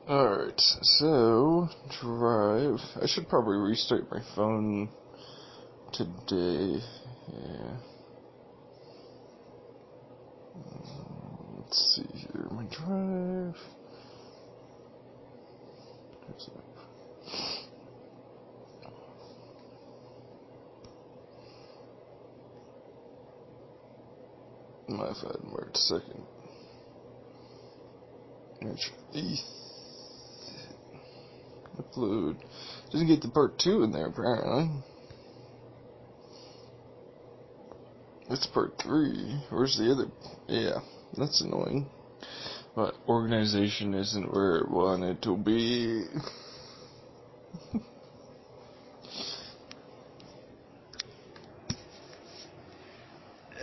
Alright, so, drive. I should probably restart my phone today. Yeah. Let's see here. My drive. My bad, March 2nd. March 8th. Upload. Didn't get the part 2 in there, apparently. It's part 3. Where's the other? Yeah, that's annoying. But organization isn't where it wanted to be.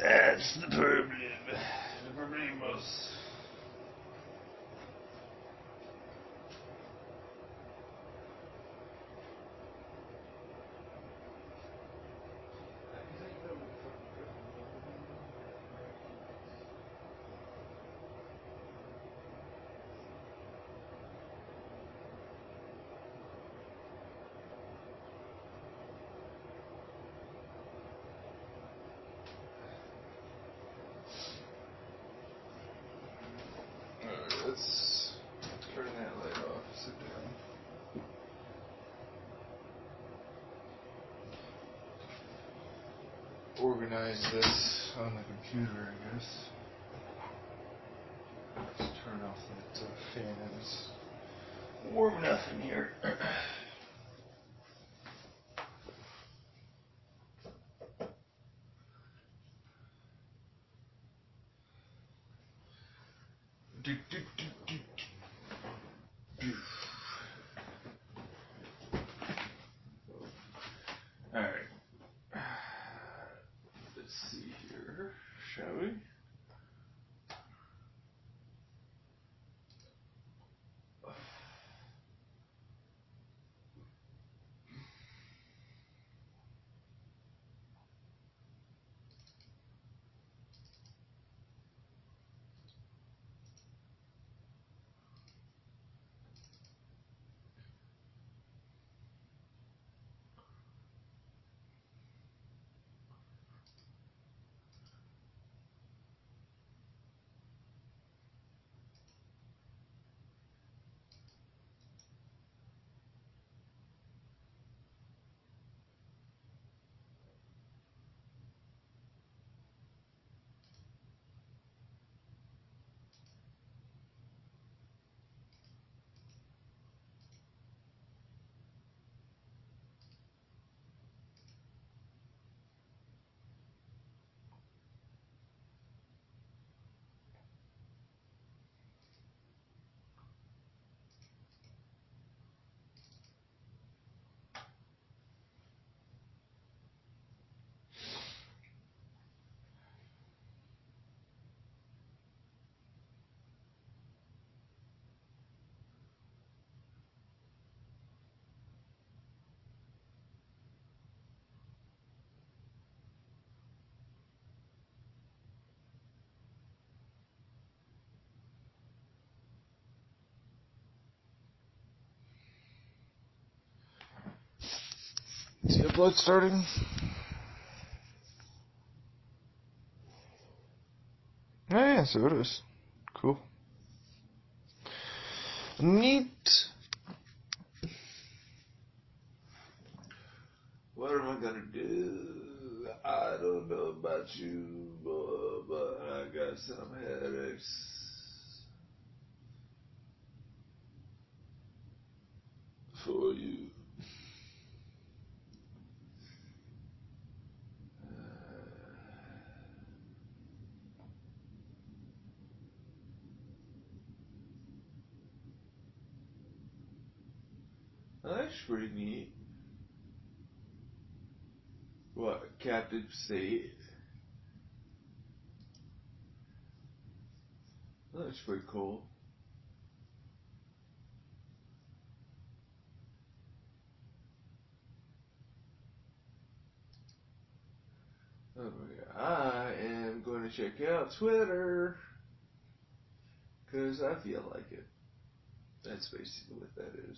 That's the problem. The problemos. Let's turn that light off. Sit down. Organize this on the computer, I guess. Let's turn off that fan. It's warm enough in here. Alright. Let's see here, shall we? Is the upload starting? Oh yeah, so it is. Cool. Neat. What am I gonna do? I don't know about you, boy, but I got some headaches. For you. That's pretty neat. What, Captain State? That's pretty cool. I am going to check out Twitter because I feel like it. That's basically what that is.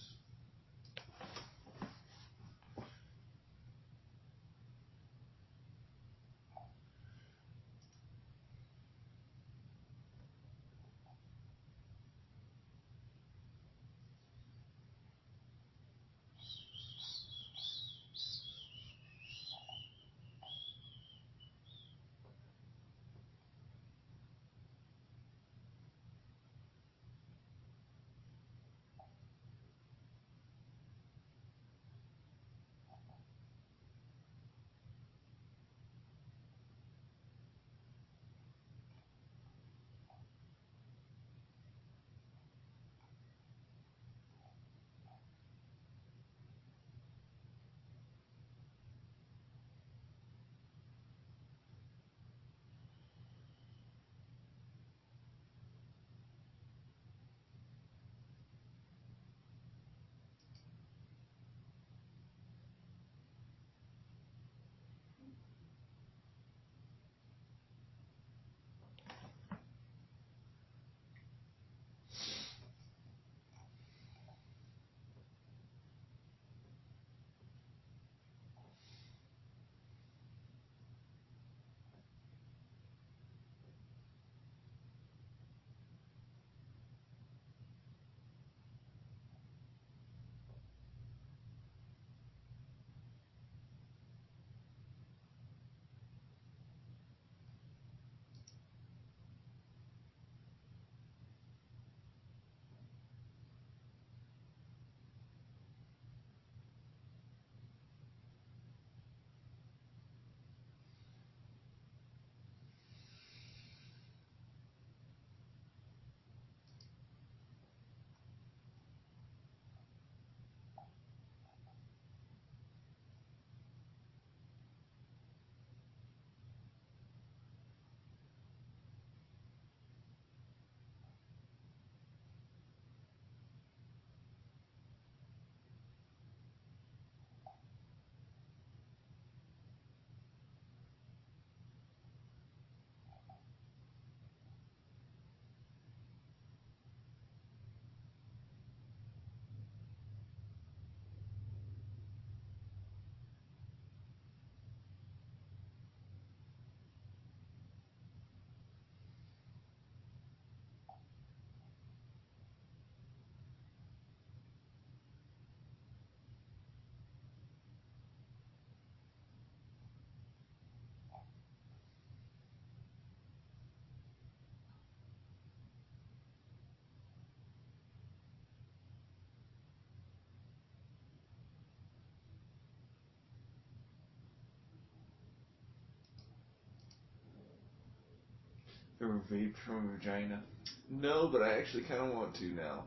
Ever vaped from a vagina? No, but I actually kind of want to now.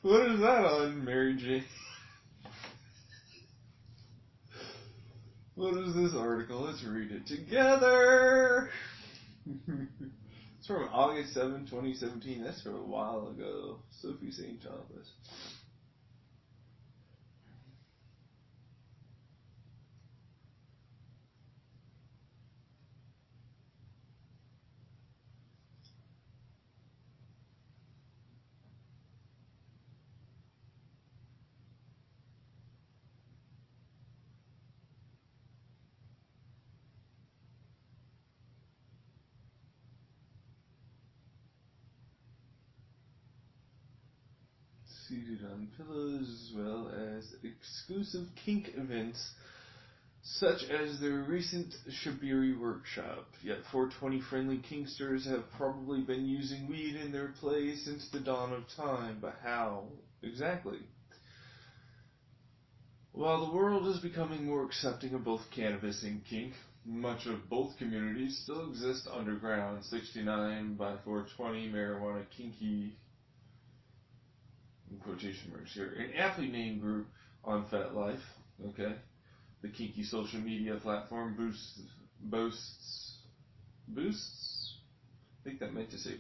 What is that on, Mary Jane? What is this article? Let's read it together. It's from August 7, 2017. That's from a while ago. Sophie St. Thomas. Seated on pillows, as well as exclusive kink events, such as their recent Shabiri workshop. Yet 420 friendly kinksters have probably been using weed in their play since the dawn of time, but how exactly? While the world is becoming more accepting of both cannabis and kink, much of both communities still exist underground. 69 by 420 marijuana kinky, in quotation marks here, an aptly named group on FetLife, okay? The kinky social media platform boasts, I think that meant to say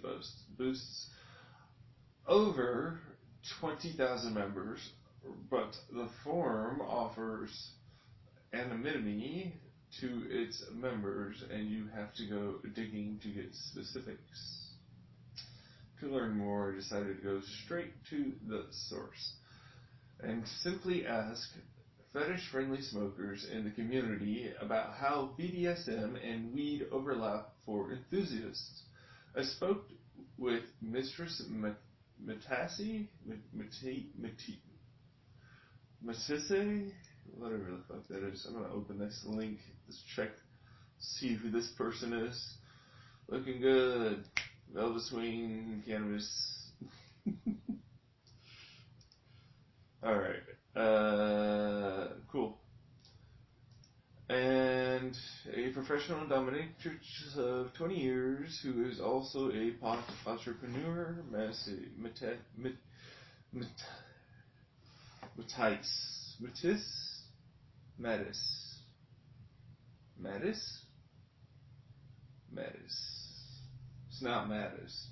boasts over 20,000 members, but the forum offers anonymity to its members, and you have to go digging to get specifics. To learn more, I decided to go straight to the source and simply ask fetish-friendly smokers in the community about how BDSM and weed overlap for enthusiasts. I spoke with Mistress Matisse, whatever the fuck that is. I'm gonna open this link, let's check, see who this person is. Looking good. Velvet Swing, cannabis. Alright. Cool. And a professional dominatrix of 20 years who is also a pot entrepreneur, Mattis. It's not Mattis.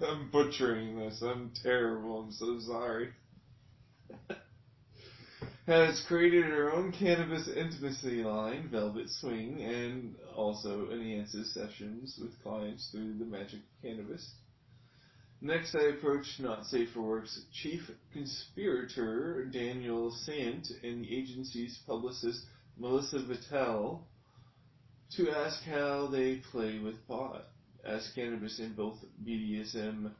I'm butchering this. I'm terrible. I'm so sorry. Has created her own cannabis intimacy line, Velvet Swing, and also enhances sessions with clients through the magic of cannabis. Next, I approached Not Safe for Work's chief conspirator, Daniel Sant, and the agency's publicist, Melissa Vitale, to ask how they play with pot, as cannabis in both BDSM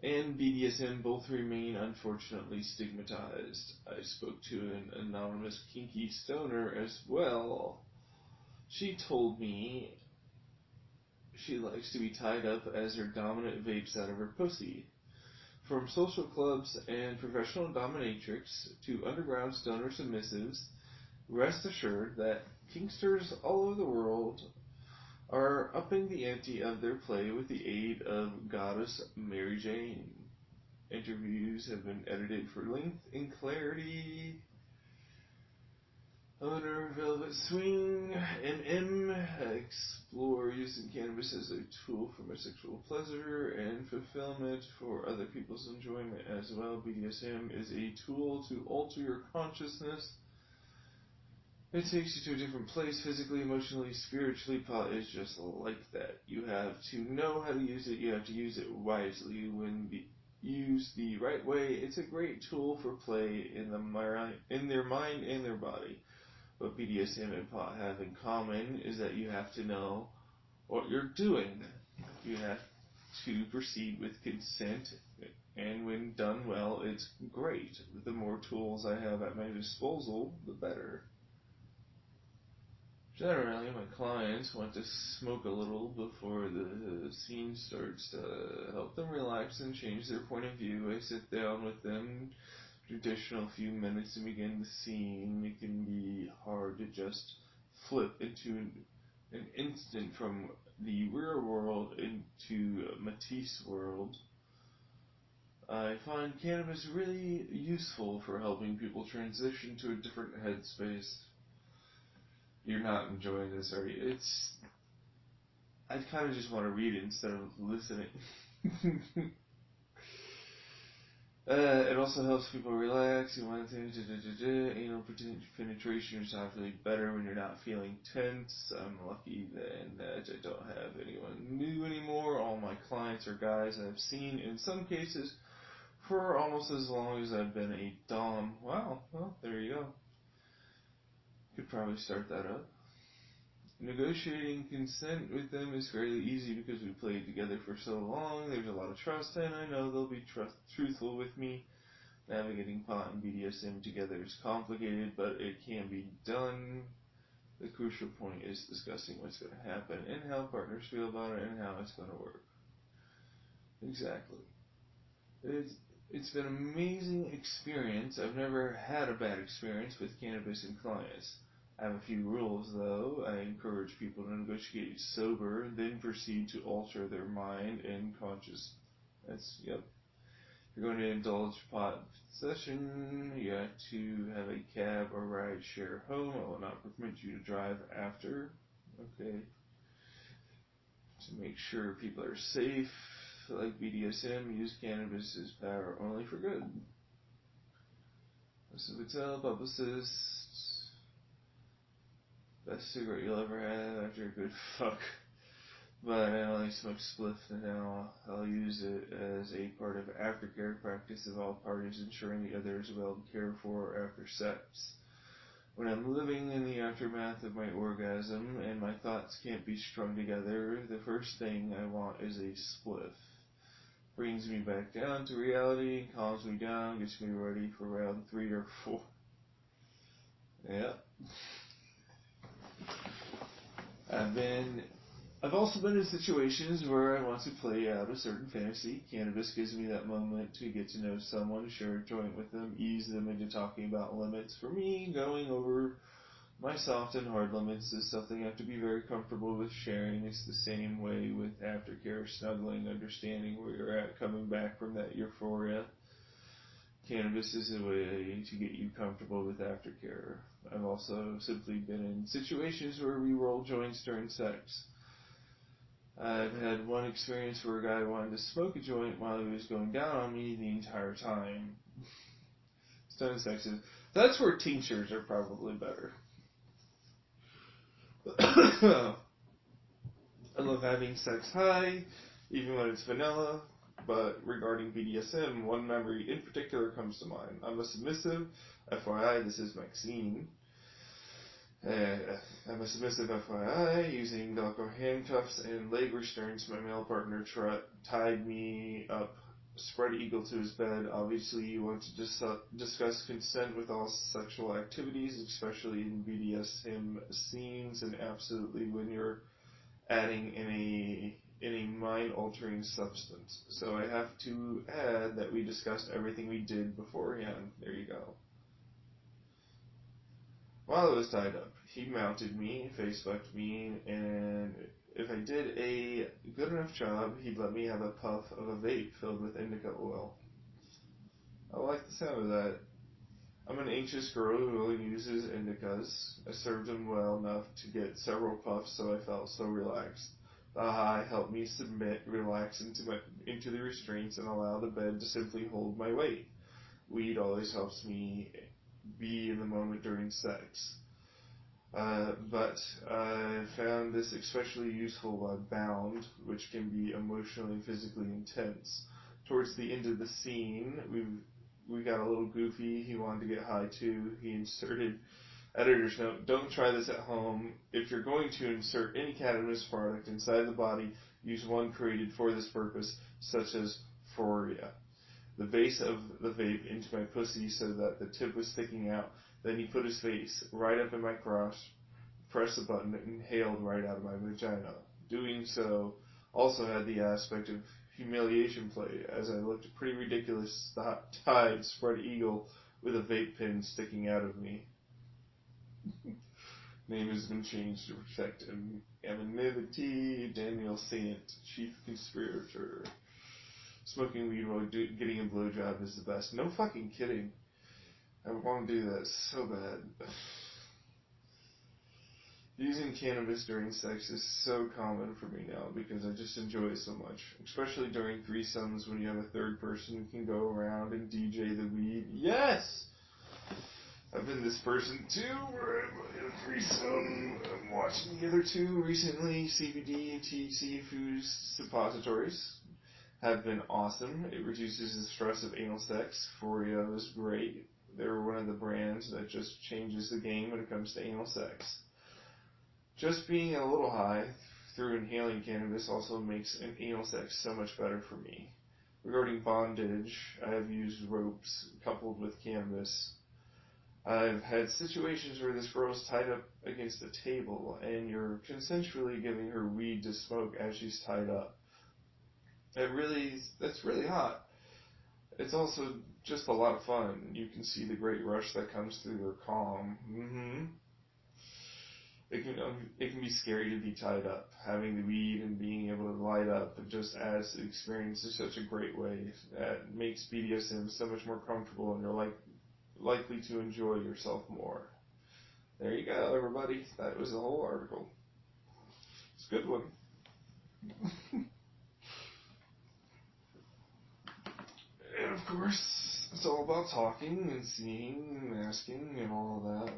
and BDSM both remain unfortunately stigmatized. I spoke to an anonymous kinky stoner as well. She told me she likes to be tied up as her dominant vapes out of her pussy. From social clubs and professional dominatrix to underground stoner submissives, rest assured that kinksters all over the world are upping the ante of their play with the aid of goddess Mary Jane. Interviews have been edited for length and clarity. Owner of Velvet Swing, MM, explore using cannabis as a tool for my sexual pleasure and fulfillment for other people's enjoyment as well. BDSM is a tool to alter your consciousness. It takes you to a different place, physically, emotionally, spiritually. Pot is just like that. You have to know how to use it. You have to use it wisely. When used the right way, it's a great tool for play in their mind and their body. What BDSM and pot have in common is that you have to know what you're doing. You have to proceed with consent, and when done well, it's great. The more tools I have at my disposal, the better. Generally, my clients want to smoke a little before the scene starts to help them relax and change their point of view. I sit down with them traditional few minutes to begin the scene. It can be hard to just flip into an instant from the real world into Matisse world. I find cannabis really useful for helping people transition to a different headspace. You're not enjoying this, are you? I kind of just want to read it instead of listening. It also helps people relax. You want to anal penetration is obviously better when you're not feeling tense. I'm lucky that I don't have anyone new anymore. All my clients are guys I've seen in some cases for almost as long as I've been a dom. Wow, well, there you go. Could probably start that up. Negotiating consent with them is fairly easy because we played together for so long. There's a lot of trust, and I know they'll be truthful with me. Navigating pot and BDSM together is complicated, but it can be done. The crucial point is discussing what's going to happen and how partners feel about it and how it's going to work. Exactly. It's been an amazing experience. I've never had a bad experience with cannabis and clients. I have a few rules, though. I encourage people to negotiate sober, then proceed to alter their mind and conscious. Yep. If you're going to indulge pot session, you have to have a cab or ride share home. I will not permit you to drive after. Okay. To make sure people are safe, like BDSM, use cannabis as power only for good. Hotel publicist. Best cigarette you'll ever have after a good fuck. But I only smoke spliff, and now I'll use it as a part of aftercare practice of all parties, ensuring the other is well cared for after sex. When I'm living in the aftermath of my orgasm and my thoughts can't be strung together, the first thing I want is a spliff. Brings me back down to reality, calms me down, gets me ready for round 3 or 4. Yep. I've also been in situations where I want to play out a certain fantasy. Cannabis gives me that moment to get to know someone, share a joint with them, ease them into talking about limits. For me, going over my soft and hard limits is something I have to be very comfortable with sharing. It's the same way with aftercare, snuggling, understanding where you're at, coming back from that euphoria. Cannabis is a way to get you comfortable with aftercare. I've also simply been in situations where we roll joints during sex. I've had one experience where a guy wanted to smoke a joint while he was going down on me the entire time. During sex. That's where tinctures are probably better. I love having sex high, even when it's vanilla, but regarding BDSM, one memory in particular comes to mind. I'm a submissive, FYI, this is Maxine. I'm a submissive, FYI, using Velcro handcuffs and leg restraints. My male partner tied me up, spread eagle to his bed. Obviously, you want to discuss consent with all sexual activities, especially in BDSM scenes, and absolutely when you're adding in a mind-altering substance. So I have to add that we discussed everything we did beforehand. There you go. While I was tied up, he mounted me, face-fucked me, and if I did a good enough job, he'd let me have a puff of a vape filled with indica oil. I like the sound of that. I'm an anxious girl who only uses indicas. I served him well enough to get several puffs, so I felt so relaxed. The high helped me submit, relax into the restraints, and allow the bed to simply hold my weight. Weed always helps me be in the moment during sex. But I found this especially useful while bound, which can be emotionally and physically intense. Towards the end of the scene, we got a little goofy. He wanted to get high too. He inserted, editor's note, don't try this at home. If you're going to insert any cannabis product inside the body, use one created for this purpose, such as Foria. The base of the vape into my pussy so that the tip was sticking out. Then he put his face right up in my crotch, pressed the button, and inhaled right out of my vagina. Doing so also had the aspect of humiliation play, as I looked pretty ridiculous, tied, spread eagle, with a vape pen sticking out of me. Name has been changed to protect anonymity. Daniel Sant, chief conspirator. Smoking weed while getting a blowjob is the best. No fucking kidding. I want to do that so bad. Using cannabis during sex is so common for me now because I just enjoy it so much. Especially during threesomes when you have a third person who can go around and DJ the weed. Yes! I've been this person too, where I'm in a threesome. I'm watching the other two recently. CBD and THC infused suppositories have been awesome. It reduces the stress of anal sex. Foria is great. They're one of the brands that just changes the game when it comes to anal sex. Just being a little high through inhaling cannabis also makes an anal sex so much better for me. Regarding bondage, I have used ropes coupled with cannabis. I've had situations where this girl is tied up against a table and you're consensually giving her weed to smoke as she's tied up. That's really hot. It's also just a lot of fun. You can see the great rush that comes through their calm. It can be scary to be tied up. Having the weed and being able to light up just adds to the experience in such a great way. That makes BDSM so much more comfortable, and you're likely to enjoy yourself more. There you go, everybody. That was the whole article. It's a good one. And of course, It's all about talking and seeing and asking and all of that,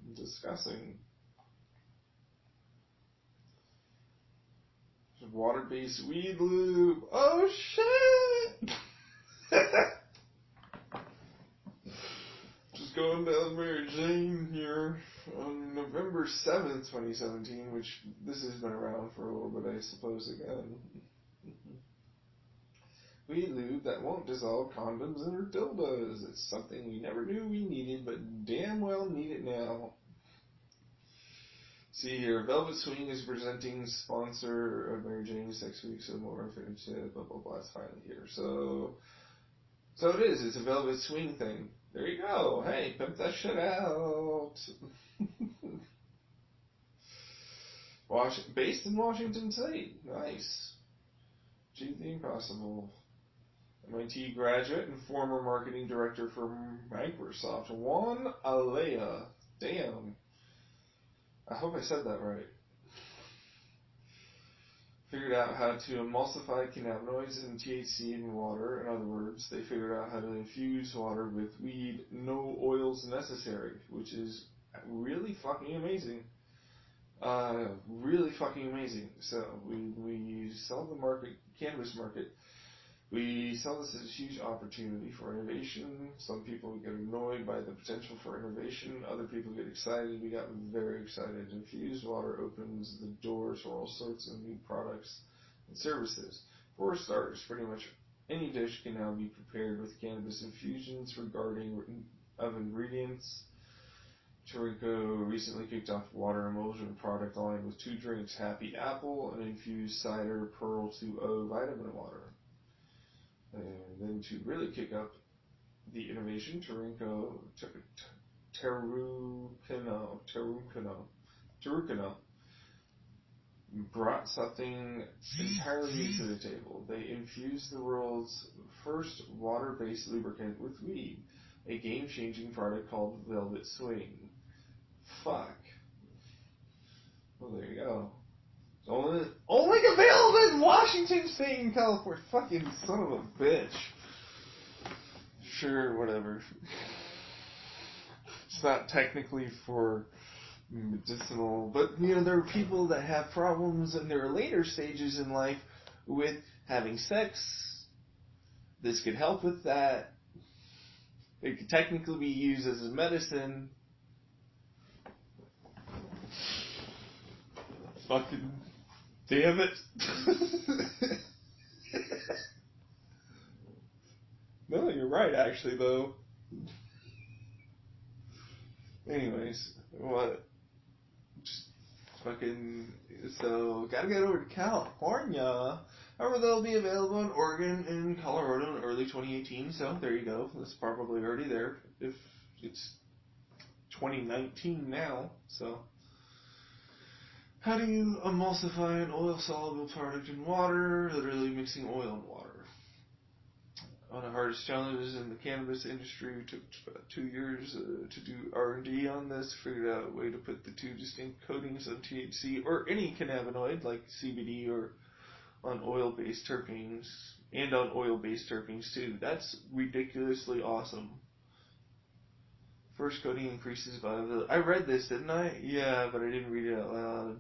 and discussing. Water-based weed lube. Oh shit! Just going down Mary Jane here on November 7th, 2017, which this has been around for a little bit, I suppose, again. Weed lube that won't dissolve condoms or dildos. It's something we never knew we needed, but damn well need it now. See here, Velvet Swing is presenting sponsor of Mary Jane 6 weeks or more. Blah blah blah. It's finally here. So it is. It's a Velvet Swing thing. There you go. Hey, pimp that shit out. Based in Washington State. Nice. Achieve the impossible. MIT graduate and former marketing director for Microsoft, Juan Alea. Damn. I hope I said that right. Figured out how to emulsify cannabinoids and THC in water. In other words, they figured out how to infuse water with weed, no oils necessary, which is really fucking amazing. Really fucking amazing. So we sell the cannabis market. We saw this as a huge opportunity for innovation. Some people get annoyed by the potential for innovation. Other people get excited. We got very excited. Infused water opens the doors for all sorts of new products and services. For starters, pretty much any dish can now be prepared with cannabis infusions regarding of ingredients. Tarinco recently kicked off water emulsion product line with 2 drinks, Happy Apple and infused cider Pearl 2O vitamin water. And then to really kick up the innovation, Terucano brought something entirely new to the table. They infused the world's first water-based lubricant with weed, a game-changing product called Velvet Swing. Fuck. Well, there you go. Only available in Washington State and California. Fucking son of a bitch. Sure, whatever. It's not technically for medicinal, but there are people that have problems in their later stages in life with having sex. This could help with that. It could technically be used as a medicine. Fucking damn it. No, you're right, actually, though. Anyways, what? Just fucking. So, gotta get over to California. However, they'll be available in Oregon and Colorado in early 2018, so there you go. It's probably already there if it's 2019 now, so. How do you emulsify an oil-soluble product in water? Literally mixing oil and water. One of the hardest challenges in the cannabis industry. We took about 2 years to do R&D on this. Figured out a way to put the 2 distinct coatings on THC or any cannabinoid like CBD or on oil-based terpenes. And on oil-based terpenes too. That's ridiculously awesome. First coating increases bioavailability. I read this, didn't I? Yeah, but I didn't read it out loud.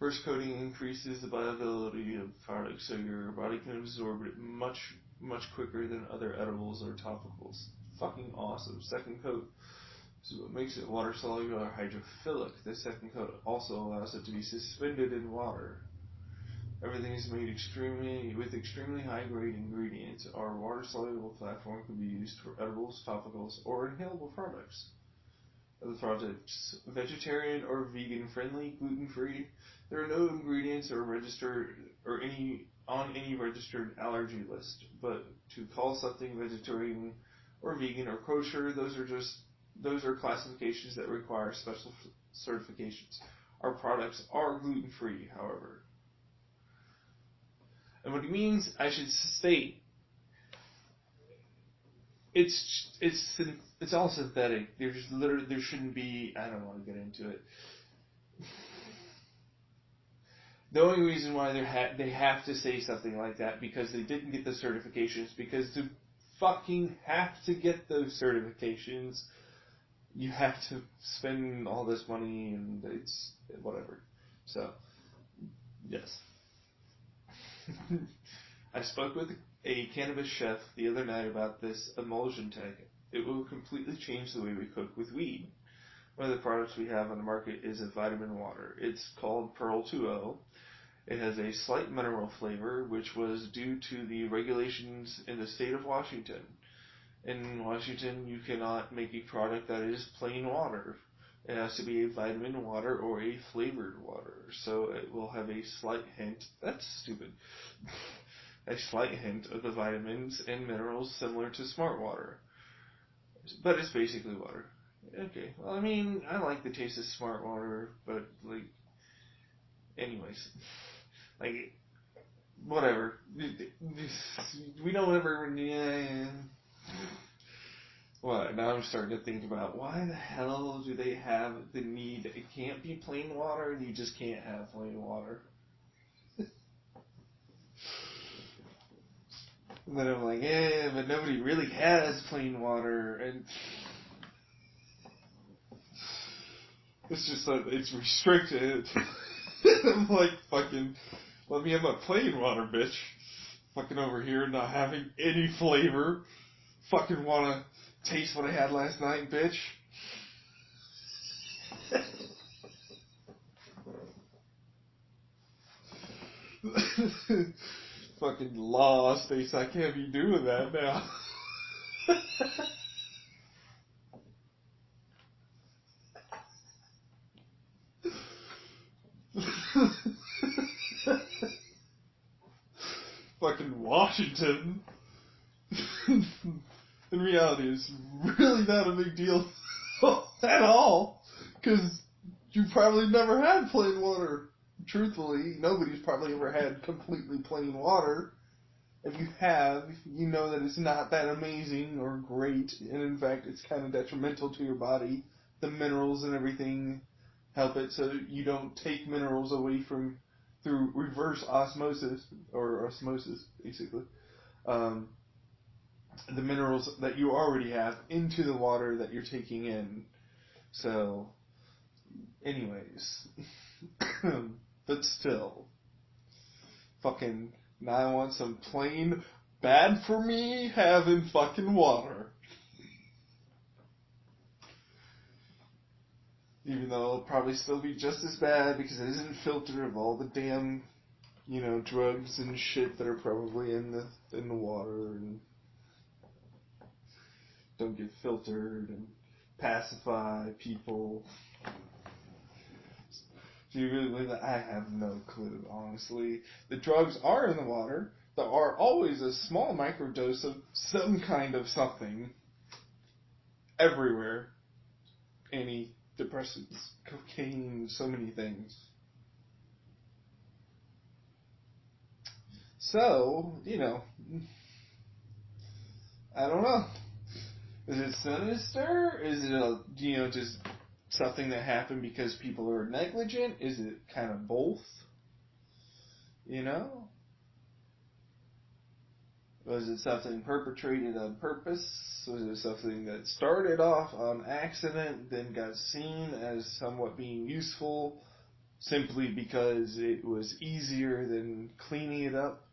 First coating increases the bioavailability of products so your body can absorb it much, much quicker than other edibles or topicals. Fucking awesome. Second coat is what makes it water soluble or hydrophilic. This second coat also allows it to be suspended in water. Everything is made with extremely high-grade ingredients. Our water-soluble platform can be used for edibles, topicals, or inhalable products. The products vegetarian or vegan-friendly, gluten-free. There are no ingredients or registered or on any registered allergy list. But to call something vegetarian or vegan or kosher, those are classifications that require special certifications. Our products are gluten-free, however. And what he means, I should state, it's all synthetic. There shouldn't be. I don't want to get into it. The only reason why they have to say something like that because they didn't get the certifications because to fucking have to get those certifications. You have to spend all this money, and it's whatever. So, yes. I spoke with a cannabis chef the other night about this emulsion tech. It will completely change the way we cook with weed. One of the products we have on the market is a vitamin water. It's called Pearl 2.0. It has a slight mineral flavor, which was due to the regulations in the state of Washington. In Washington, you cannot make a product that is plain water. It has to be a vitamin water or a flavored water. So it will have a slight hint. That's stupid. A slight hint of the vitamins and minerals similar to Smart Water. But it's basically water. Okay. Well, I mean, I like the taste of Smart Water, but, like, anyways. Like, whatever. We don't ever... Yeah. What? Now I'm starting to think about why the hell do they have the need? It can't be plain water, and you just can't have plain water. And then I'm like, yeah, but nobody really has plain water, and it's just that it's restricted. I'm like, fucking, let me have my plain water, bitch. Fucking over here not having any flavor. Fucking wanna taste what I had last night, bitch. Fucking law states I can't be doing that now. Fucking Washington. In reality, it's really not a big deal at all, because you probably never had plain water. Truthfully, nobody's probably ever had completely plain water. If you have, you know that it's not that amazing or great, and in fact, it's kind of detrimental to your body. The minerals and everything help it, so you don't take minerals away from through reverse osmosis, or osmosis, basically. The minerals that you already have into the water that you're taking in. So, anyways. But still. Fucking, now I want some plain, bad for me having fucking water. Even though it'll probably still be just as bad because it isn't filtered of all the damn, drugs and shit that are probably in the water and don't get filtered and pacify people. Do you really believe that? I have no clue, honestly. The drugs are in the water. There are always a small microdose of some kind of something everywhere. Antidepressants, cocaine, so many things. So, I don't know. Is it sinister? Is it just something that happened because people are negligent? Is it kind of both? Was it something perpetrated on purpose? Was it something that started off on accident, then got seen as somewhat being useful simply because it was easier than cleaning it up?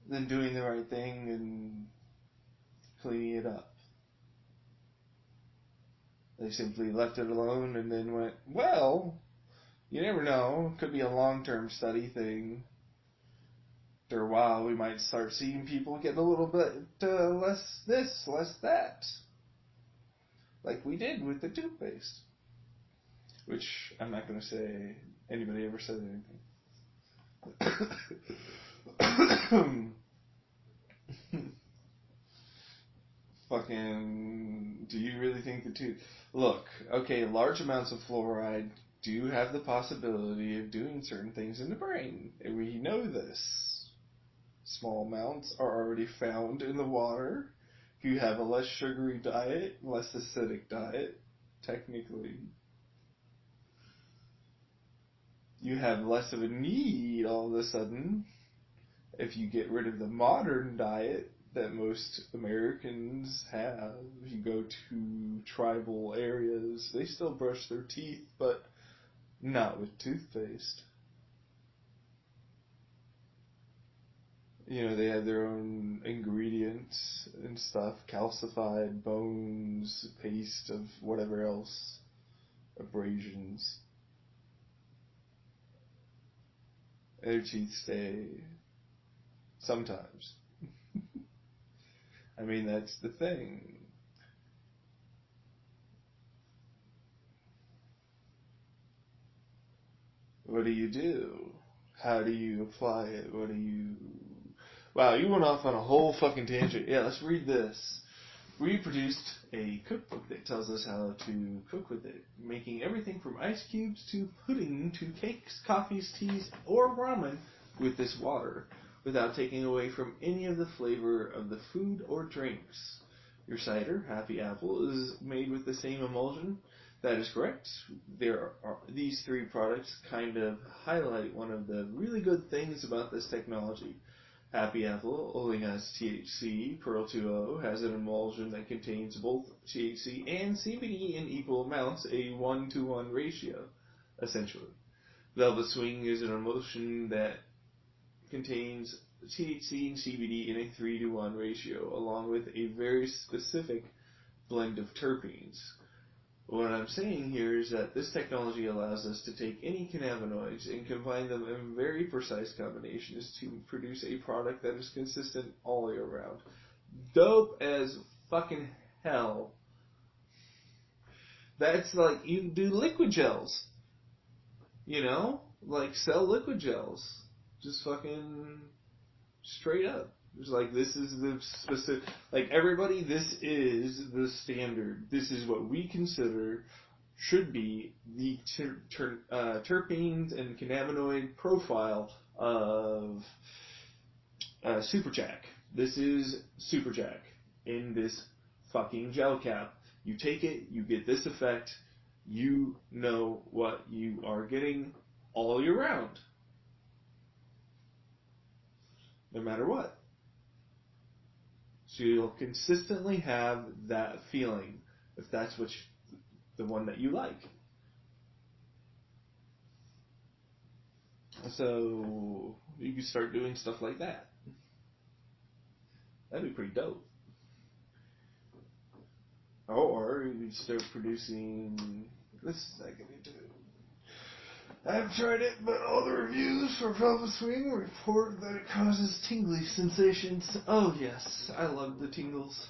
Than doing the right thing and cleaning it up. They simply left it alone and then went, well, you never know. It could be a long-term study thing. After a while, we might start seeing people get a little bit less this, less that. Like we did with the toothpaste. Which, I'm not going to say anybody ever said anything. Fucking, do you really think Look, okay, large amounts of fluoride do have the possibility of doing certain things in the brain. And we know this. Small amounts are already found in the water. If you have a less sugary diet, less acidic diet, technically, you have less of a need all of a sudden If you get rid of the modern diet that most Americans have, if you go to tribal areas, they still brush their teeth, but not with toothpaste. You know, they have their own ingredients and stuff, calcified bones, paste of whatever else, abrasions. Their teeth stay sometimes. I mean, that's the thing. What do you do? How do you apply it? What do you... Wow, you went off on a whole fucking tangent. Yeah, let's read this. We produced a cookbook that tells us how to cook with it, making everything from ice cubes to pudding to cakes, coffees, teas, or ramen with this water, without taking away from any of the flavor of the food or drinks. Your cider, Happy Apple, is made with the same emulsion. That is correct. These three products kind of highlight one of the really good things about this technology. Happy Apple only has THC. Pearl 2.0 has an emulsion that contains both THC and CBD in equal amounts, a 1-to-1 ratio, essentially. Velvet Swing is an emulsion that contains THC and CBD in a 3-to-1 ratio, along with a very specific blend of terpenes. What I'm saying here is that this technology allows us to take any cannabinoids and combine them in very precise combinations to produce a product that is consistent all year round. Dope as fucking hell. That's like, you do liquid gels. You know? Like, sell liquid gels. Just fucking straight up. It's like, this is the specific, like, everybody, this is the standard. This is what we consider should be the terpenes and cannabinoid profile of Super Jack. This is Super Jack in this fucking gel cap. You take it, you get this effect, you know what you are getting all year round. No matter what. So you'll consistently have that feeling, if that's the one that you like. So you can start doing stuff like that. That'd be pretty dope. Or you could start producing... This is not going to do. I haven't tried it, but all the reviews for Velvet Swing report that it causes tingly sensations. Oh yes, I love the tingles.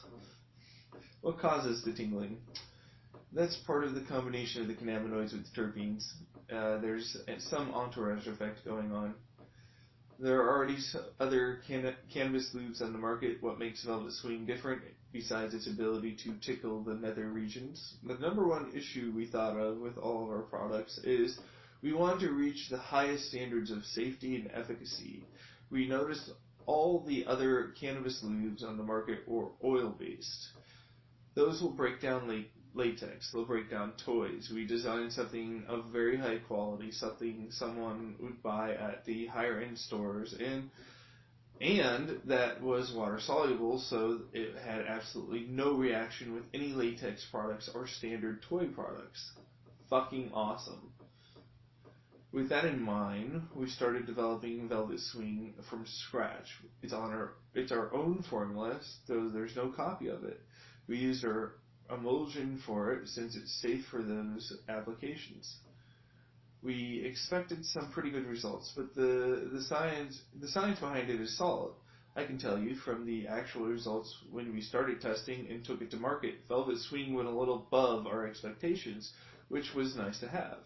What causes the tingling? That's part of the combination of the cannabinoids with the terpenes. There's some entourage effect going on. There are already other cannabis lubes on the market. What makes Velvet Swing different, besides its ability to tickle the nether regions? The number one issue we thought of with all of our products is we wanted to reach the highest standards of safety and efficacy. We noticed all the other cannabis lubes on the market are oil-based. Those will break down latex, they'll break down toys. We designed something of very high quality, something someone would buy at the higher end stores, and that was water soluble, so it had absolutely no reaction with any latex products or standard toy products. Fucking awesome. With that in mind, we started developing Velvet Swing from scratch. It's our own formula, so there's no copy of it. We used our emulsion for it since it's safe for those applications. We expected some pretty good results, but the science behind it is solid. I can tell you from the actual results when we started testing and took it to market, Velvet Swing went a little above our expectations, which was nice to have.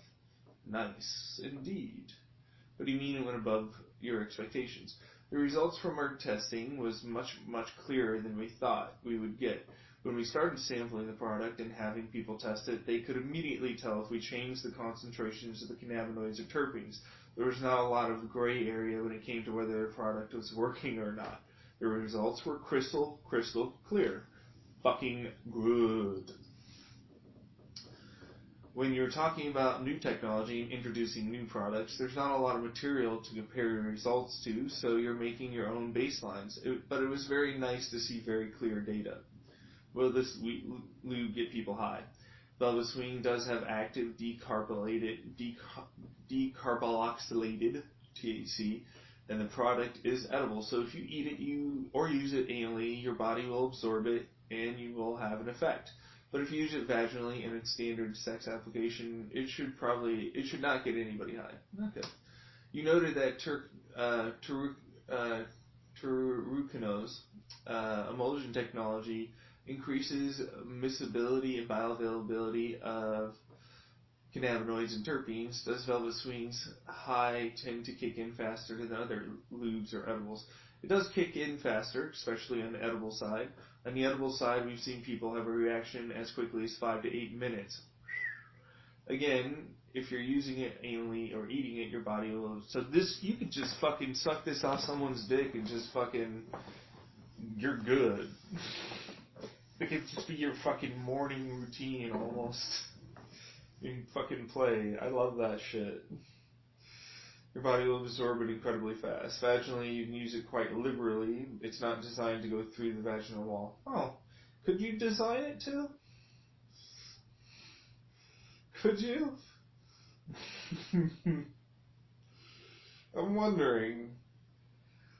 Nice, indeed. What do you mean it went above your expectations? The results from our testing was much, much clearer than we thought we would get. When we started sampling the product and having people test it, they could immediately tell if we changed the concentrations of the cannabinoids or terpenes. There was not a lot of gray area when it came to whether the product was working or not. The results were crystal clear. Fucking good. when you're talking about new technology and introducing new products, there's not a lot of material to compare your results to, so you're making your own baselines. But it was very nice to see very clear data. Will this lube get people high? Velvet Swing does have active decarboxylated THC, and the product is edible. So if you eat it or use it anally, your body will absorb it and you will have an effect. But if you use it vaginally in its standard sex application, it should not get anybody high. Okay. You noted that Terucano's emulsion technology increases miscibility and bioavailability of cannabinoids and terpenes. Does Velvet Swing's high tend to kick in faster than other lubes or edibles? It does kick in faster, especially on the edible side. On the edible side, we've seen people have a reaction as quickly as 5 to 8 minutes. Again, if you're using it anally or eating it, your body will... So this, you could just fucking suck this off someone's dick and just fucking... You're good. It could just be your fucking morning routine almost. You can fucking play. I love that shit. Your body will absorb it incredibly fast. Vaginally, you can use it quite liberally. It's not designed to go through the vaginal wall. Oh, could you design it to? Could you? I'm wondering.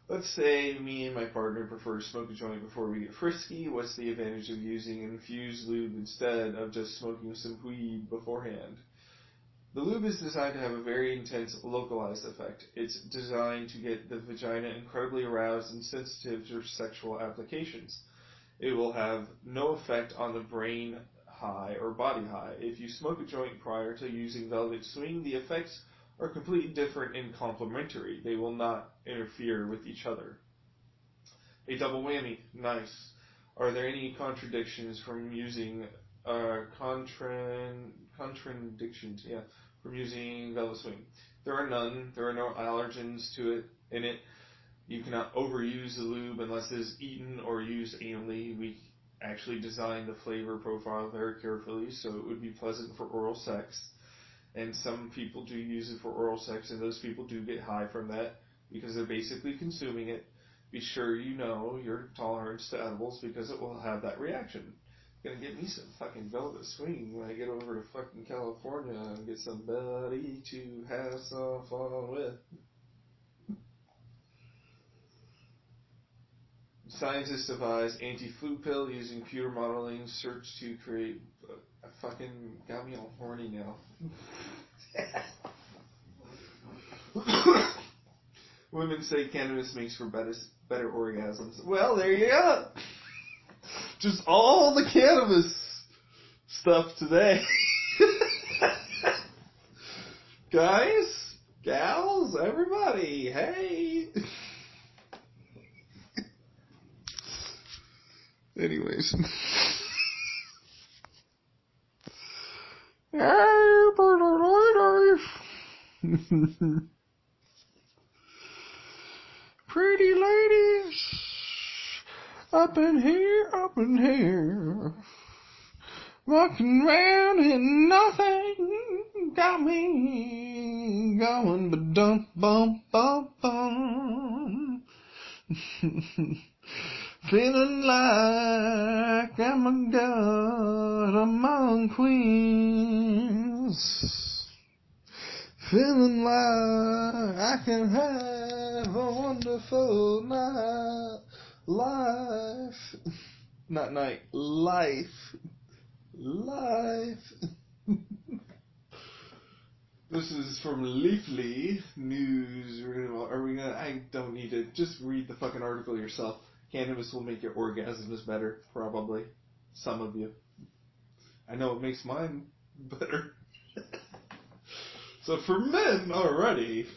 Let's say me and my partner prefer to smoke a joint before we get frisky. What's the advantage of using infused lube instead of just smoking some weed beforehand? The lube is designed to have a very intense localized effect. It's designed to get the vagina incredibly aroused and sensitive to sexual applications. It will have no effect on the brain high or body high. If you smoke a joint prior to using Velvet Swing, the effects are completely different and complementary. They will not interfere with each other. A double whammy. Nice. Are there any contradictions from using contradictions? Yeah. From using Velvet Swing? There are none. There are no allergens to it in it. You cannot overuse the lube unless it is eaten or used anally. We actually designed the flavor profile very carefully so it would be pleasant for oral sex. And some people do use it for oral sex, and those people do get high from that because they're basically consuming it. Be sure you know your tolerance to edibles because it will have that reaction. Gonna get me some fucking Velvet Swing when I get over to fucking California and get somebody to have some fun with. Scientists devise anti-flu pill using computer modeling search to create... fucking got me all horny now. Women say cannabis makes for better orgasms. Well, there you go. Just all the cannabis stuff today. Guys, gals, everybody, hey. Anyways. Pretty ladies, up in here, walking around and nothing got me going but dump, bump, bump, bump. Feeling like I'm a god among queens. Feeling like I can have a wonderful life. Not night, life. This is from Leafly News. Are we gonna? I don't need to. Just read the fucking article yourself. Cannabis will make your orgasms better, probably. Some of you. I know it makes mine better. So for men already,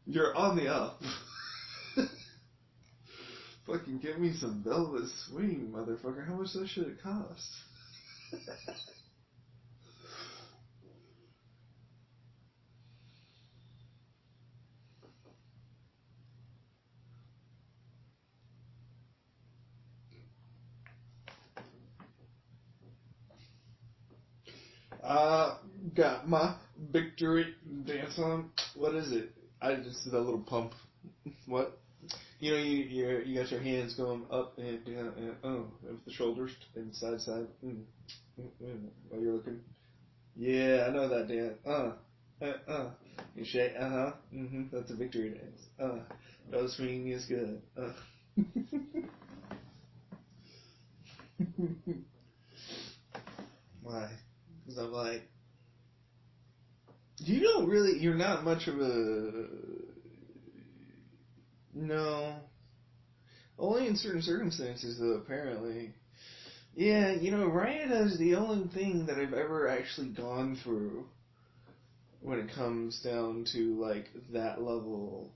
you're on the up. Fucking give me some Velvet Swing, motherfucker. How much that shit cost? Got my victory dance on. What is it? I just did a little pump. What? You know, you got your hands going up and down and with the shoulders and side to side. While you're looking. Yeah, I know that dance. You shake. That's a victory dance. No swing is good. Why? Because I'm like, you're not much of a, no, only in certain circumstances though, apparently. Yeah, Riot is the only thing that I've ever actually gone through when it comes down to, like, that level.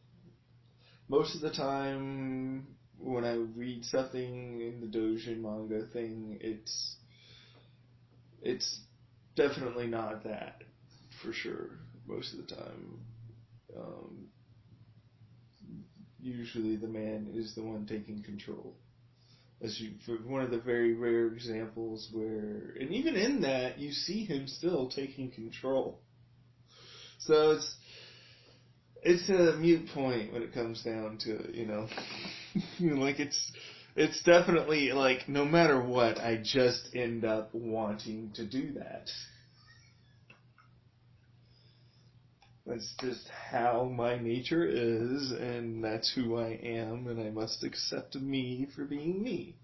Most of the time, when I read something in the Dojin manga thing, it's definitely not that, for sure, most of the time. Usually the man is the one taking control. For one of the very rare examples where, and even in that, you see him still taking control. So it's a mute point when it comes down to it, like it's definitely like no matter what, I just end up wanting to do that. That's just how my nature is, and that's who I am, and I must accept me for being me.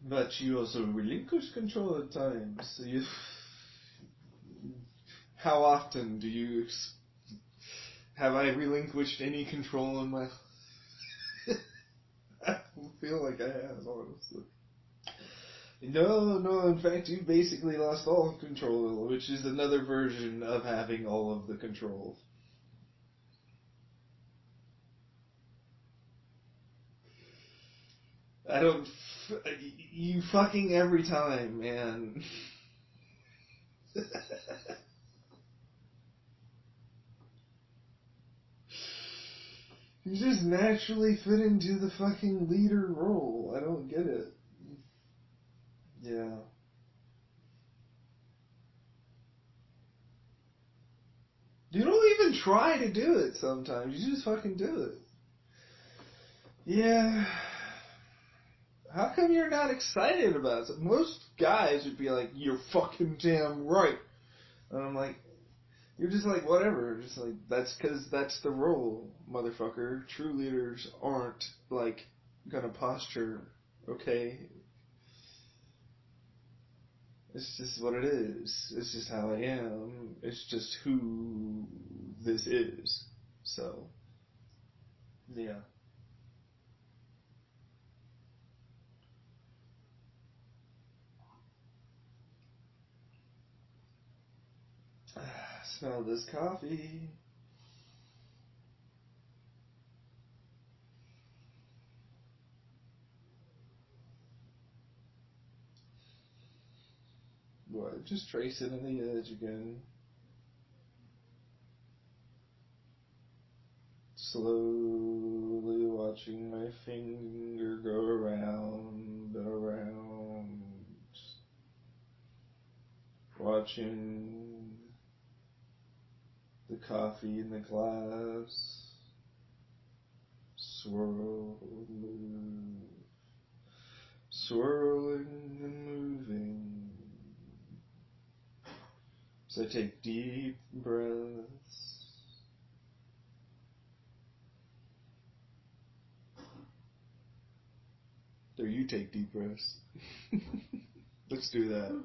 But you also relinquish control at times. So how often do you have I relinquished any control in my life? I feel like I have, honestly. No, in fact, you basically lost all control, which is another version of having all of the control. You fucking every time, man. You just naturally fit into the fucking leader role. I don't get it. Yeah. You don't even try to do it sometimes. You just fucking do it. Yeah. How come you're not excited about it? Most guys would be like, you're fucking damn right. And I'm like, you're just like, whatever. Just like, that's because that's the role, motherfucker. True leaders aren't, like, gonna posture, okay? It's just what it is. It's just how I am. It's just who this is. So, yeah. Smell this coffee. What? Just trace it on the edge again. Slowly watching my finger go around and around. Watching the coffee in the glass swirl, move, swirling and moving. So I take deep breaths. Or you take deep breaths. Let's do that.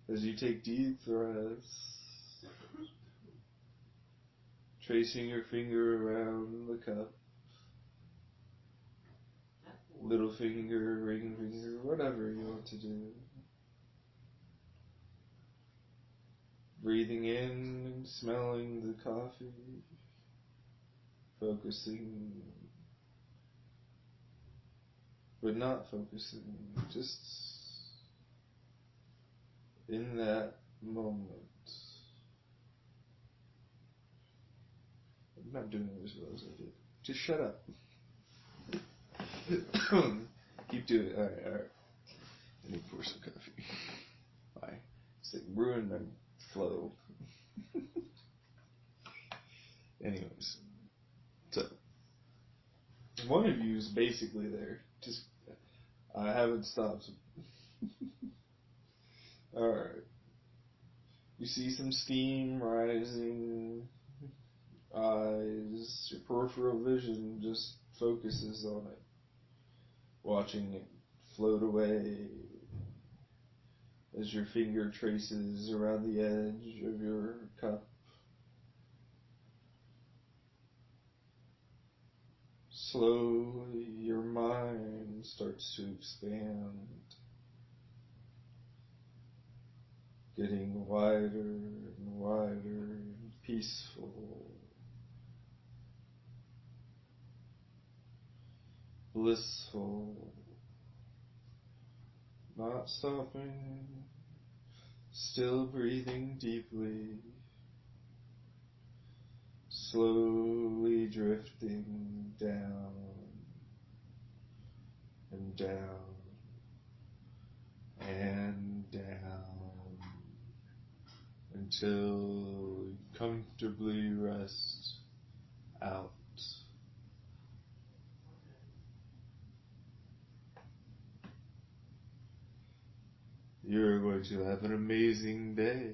As you take deep breaths, tracing your finger around the cup, little finger, ring finger, whatever you want to do. Breathing in and smelling the coffee, focusing, but not focusing, just in that moment. I'm not doing it as well as I did. Just shut up. Keep doing it. Alright. I need to pour some coffee. Why? It's like ruined my flow. Anyways. So, one of you is basically there. Just, I haven't stopped. Alright. You see some steam rising. Eyes, your peripheral vision just focuses on it. Watching it float away as your finger traces around the edge of your cup. Slowly, your mind starts to expand, getting wider and wider and peaceful, blissful, not stopping, still breathing deeply, slowly drifting down and down and down until you comfortably rest out. You're going to have an amazing day.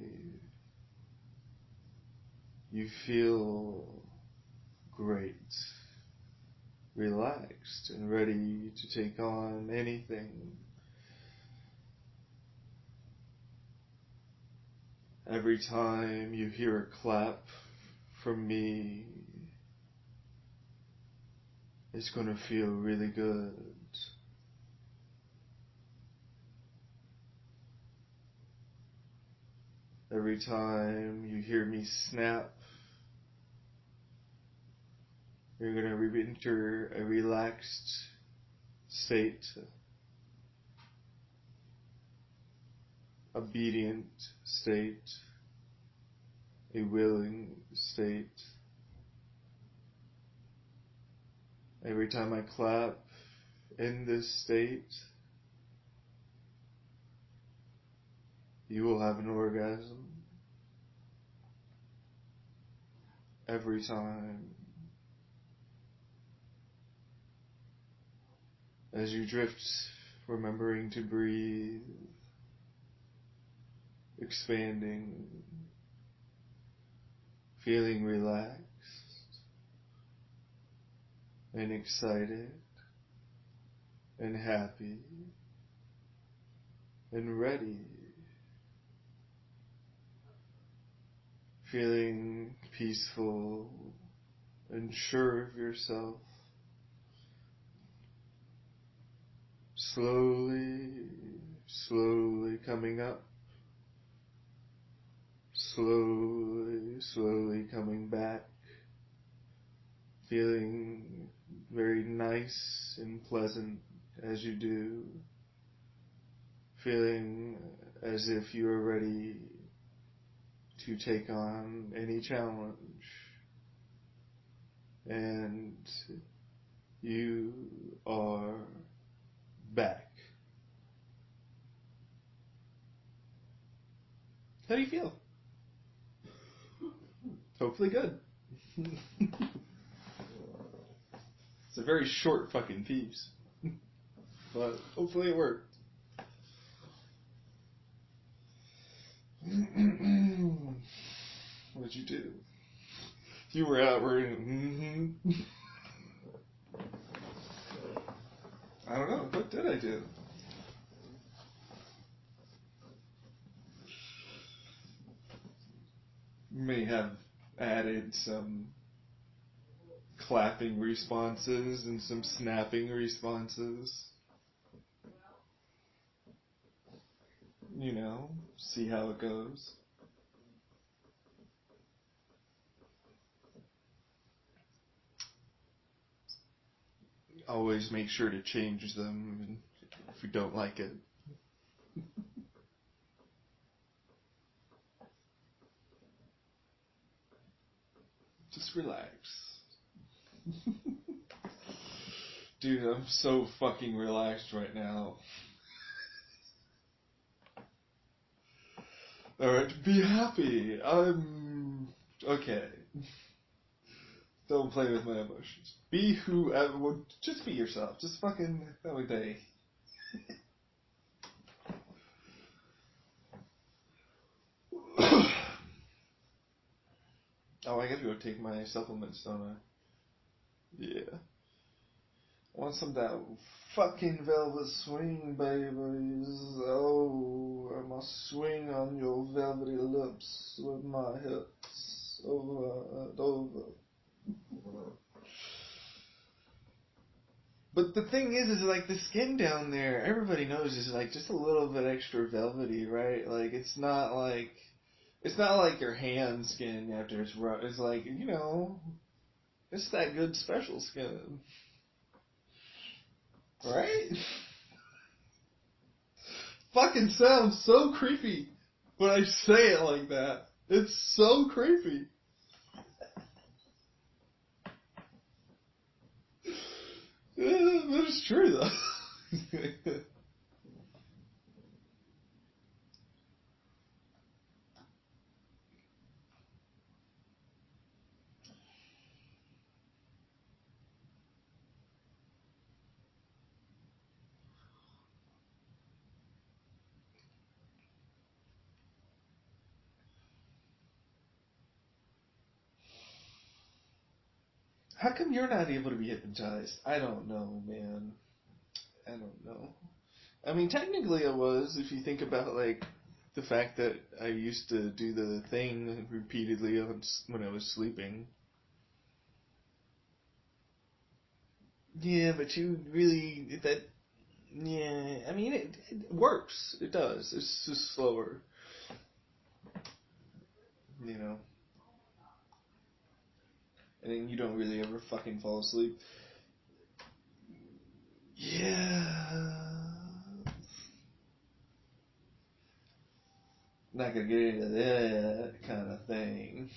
You feel great, relaxed, and ready to take on anything. Every time you hear a clap from me, it's going to feel really good. Every time you hear me snap, you're going to enter a relaxed state, obedient state, a willing state. Every time I clap in this state, you will have an orgasm. Every time. As you drift, remembering to breathe, expanding, feeling relaxed and excited and happy and ready, feeling peaceful and sure of yourself. Slowly, slowly coming up, slowly, slowly coming back, feeling very nice and pleasant as you do, feeling as if you are ready to take on any challenge, and you are back. How do you feel? Hopefully good. It's a very short fucking piece, but hopefully it worked. What'd you do? You were out wearing. I don't know. What did I do? May have added some clapping responses and some snapping responses. You know, see how it goes. Always make sure to change them if you don't like it. Just relax. Dude, I'm so fucking relaxed right now. Alright, be happy. I'm... Okay. Don't play with my emotions. Be whoever... Well, just be yourself. Just fucking... Have a day. Oh, I gotta go take my supplements, don't I? Yeah. I want some of that fucking velvet swing, babies. Oh, I must swing on your velvety lips with my hips over and over. But the thing is like the skin down there, everybody knows is like just a little bit extra velvety, right? Like it's not like your hand skin after it's rough. It's like, you know, it's that good special skin. Right? Fucking sounds so creepy when I say it like that. It's so creepy. But it's true though. How come you're not able to be hypnotized? I don't know, man. I don't know. I mean, technically I was, if you think about, like, the fact that I used to do the thing repeatedly when I was sleeping. Yeah, but you really, yeah, I mean, it works. It does. It's just slower. You know? And then you don't really ever fucking fall asleep. Yeah. Not gonna get into that kind of thing.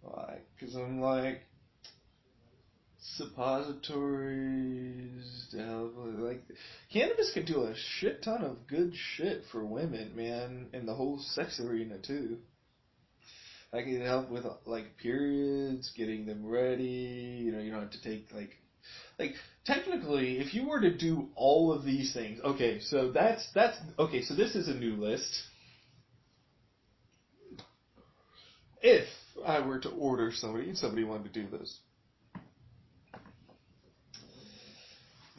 Like, cause I'm like, suppositories, like, cannabis can do a shit ton of good shit for women, man, in the whole sex arena too. Like, it can help with, like, periods, getting them ready, you know, you don't have to take, like, technically, if you were to do all of these things, okay, so okay, so this is a new list. If I were to order somebody, and somebody wanted to do this,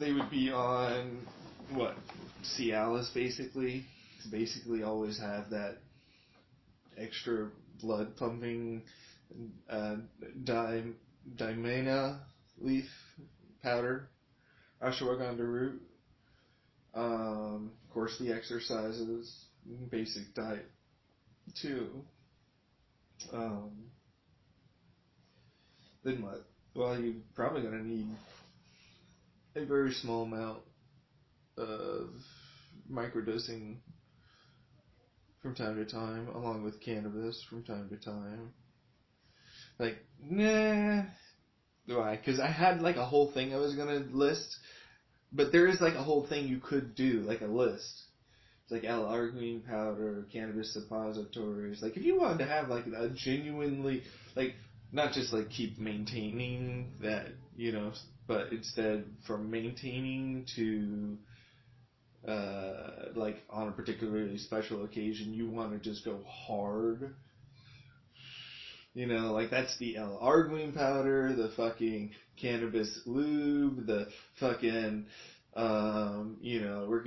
they would be on, what, Cialis, basically. Basically always have that extra blood pumping Dimena leaf powder, ashwagandha root, of course the exercises, basic diet too. Then what? Well, you're probably going to need a very small amount of microdosing from time to time, along with cannabis from time to time. Like, nah. Why? Because I had like a whole thing I was going to list, but there is like a whole thing you could do, like a list. It's like L-arginine powder, cannabis suppositories. Like, if you wanted to have like a genuinely, like, not just like keep maintaining that, you know, but instead from maintaining to like on a particularly special occasion, you want to just go hard. You know, like that's the L-arginine powder, the fucking cannabis lube, the fucking, you know, we're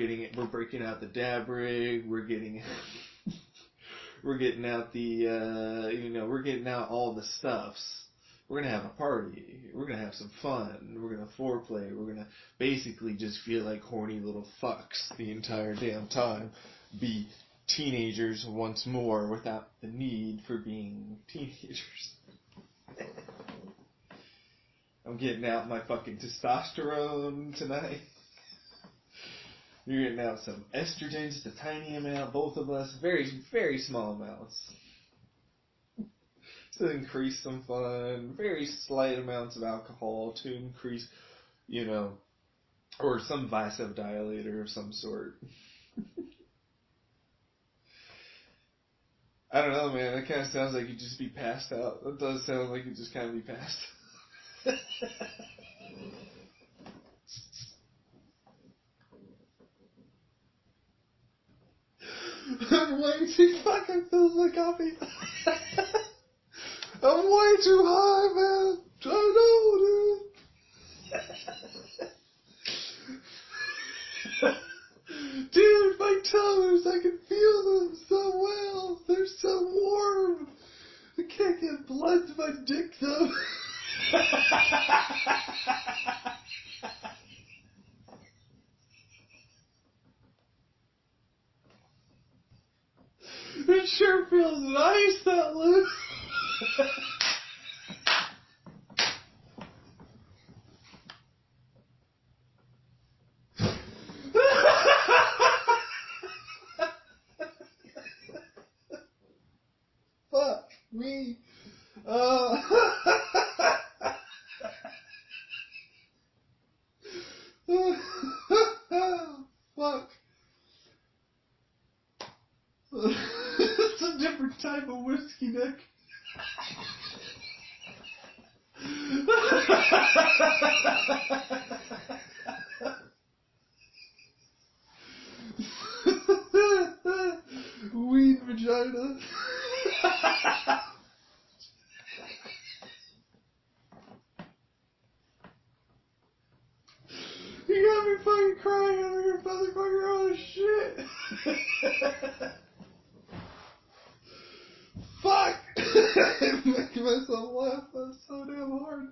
breaking out the dab rig, we're getting out the, you know, we're getting out all the stuffs. We're going to have a party. We're going to have some fun. We're going to foreplay. We're going to basically just feel like horny little fucks the entire damn time. Be teenagers once more without the need for being teenagers. I'm getting out my fucking testosterone tonight. You're getting out some estrogen, just a tiny amount, both of us. Very, very small amounts. to increase some fun, very slight amounts of alcohol to increase, or some vasodilator of some sort. I don't know, man. That kind of sounds like you'd just be passed out. That does sound like you'd just kind of be passed. I'm way too fucking filled with coffee. I'm way too high, man. I know, dude. Dude, my toes, I can feel them so well. They're so warm. I can't get blood to my dick, though. It sure feels nice, that loose. Fuck me. Fuck. It's a different type of whiskey, Nick. Weed vagina. You got me fucking crying over here, motherfucker. Oh shit. Fuck! I'm making myself laugh. That's so damn hard.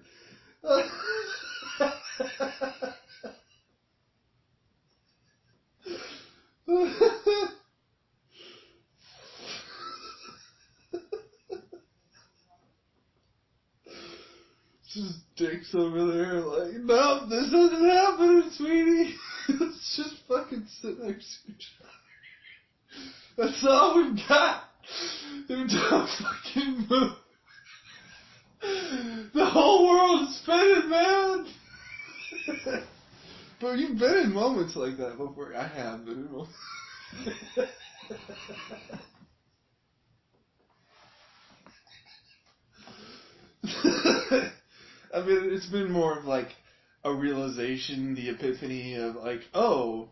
Just dicks over there like, no, this isn't happening, sweetie. Let's just fucking sit next to each other. That's all we've got. If don't fucking move. The whole world is spinning, man. But you've been in moments like that before. I have been in moments. I mean, it's been more of like a realization, the epiphany of like, oh,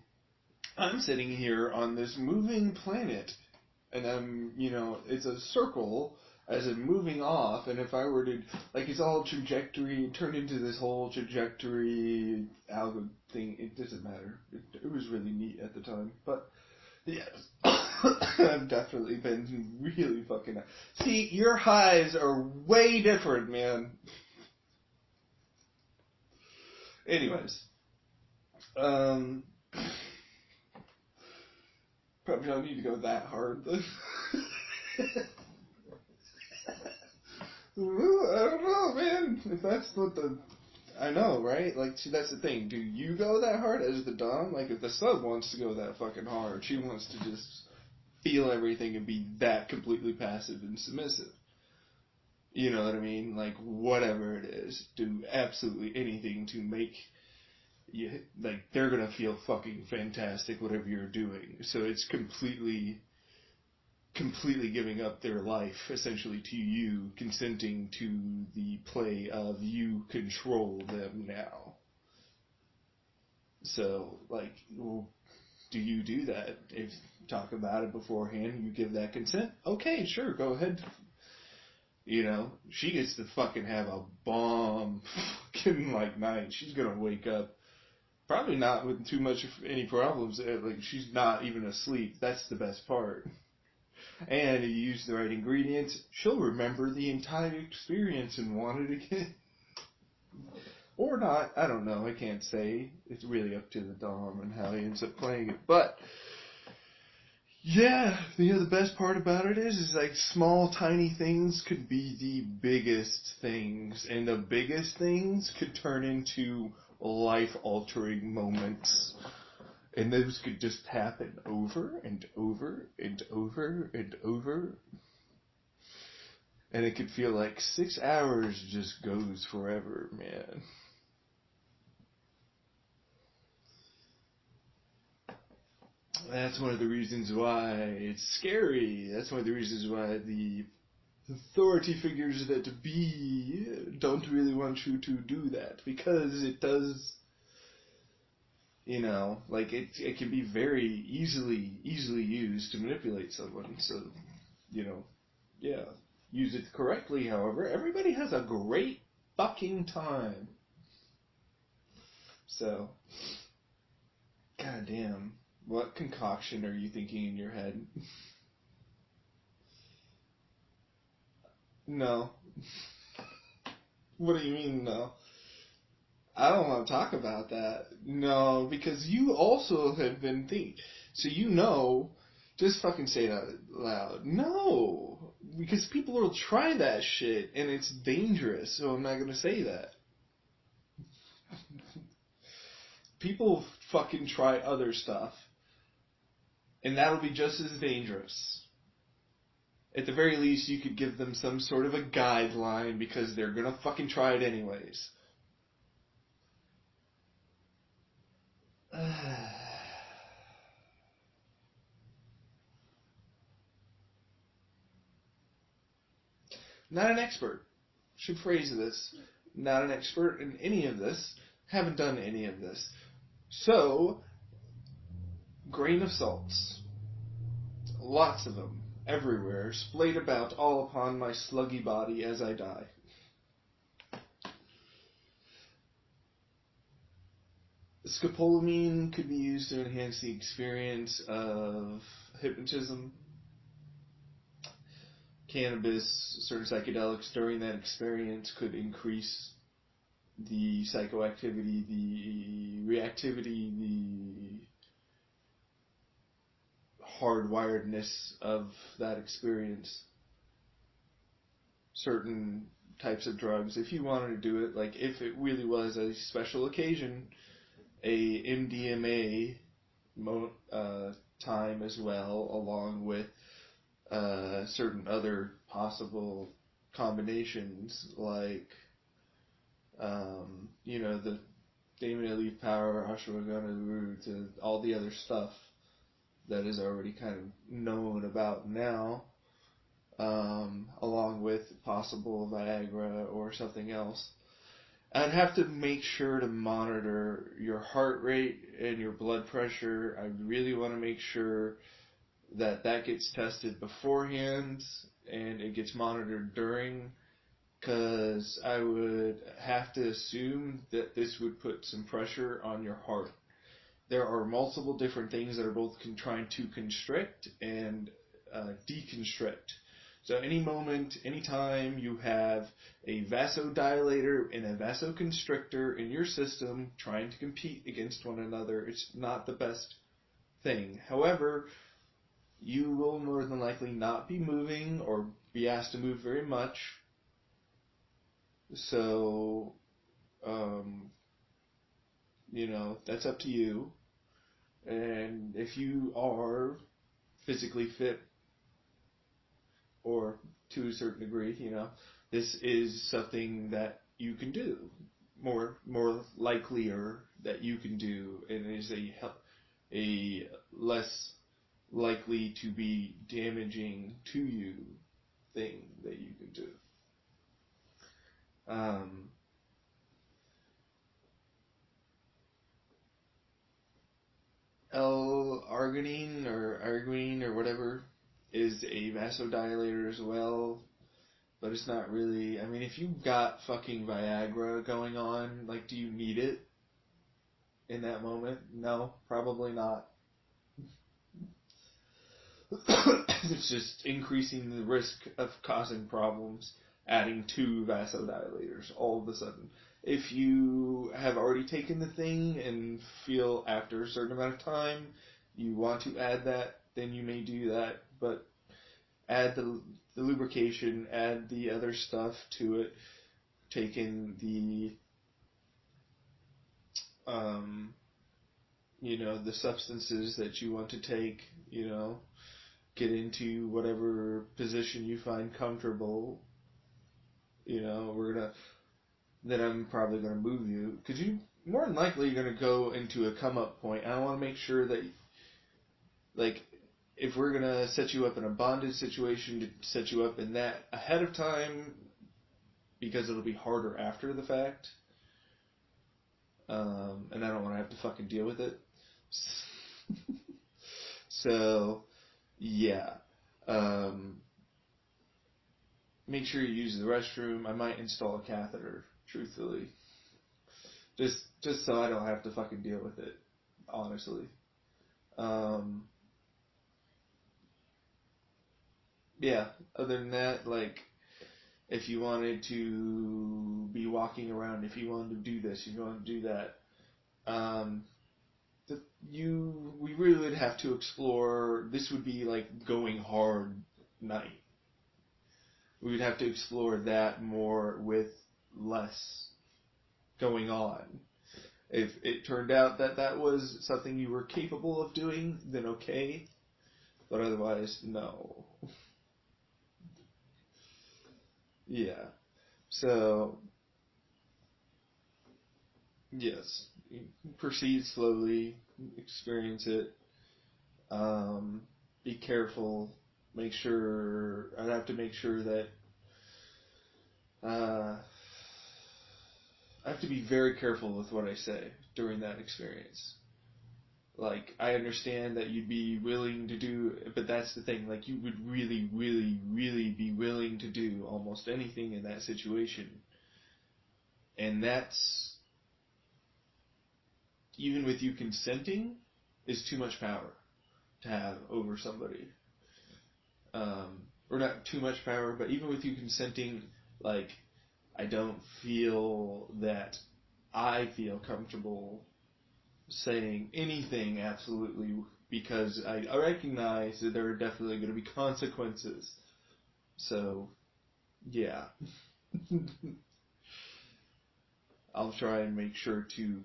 I'm sitting here on this moving planet, and I'm, it's a circle as in moving off, and if I were to, like, it's all trajectory, turned into this whole trajectory algo thing. It doesn't matter. It was really neat at the time, but yes, I've definitely been really fucking. See, your highs are way different, man. Anyways, probably don't need to go that hard. I don't know, man. If that's what I know, right? Like, see, that's the thing. Do you go that hard as the dom? Like, if the sub wants to go that fucking hard, she wants to just feel everything and be that completely passive and submissive. You know what I mean? Like, whatever it is, do absolutely anything to make you, like, they're gonna feel fucking fantastic whatever you're doing. So it's completely giving up their life, essentially, to you, consenting to the play of you control them now. So, like, well, do you do that? If talk about it beforehand, you give that consent, okay, sure, go ahead. She gets to fucking have a bomb fucking, like, night. She's gonna wake up, probably not with too much of any problems. Like, she's not even asleep. That's the best part. And if you use the right ingredients, she'll remember the entire experience and want it again. Or not, I don't know, I can't say. It's really up to the dom and how he ends up playing it. But, yeah, the best part about it is like small, tiny things could be the biggest things. And the biggest things could turn into life-altering moments. And those could just happen over and over and over and over. And it could feel like 6 hours just goes forever, man. That's one of the reasons why it's scary. That's one of the reasons why the authority figures that be don't really want you to do that. Because it does, like it can be very easily used to manipulate someone. So, yeah. Use it correctly, however, everybody has a great fucking time. So, goddamn, what concoction are you thinking in your head? No. What do you mean, no? I don't want to talk about that. No, because you also have been thinking. So just fucking say it out loud. No! Because people will try that shit, and it's dangerous, so I'm not going to say that. People fucking try other stuff, and that'll be just as dangerous. At the very least, you could give them some sort of a guideline, because they're going to fucking try it anyways. Not an expert. Should phrase this. Not an expert in any of this. Haven't done any of this. So, grain of salts. Lots of them. Everywhere. Splayed about all upon my sluggy body as I die. Scopolamine could be used to enhance the experience of hypnotism. Cannabis, certain psychedelics during that experience could increase the psychoactivity, the reactivity, the hardwiredness of that experience. Certain types of drugs, if you wanted to do it, like if it really was a special occasion, a MDMA time as well, along with certain other possible combinations, like, the Damon Leaf Power, Ashwagandha Root, all the other stuff that is already kind of known about now, along with possible Viagra or something else. I'd have to make sure to monitor your heart rate and your blood pressure. I really want to make sure that gets tested beforehand and it gets monitored during, because I would have to assume that this would put some pressure on your heart. There are multiple different things that are both trying to constrict and deconstrict. So anytime you have a vasodilator and a vasoconstrictor in your system trying to compete against one another, it's not the best thing. However, you will more than likely not be moving or be asked to move very much. So, that's up to you. And if you are physically fit, or to a certain degree, this is something that you can do. More likelier that you can do, and it is a less likely to be damaging to you thing that you can do. L-arginine or arginine or whatever is a vasodilator as well, but it's not really. I mean, if you've got fucking Viagra going on, like, do you need it in that moment? No, probably not. It's just increasing the risk of causing problems, adding 2 vasodilators all of a sudden. If you have already taken the thing and feel after a certain amount of time you want to add that, then you may do that, but add the lubrication, add the other stuff to it, taking the the substances that you want to take, get into whatever position you find comfortable, then I'm probably gonna move you, because you more than likely you're gonna go into a come up point. I want to make sure that, like, if we're gonna set you up in a bondage situation, to set you up in that ahead of time, because it'll be harder after the fact. And I don't want to have to fucking deal with it. So, yeah. Make sure you use the restroom. I might install a catheter, truthfully. Just so I don't have to fucking deal with it, honestly. Yeah, other than that, like, if you wanted to be walking around, if you wanted to do this, if you wanted to do that, we really would have to explore. This would be like going hard night. We would have to explore that more with less going on. If it turned out that that was something you were capable of doing, then okay. But otherwise, no. Yeah. So, yes. Proceed slowly. Experience it. Be careful. I'd have to make sure that, I have to be very careful with what I say during that experience. Like, I understand that you'd be willing to do, but that's the thing, like, you would really, really, really be willing to do almost anything in that situation. And that's, even with you consenting, is too much power to have over somebody. Or not too much power, but even with you consenting, like, I don't feel that I feel comfortable saying anything absolutely, because I recognize that there are definitely going to be consequences. So, yeah. I'll try and make sure to,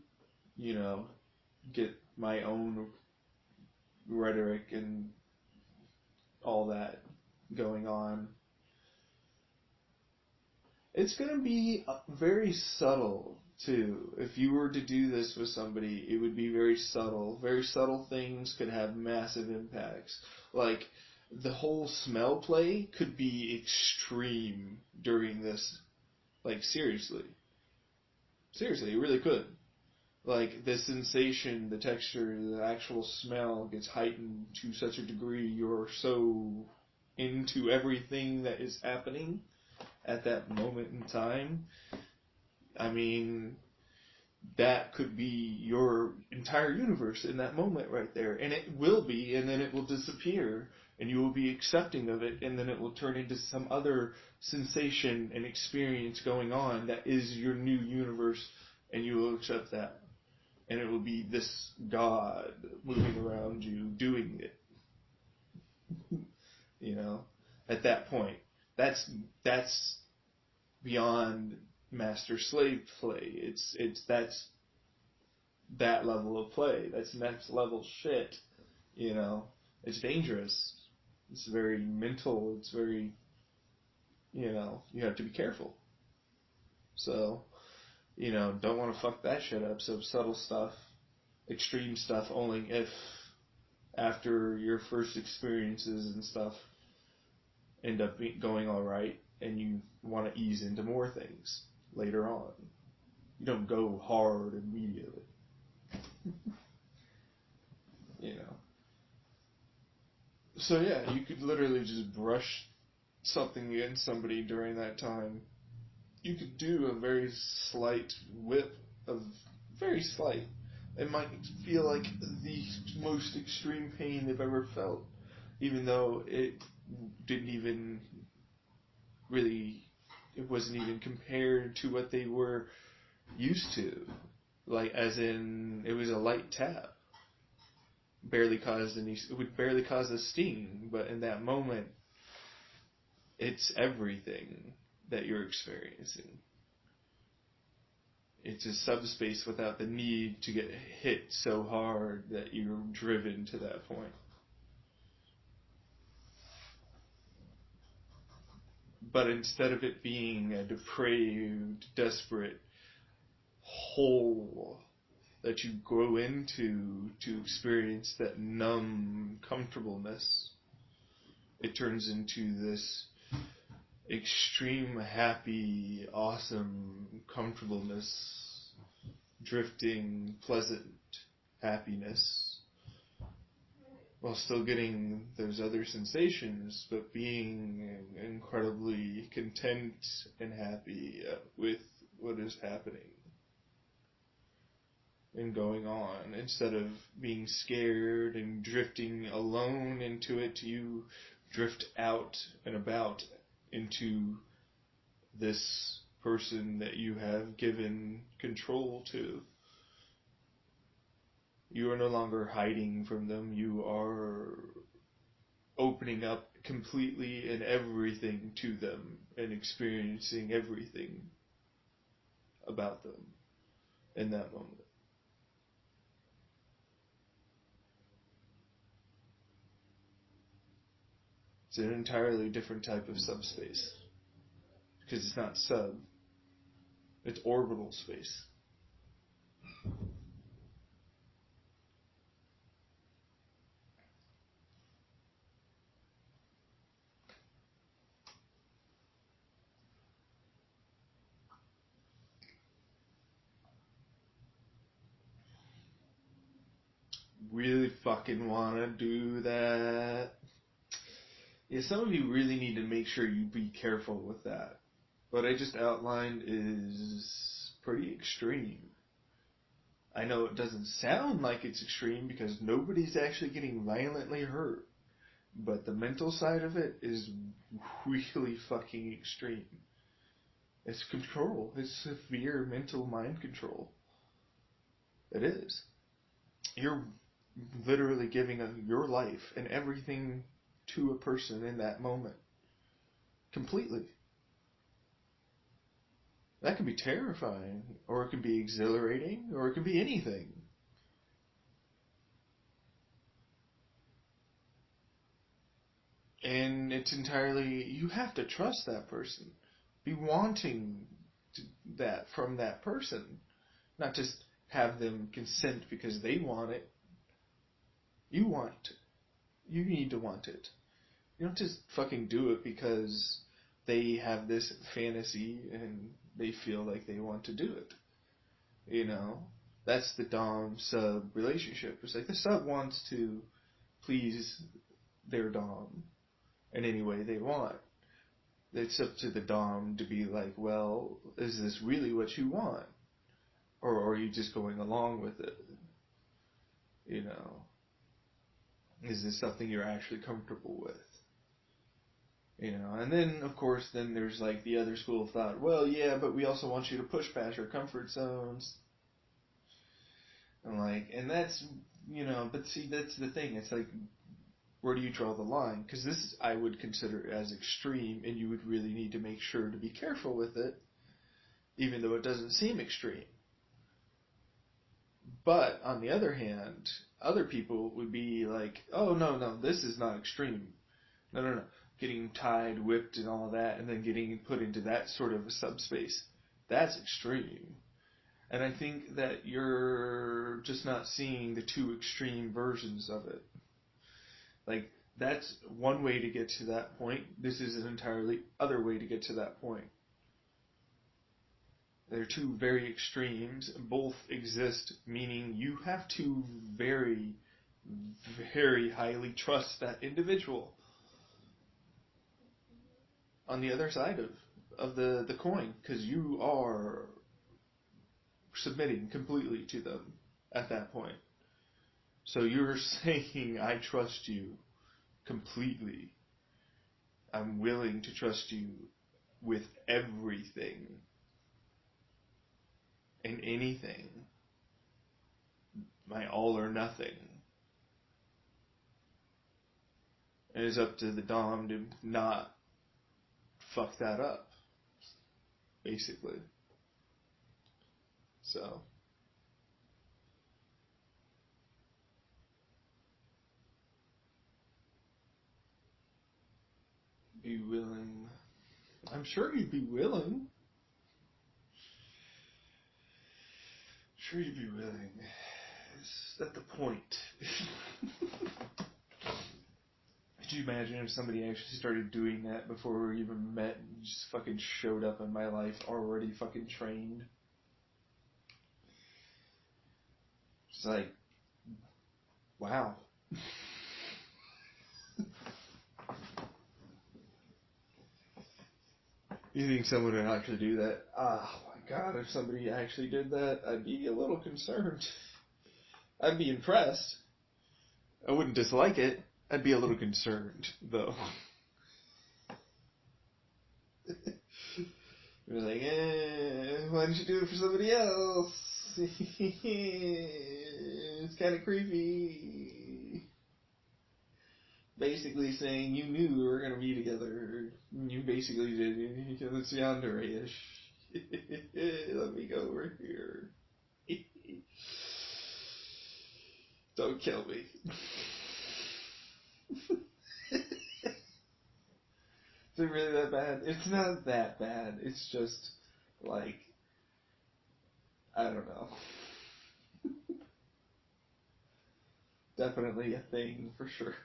get my own rhetoric and all that going on. It's going to be very subtle, too. If you were to do this with somebody, it would be very subtle. Very subtle things could have massive impacts. Like, the whole smell play could be extreme during this. Like, seriously. Seriously, it really could. Like, the sensation, the texture, the actual smell gets heightened to such a degree you're so into everything that is happening at that moment in time. I mean, that could be your entire universe in that moment right there. And it will be, and then it will disappear, and you will be accepting of it, and then it will turn into some other sensation and experience going on that is your new universe, and you will accept that. And it will be this God moving around you, doing it. At that point. That's beyond master-slave play. That's that level of play. That's next level shit. It's dangerous. It's very mental. It's very, you have to be careful. So, don't want to fuck that shit up. So subtle stuff, extreme stuff, only if after your first experiences and stuff end up going alright and you want to ease into more things later on. You don't go hard immediately. So yeah, you could literally just brush something against somebody during that time. You could do a very slight whip of very slight. It might feel like the most extreme pain they've ever felt, even though it didn't even really, it wasn't even compared to what they were used to. Like, as in, it was a light tap. It would barely cause a sting, but in that moment, it's everything that you're experiencing. It's a subspace without the need to get hit so hard that you're driven to that point. But instead of it being a depraved, desperate hole that you grow into to experience that numb comfortableness, it turns into this extreme, happy, awesome comfortableness, drifting, pleasant happiness, while still getting those other sensations, but being incredibly content and happy with what is happening and going on. Instead of being scared and drifting alone into it, you drift out and about into this person that you have given control to. You are no longer hiding from them. You are opening up completely and everything to them and experiencing everything about them in that moment. It's an entirely different type of subspace. Because it's not sub. It's orbital space. Really fucking want to do that. Yeah, some of you really need to make sure you be careful with that. What I just outlined is pretty extreme. I know it doesn't sound like it's extreme because nobody's actually getting violently hurt. But the mental side of it is really fucking extreme. It's control. It's severe mental mind control. It is. You're literally giving your life and everything to a person in that moment. Completely. That can be terrifying, or it can be exhilarating, or it can be anything. And it's entirely, you have to trust that person. Be wanting that from that person. Not just have them consent because they want it. You want it. You need to want it. You don't just fucking do it because they have this fantasy and they feel like they want to do it. You know? That's the Dom-sub relationship. It's like the sub wants to please their Dom in any way they want. It's up to the Dom to be like, well, is this really what you want? Or are you just going along with it? You know? Is this something you're actually comfortable with? You know, and then, of course, then there's like the other school of thought, well, yeah, but we also want you to push past your comfort zones. And that's, you know, but see, that's the thing. It's like, where do you draw the line? Because this I would consider as extreme, and you would really need to make sure to be careful with it, even though it doesn't seem extreme. But, on the other hand, other people would be like, oh, no, this is not extreme. No. Getting tied, whipped, and all that, and then getting put into that sort of a subspace. That's extreme. And I think that you're just not seeing the two extreme versions of it. Like, that's one way to get to that point. This is an entirely other way to get to that point. They're two very extremes. Both exist, meaning you have to very, very highly trust that individual on the other side of the coin, because you are submitting completely to them at that point. So you're saying, I trust you completely. I'm willing to trust you with everything and anything. My all or nothing. And it's up to the Dom to not fuck that up, basically. So, be willing I'm sure you'd be willing. Sure you'd be willing. Is that the point? Could you imagine if somebody actually started doing that before we even met and just fucking showed up in my life already fucking trained? It's like, wow. You think someone would actually do that? Oh my god, if somebody actually did that, I'd be a little concerned. I'd be impressed. I wouldn't dislike it. I'd be a little concerned, though. You're like, why didn't you do it for somebody else? It's kind of creepy. Basically saying you knew we were going to be together. You basically did, because it's yandere-ish. Let me go over here. Don't kill me. Is it really that bad? It's not that bad. It's just, like, I don't know. Definitely a thing, for sure.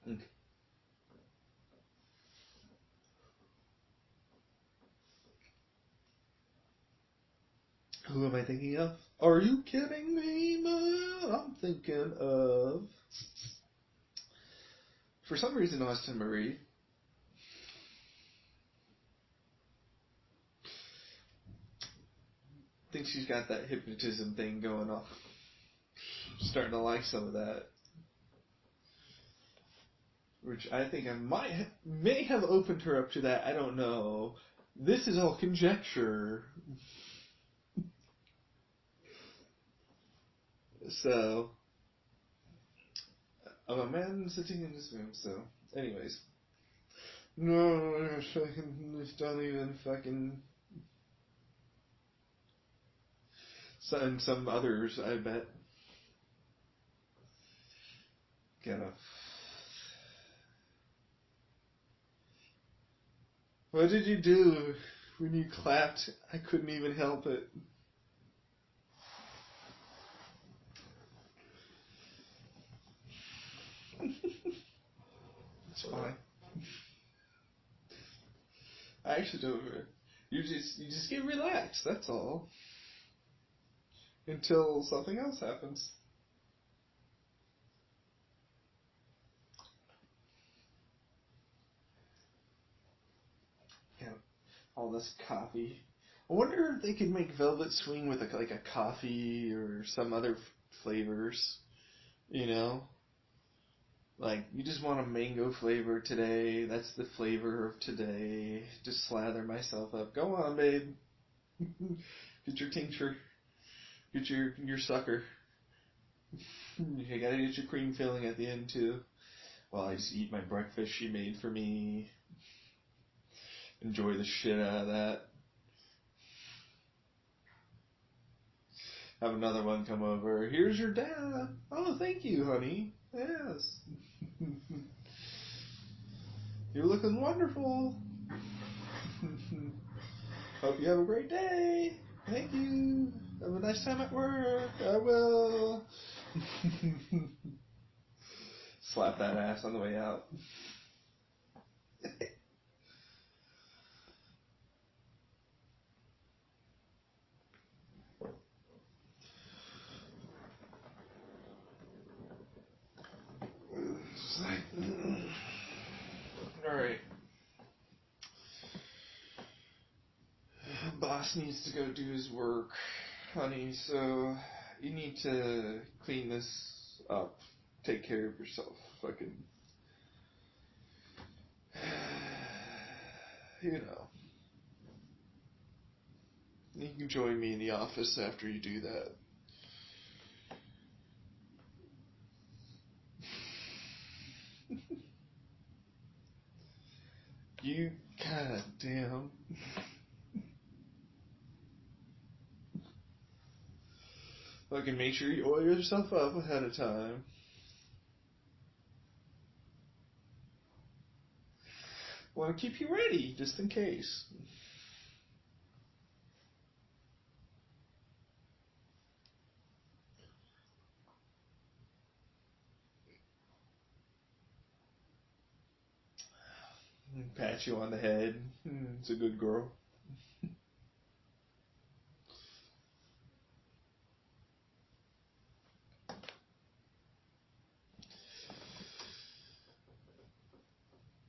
Okay. Who am I thinking of? Are you kidding me, man? I'm thinking of... For some reason, Austin Marie. I think she's got that hypnotism thing going on. Starting to like some of that. Which I think I may have opened her up to that. I don't know. This is all conjecture. So, I'm a man sitting in this room, so, anyways. No, fucking, don't even fucking... And some others, I bet. Gotta... What did you do when you clapped? I couldn't even help it. It's fine. I actually don't. You just get relaxed. That's all. Until something else happens. Yeah, all this coffee. I wonder if they could make Velvet Swing with like a coffee or some other flavors. You know, like you just want a mango flavor today. That's the flavor of today. Just slather myself up. Go on, babe. Get your tincture. Get your sucker. You gotta get your cream filling at the end too. While I just eat my breakfast she made for me. Enjoy the shit out of that. Have another one come over. Here's your dad. Oh, thank you, honey. Yes. You're looking wonderful. Hope you have a great day. Thank you. Have a nice time at work. I will. Slap that ass on the way out. Alright. Boss needs to go do his work, honey, so you need to clean this up. Take care of yourself. Fucking... You know. You can join me in the office after you do that. You goddamn. Fucking make sure you oil yourself up ahead of time. Want to keep you ready, just in case. Pat you on the head. It's a good girl.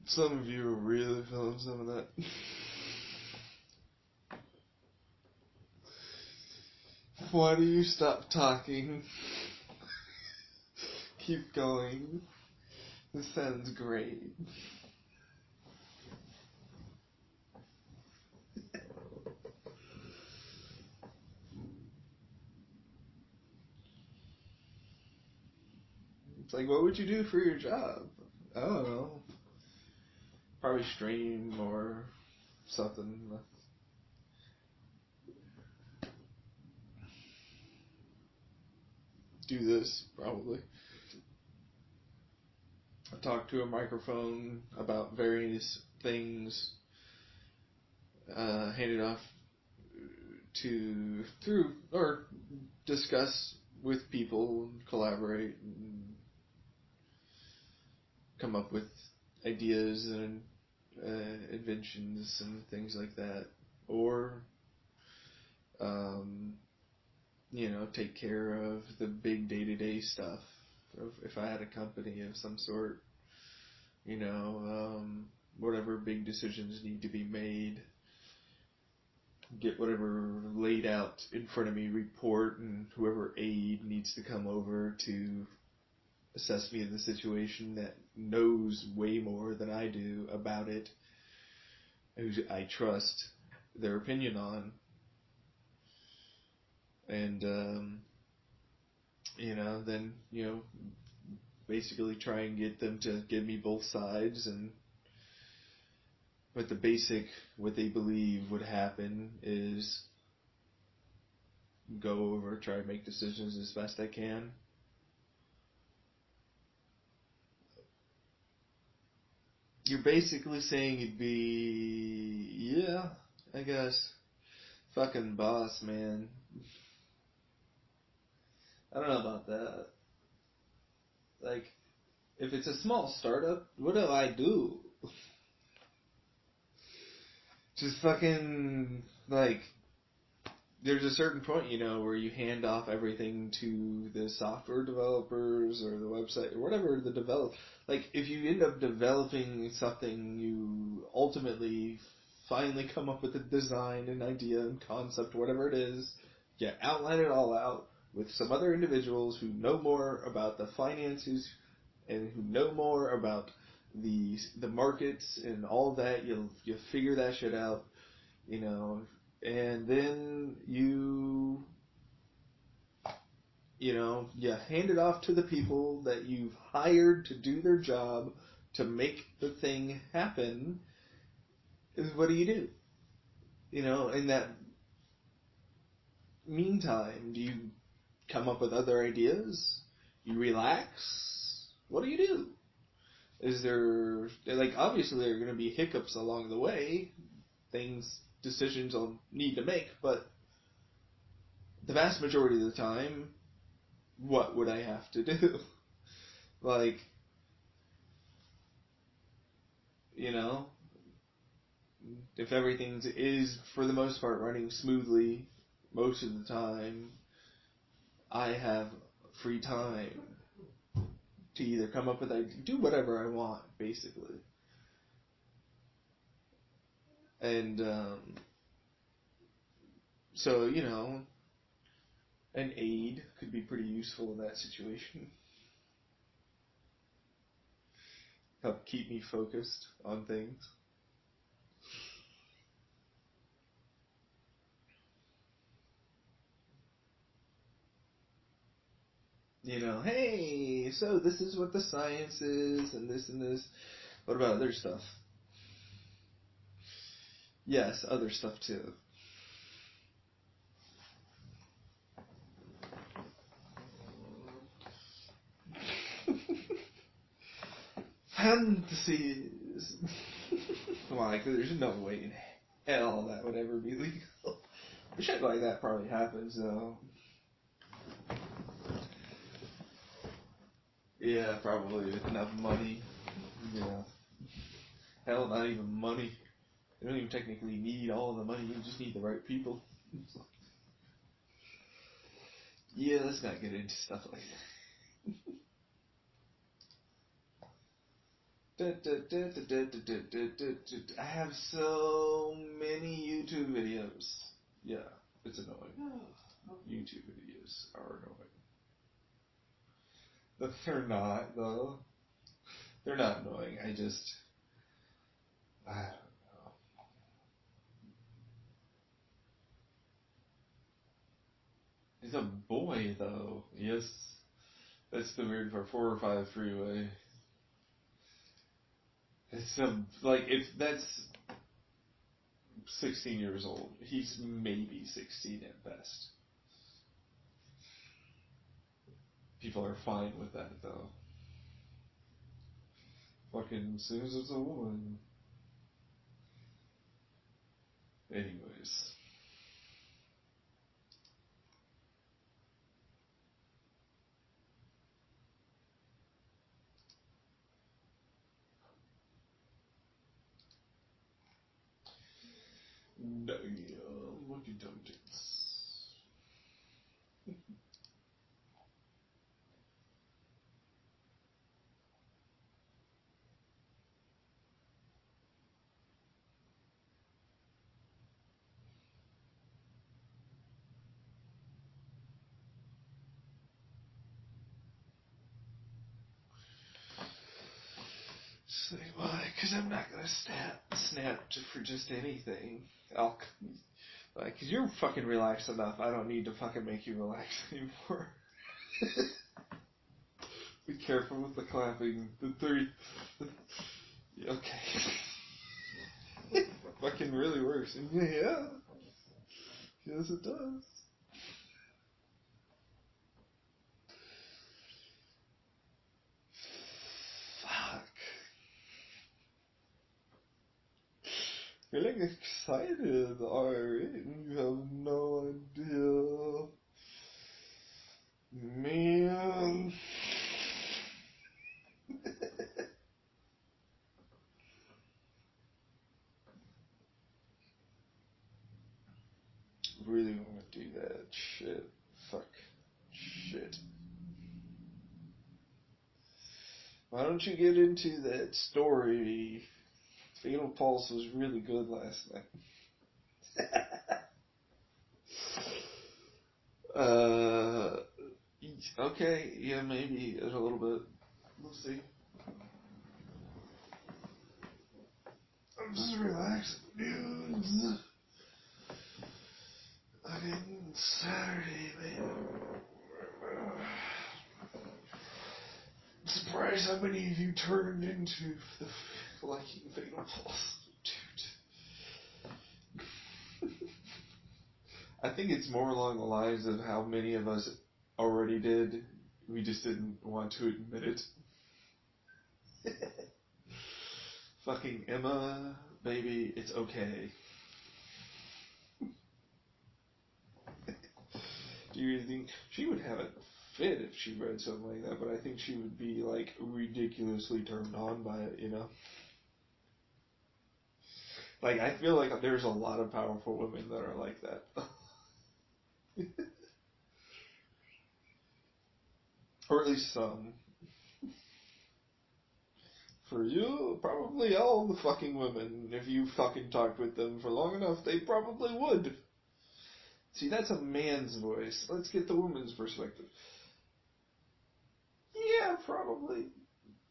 Some of you are really feeling some of that. Why do you stop talking? Keep going. This sounds great. It's like, what would you do for your job? I don't know. Probably stream or something. Do this, probably. Talk to a microphone about various things. Hand it off or discuss with people, collaborate, and come up with ideas and inventions and things like that. Or, take care of the big day-to-day stuff. If I had a company of some sort, whatever big decisions need to be made, get whatever laid out in front of me, report, and whoever aide needs to come over to assess me in the situation that knows way more than I do about it, who I trust their opinion on. And, then, basically try and get them to give me both sides. But what they believe would happen is go over, try to make decisions as best I can. You're basically saying it'd be, yeah, I guess, fucking boss, man. I don't know about that. Like, if it's a small startup, what do I do? Just fucking, like, there's a certain point, where you hand off everything to the software developers or the website or whatever the like, if you end up developing something, you ultimately finally come up with a design, an idea, and concept, whatever it is, you outline it all out with some other individuals who know more about the finances and who know more about the markets and all of that. You'll figure that shit out, and then you hand it off to the people that you've hired to do their job to make the thing happen. What do? In that meantime, do you come up with other ideas? You relax? What do you do? Is there, obviously there are going to be hiccups along the way, decisions I'll need to make, but the vast majority of the time, what would I have to do? If everything is, for the most part, running smoothly most of the time, I have free time to either come up with do whatever I want, basically. And so, an aide could be pretty useful in that situation. Help keep me focused on things. Hey, so this is what the science is, and this and this. What about other stuff? Yes, other stuff too. Fantasies. Why? Because there's no way in hell that would ever be legal. Shit like that probably happens, though. Yeah, probably with enough money. Yeah. Hell, not even money. They don't even technically need all the money. You just need the right people. Yeah, let's not get into stuff like that. I have so many YouTube videos. Yeah, it's annoying. YouTube videos are annoying. But they're not, though. They're not annoying. I don't know. He's a boy, though. Yes. That's the weird part. 405 freeway. It's that's 16 years old. He's maybe 16 at best. People are fine with that, though. Fucking as soon as it's a woman. Anyways. No, yeah, look at them tits. Say why? Because I'm not gonna snap for just anything. Cause you're fucking relaxed enough. I don't need to fucking make you relax anymore. Be careful with the clapping. Okay. Fucking really works. Yeah. Yes, it does. Fuck. Feeling excited, alright? You have no idea. Man. Really want to do that shit. Fuck. Shit. Why don't you get into that story? Fatal Pulse was really good last night. Okay, yeah, maybe a little bit. We'll see. I'm just relaxing, dudes. Fucking Saturday, man. I'm surprised how many of you turned into the liking Fatal Pulse, dude. I think it's more along the lines of how many of us already did. We just didn't want to admit it. Fucking Emma, baby, it's okay. Do you really think she would have a fit if she read something like that? But I think she would be like ridiculously turned on by it, you know? Like, I feel like there's a lot of powerful women that are like that. Or at least some. For you, probably all the fucking women. If you fucking talked with them for long enough, they probably would. See, that's a man's voice. Let's get the woman's perspective. Yeah, probably.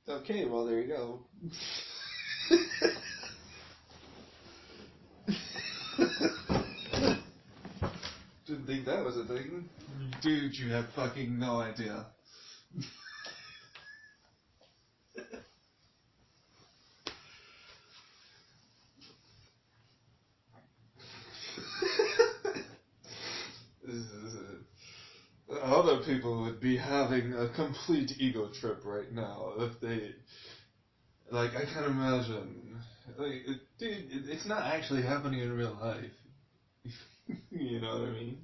Okay, well, there you go. Didn't think that was a thing. Dude, you have fucking no idea. Other people would be having a complete ego trip right now if they... Like, I can imagine it's not actually happening in real life. You know what I mean?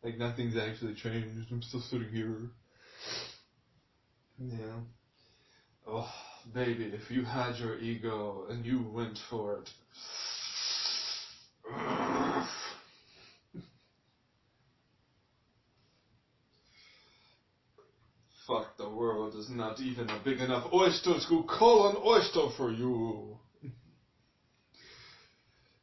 Like, nothing's actually changed. I'm still sitting here. Yeah. Oh, baby, if you had your ego and you went for it. Fuck, the world is not even a big enough oyster to call an oyster for you.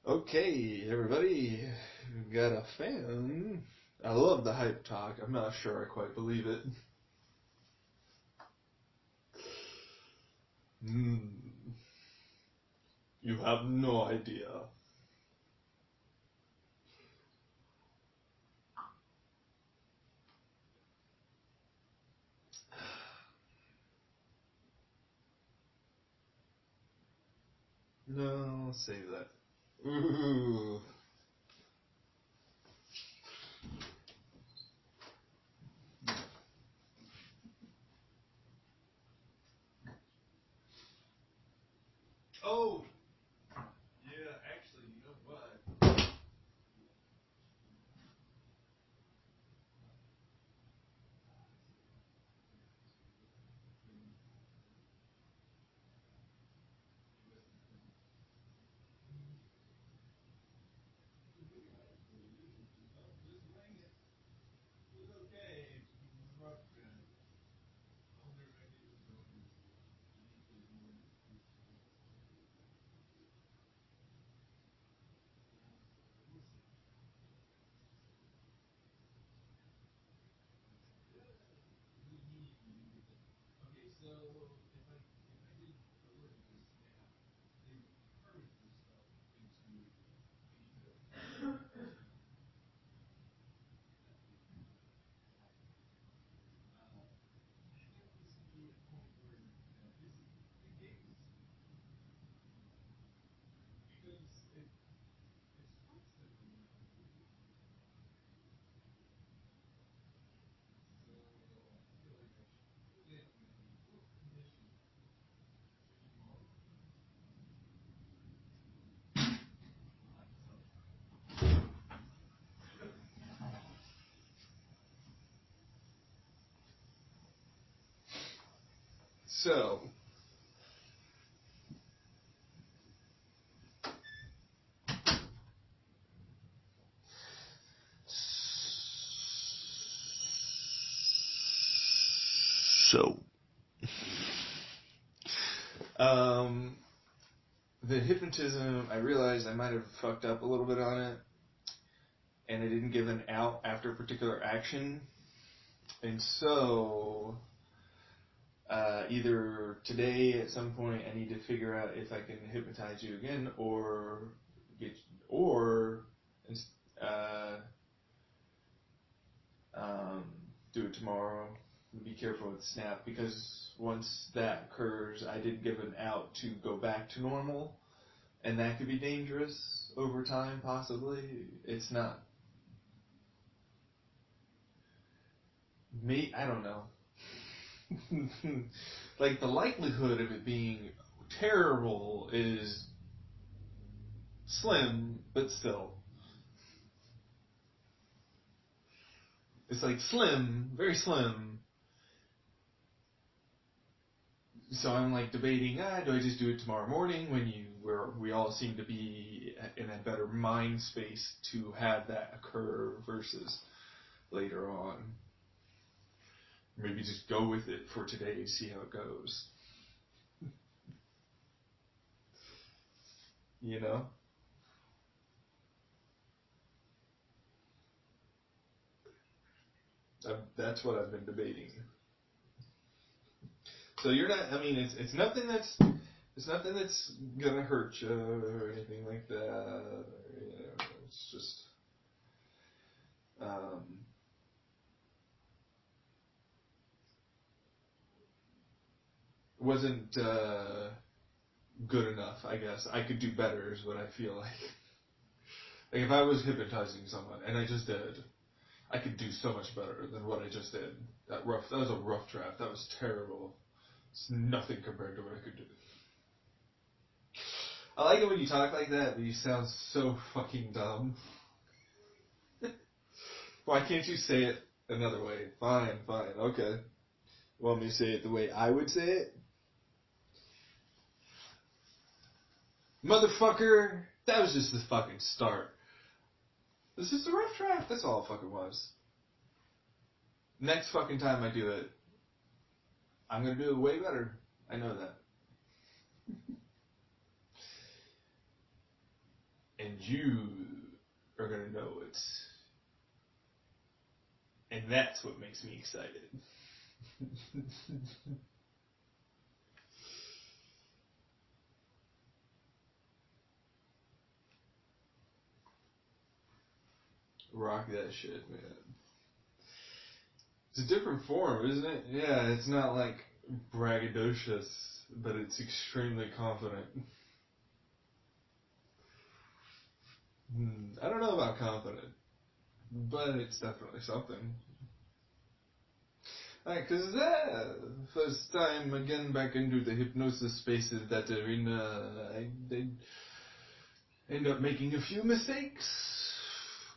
Okay, everybody, we got a fan. I love the hype talk. I'm not sure I quite believe it. You have no idea. No, save that. Ooh. Oh, yeah, actually, you know what? So, the hypnotism, I realized I might have fucked up a little bit on it, and I didn't give an out after a particular action, and so, either today at some point I need to figure out if I can hypnotize you again, or do it tomorrow. Be careful with snap, because once that occurs, I did give an out to go back to normal, and that could be dangerous over time, possibly. It's not me. I don't know. Like, the likelihood of it being terrible is slim, but still. It's like slim, very slim. So I'm like debating, do I just do it tomorrow morning when we all seem to be in a better mind space to have that occur versus later on. Maybe just go with it for today, see how it goes. You know? That's what I've been debating. So you're not, I mean, it's nothing that's gonna hurt you or anything like that. Or, it's just, wasn't good enough, I guess. I could do better is what I feel like. Like, if I was hypnotizing someone, and I just did, I could do so much better than what I just did. That was a rough draft. That was terrible. It's nothing compared to what I could do. I like it when you talk like that, but you sound so fucking dumb. Why can't you say it another way? Fine, okay. Want me to say it the way I would say it? Motherfucker, that was just the fucking start. This is the rough draft, that's all it fucking was. Next fucking time I do it, I'm gonna do it way better. I know that. And you are gonna know it. And that's what makes me excited. Rock that shit, man. It's a different form, isn't it? Yeah, it's not like braggadocious, but it's extremely confident. I don't know about confident, but it's definitely something. Because first time again back into the hypnosis spaces that are in, I did end up making a few mistakes.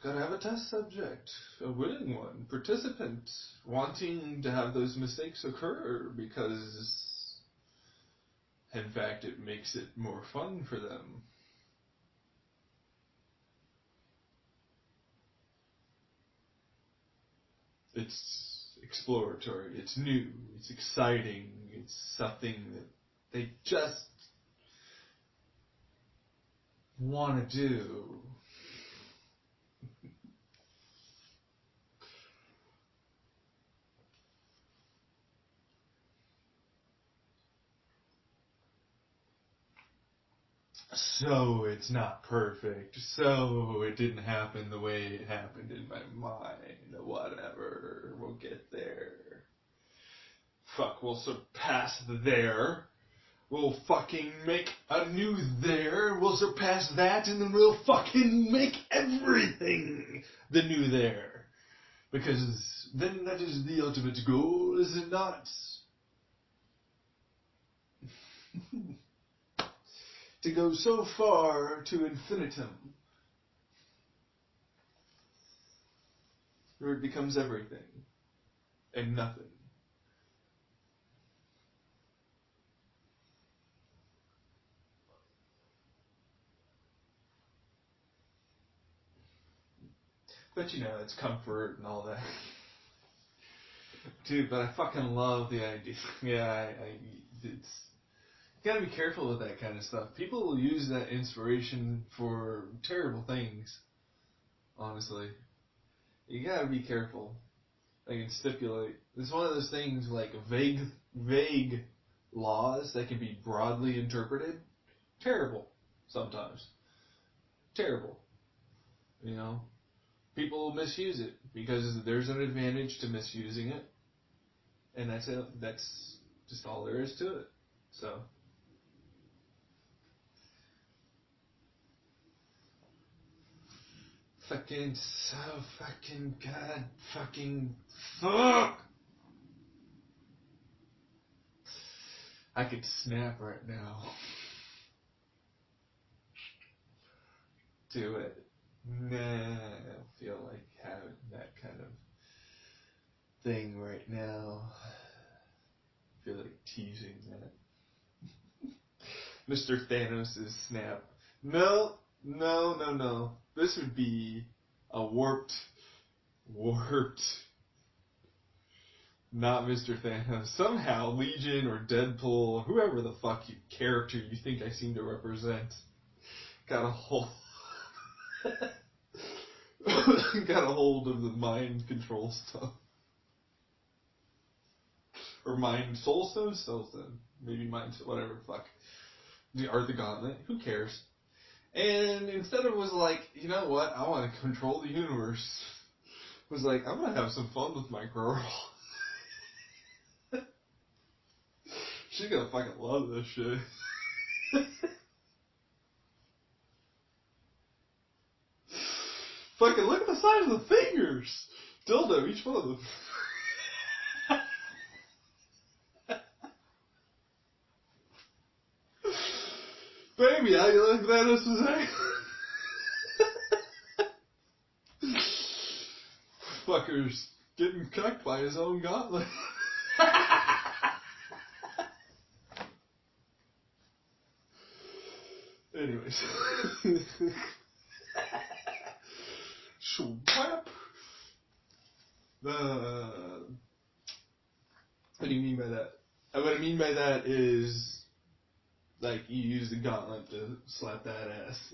Gotta have a test subject, a willing one, participant, wanting to have those mistakes occur because, in fact, it makes it more fun for them. It's exploratory, it's new, it's exciting, it's something that they just want to do. So it's not perfect, so it didn't happen the way it happened in my mind, whatever, we'll get there. Fuck, we'll surpass the there. We'll fucking make a new there, we'll surpass that, and then we'll fucking make everything the new there. Because then that is the ultimate goal, is it not? To go so far to infinitum, where it becomes everything and nothing. But you know, it's comfort and all that. Dude, but I fucking love the idea. Yeah, it's... You gotta be careful with that kind of stuff. People will use that inspiration for terrible things, honestly. You gotta be careful. They can stipulate. It's one of those things like vague laws that can be broadly interpreted. Terrible, sometimes. Terrible. You know? People will misuse it because there's an advantage to misusing it. And that's it. That's just all there is to it. So... Fucking so fucking god fucking fuck! I could snap right now. Do it. Nah, I don't feel like having that kind of thing right now. I feel like teasing that. Mr. Thanos' snap. No. This would be a warped, not Mr. Thanos. Somehow Legion or Deadpool, whoever the fuck character you think I seem to represent, got a hold of the mind control stuff. Or mind soul stone, maybe mind, whatever, fuck. Or the gauntlet, who cares? And instead of was like, you know what, I want to control the universe, was like, I'm gonna have some fun with my girl. She's gonna fucking love this shit. Fucking look at the size of the fingers! Dildo, each one of them. Baby, Maybe I like Thanos to say. Fucker's getting cucked by his own gauntlet. Anyways. Swap. What do you mean by that? What I mean by that is, like, you use the gauntlet to slap that ass.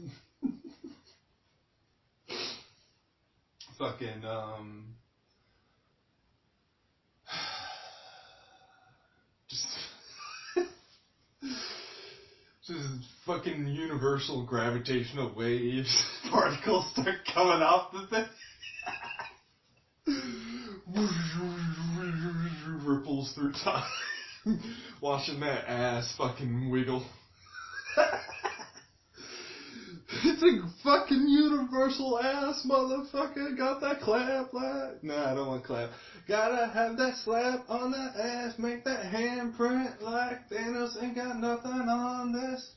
Fucking, just fucking universal gravitational waves, particles start coming off the thing. Ripples through time. Watching that ass fucking wiggle. It's a fucking universal ass, motherfucker. Got that clap, like? Nah, I don't want clap. Gotta have that slap on that ass. Make that handprint like Thanos ain't got nothing on this.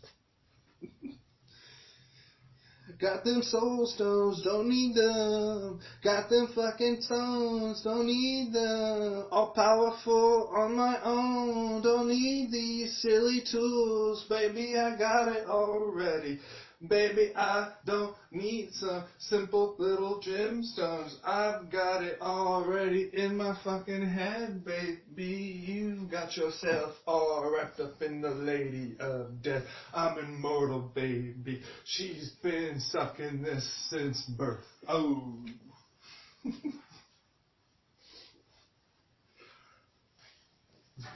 Got them soul stones, don't need them. Got them fucking stones, don't need them. All powerful on my own, don't need these silly tools. Baby, I got it already. Baby, I don't need some simple little gemstones. I've got it already in my fucking head, baby. You got yourself all wrapped up in the lady of death. I'm immortal, baby. She's been sucking this since birth. Oh.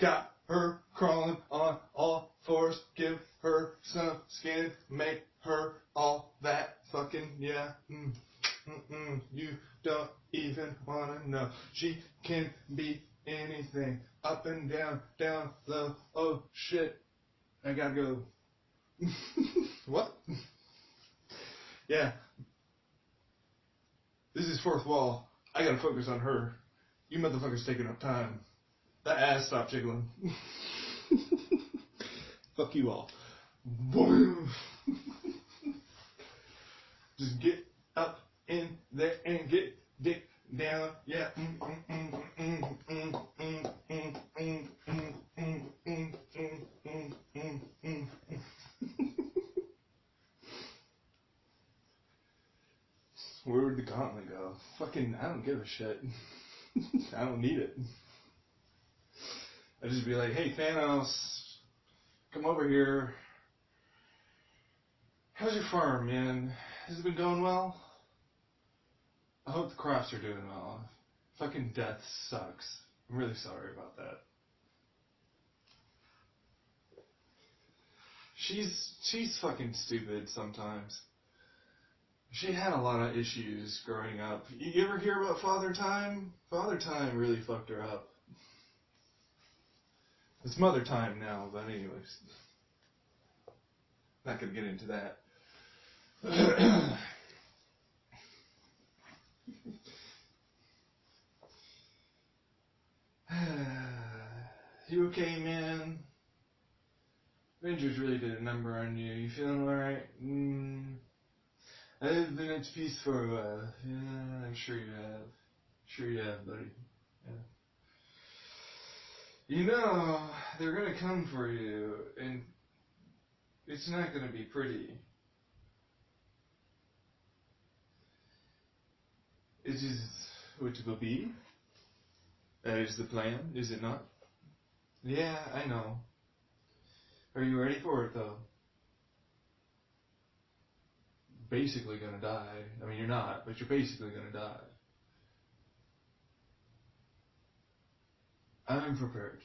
Got her crawling on all fours. Give her some skin. Make her all that fucking, yeah. You don't even wanna know. She can be anything. Up and down, down, low. Oh shit. I gotta go. What? Yeah. This is fourth wall. I gotta focus on her. You motherfuckers taking up time. That ass stopped jiggling. Fuck you all. Boom. Just get up in there and get dick down. Yeah. Where would the gauntlet go? Fucking, I don't give a shit. I don't need it. I'd just be like, hey, Thanos, come over here. How's your farm, man? Has it been going well? I hope the crops are doing well. Fucking death sucks. I'm really sorry about that. She's fucking stupid sometimes. She had a lot of issues growing up. You ever hear about Father Time? Father Time really fucked her up. It's Mother Time now, but anyways. Not gonna get into that. You okay, man? Rangers really did a number on you. You feeling alright? I've been at peace for a while. Yeah, I'm sure you have. Sure you have, buddy. Yeah. You know, they're gonna come for you, and it's not gonna be pretty. It is what it will be. That is the plan, is it not? Yeah, I know. Are you ready for it, though? Basically gonna die. I mean, you're not, but you're basically gonna die. I'm prepared.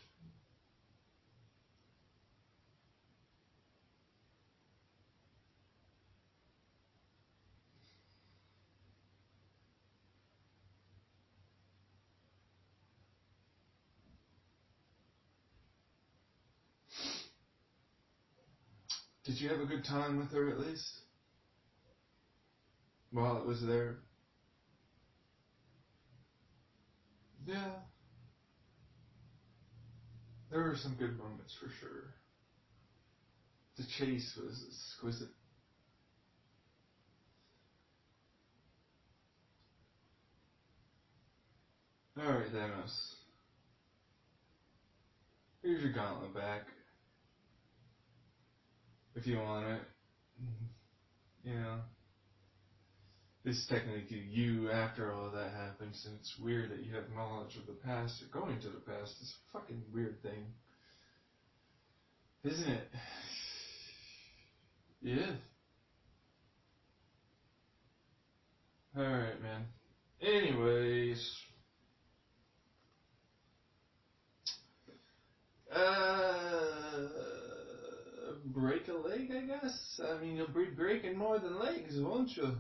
Did you have a good time with her, at least? While it was there? Yeah. There were some good moments, for sure. The chase was exquisite. Alright, Thanos. Here's your gauntlet back. If you want it. You know. It's technically you after all that happens, and it's weird that you have knowledge of the past or going to the past. It's a fucking weird thing. Isn't it? Yeah. Alright, man. Anyways. Break a leg, I guess? I mean, you'll be breaking more than legs, won't you?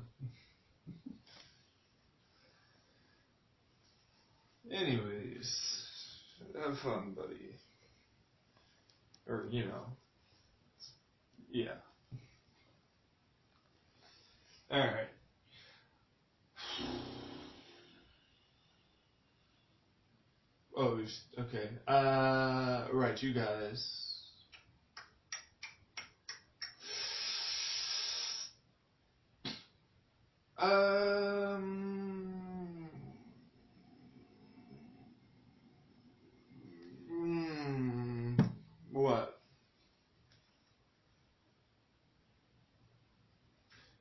Anyways, have fun, buddy. Or, you know. Yeah. Alright. Oh, okay. Right, you guys. What?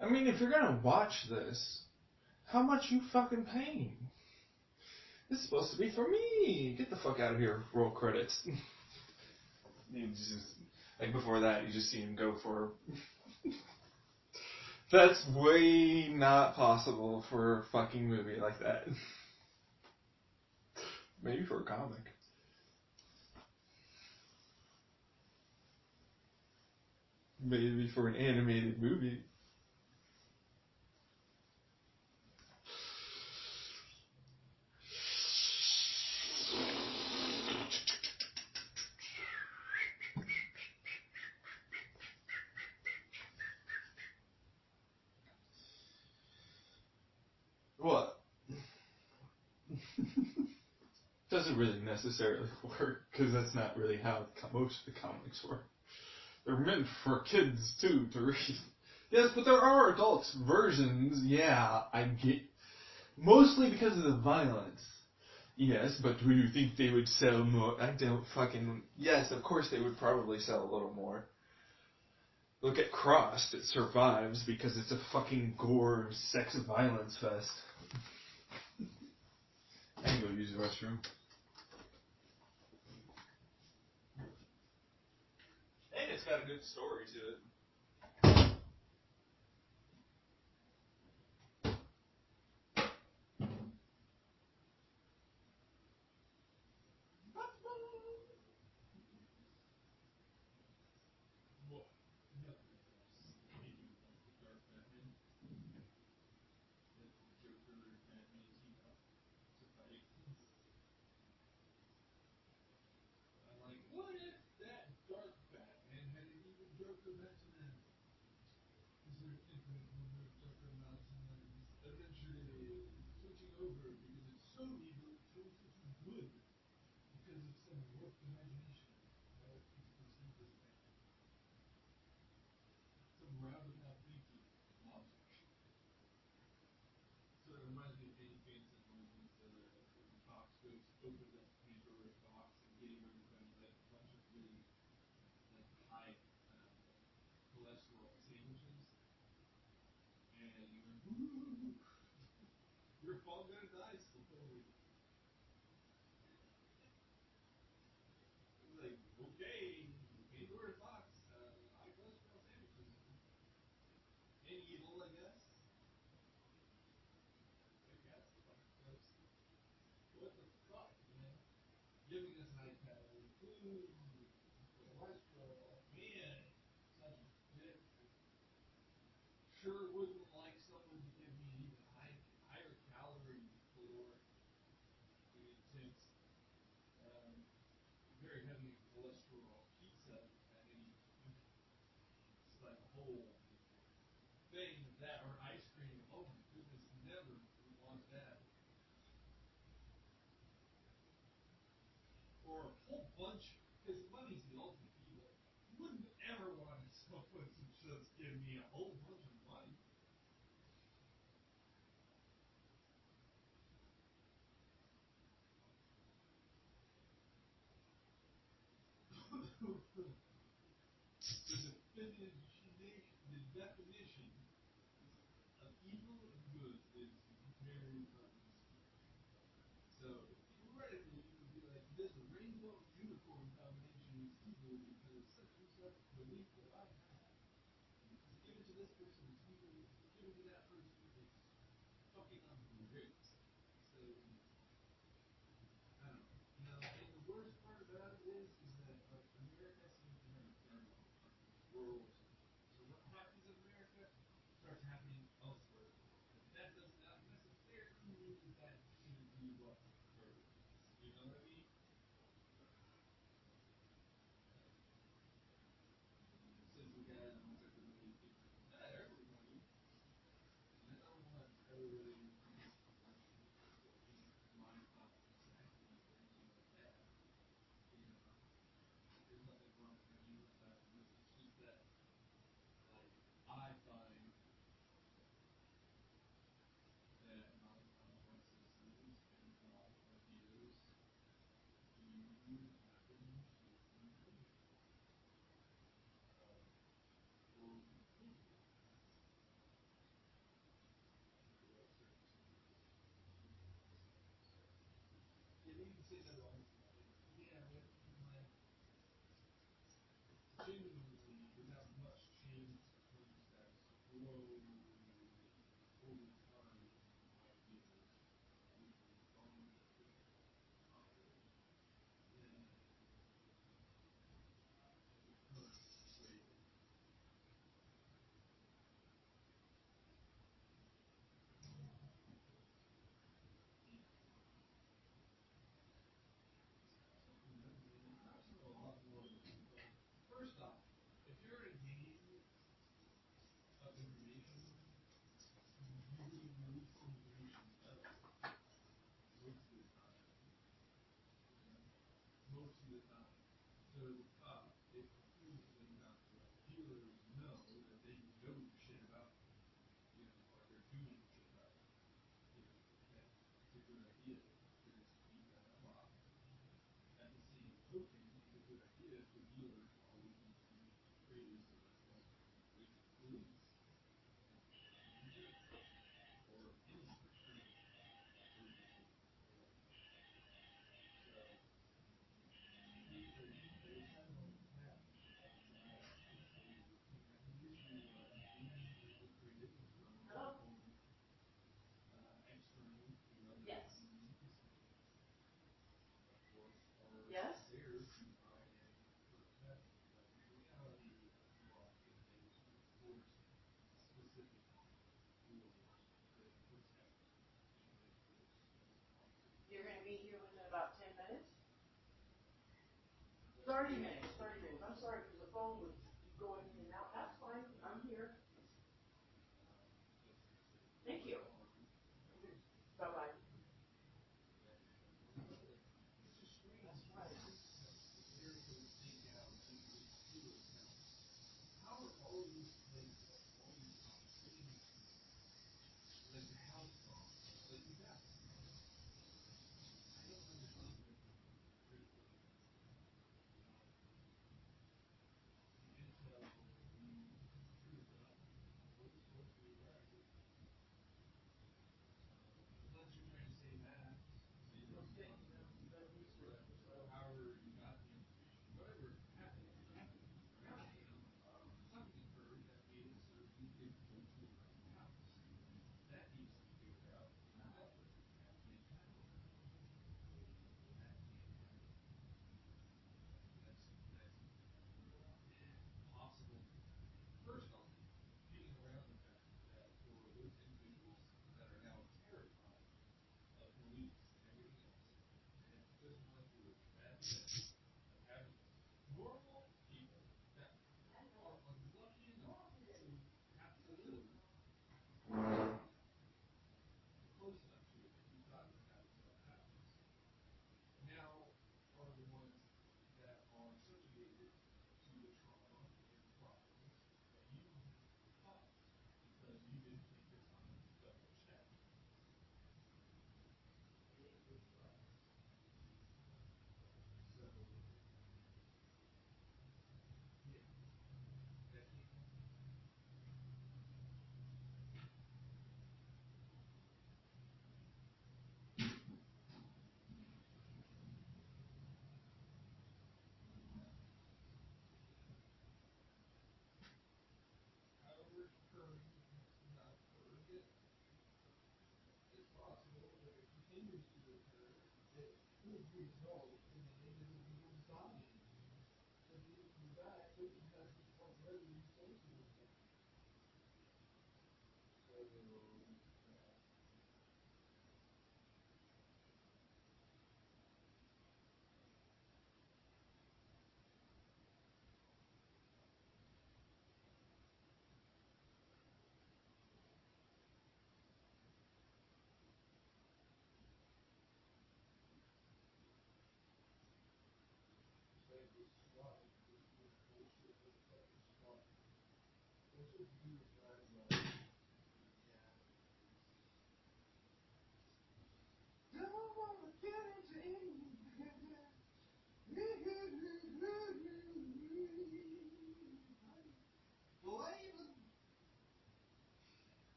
I mean, if you're gonna watch this, how much you fucking paying? This is supposed to be for me. Get the fuck out of here. Roll credits. You just, like before that, you just see him go for. That's way not possible for a fucking movie like that. Maybe for a comic. Maybe for an animated movie. What? Doesn't really necessarily work, because that's not really how most of the comics work. They're meant for kids, too, to read. Yes, but there are adult versions, yeah, I get. Mostly because of the violence. Yes, but do you think they would sell more? I don't fucking... Yes, of course they would probably sell a little more. Look at Crossed, it survives because it's a fucking gore, sex, violence fest. I can go use the restroom. And it's got a good story to it.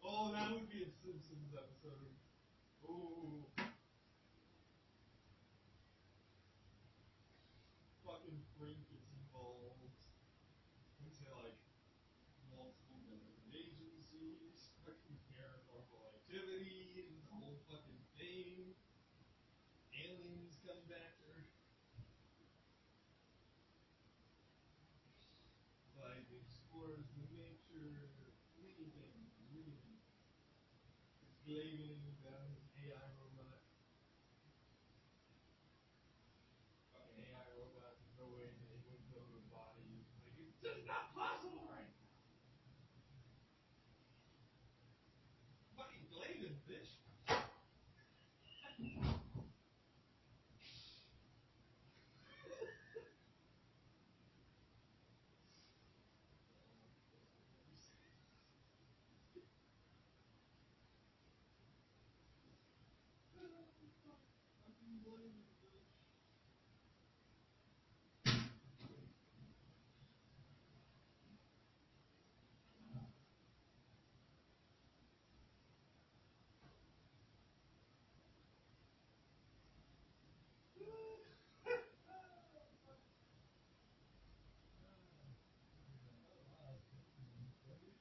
Oh, that would be a Simpsons episode. Oh. Fucking Frank gets involved into like multiple government agencies, fucking paranormal activity, and the whole fucking thing. Aliens come back to Earth. Like explores the nature, many things, many things. It's blaming down his AI robot. Fucking AI robot, there's no way that it would go to a body. Like, it's just not possible right now. Fucking blaming, bitch. Fucking blaming, bitch.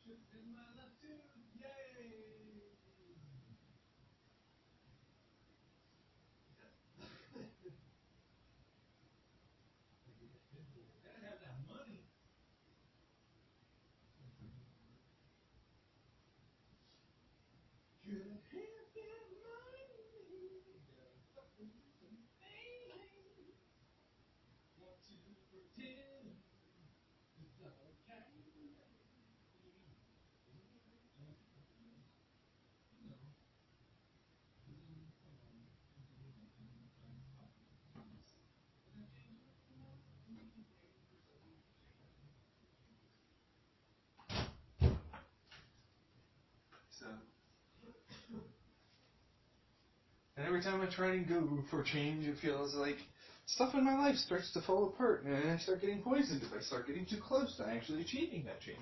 In my left tooth, yay! Gotta have that money. Gotta have that money. Gotta fucking do some things. Want to pretend it's okay. So, and every time I try and go for change, it feels like stuff in my life starts to fall apart, and I start getting poisoned if I start getting too close to actually achieving that change.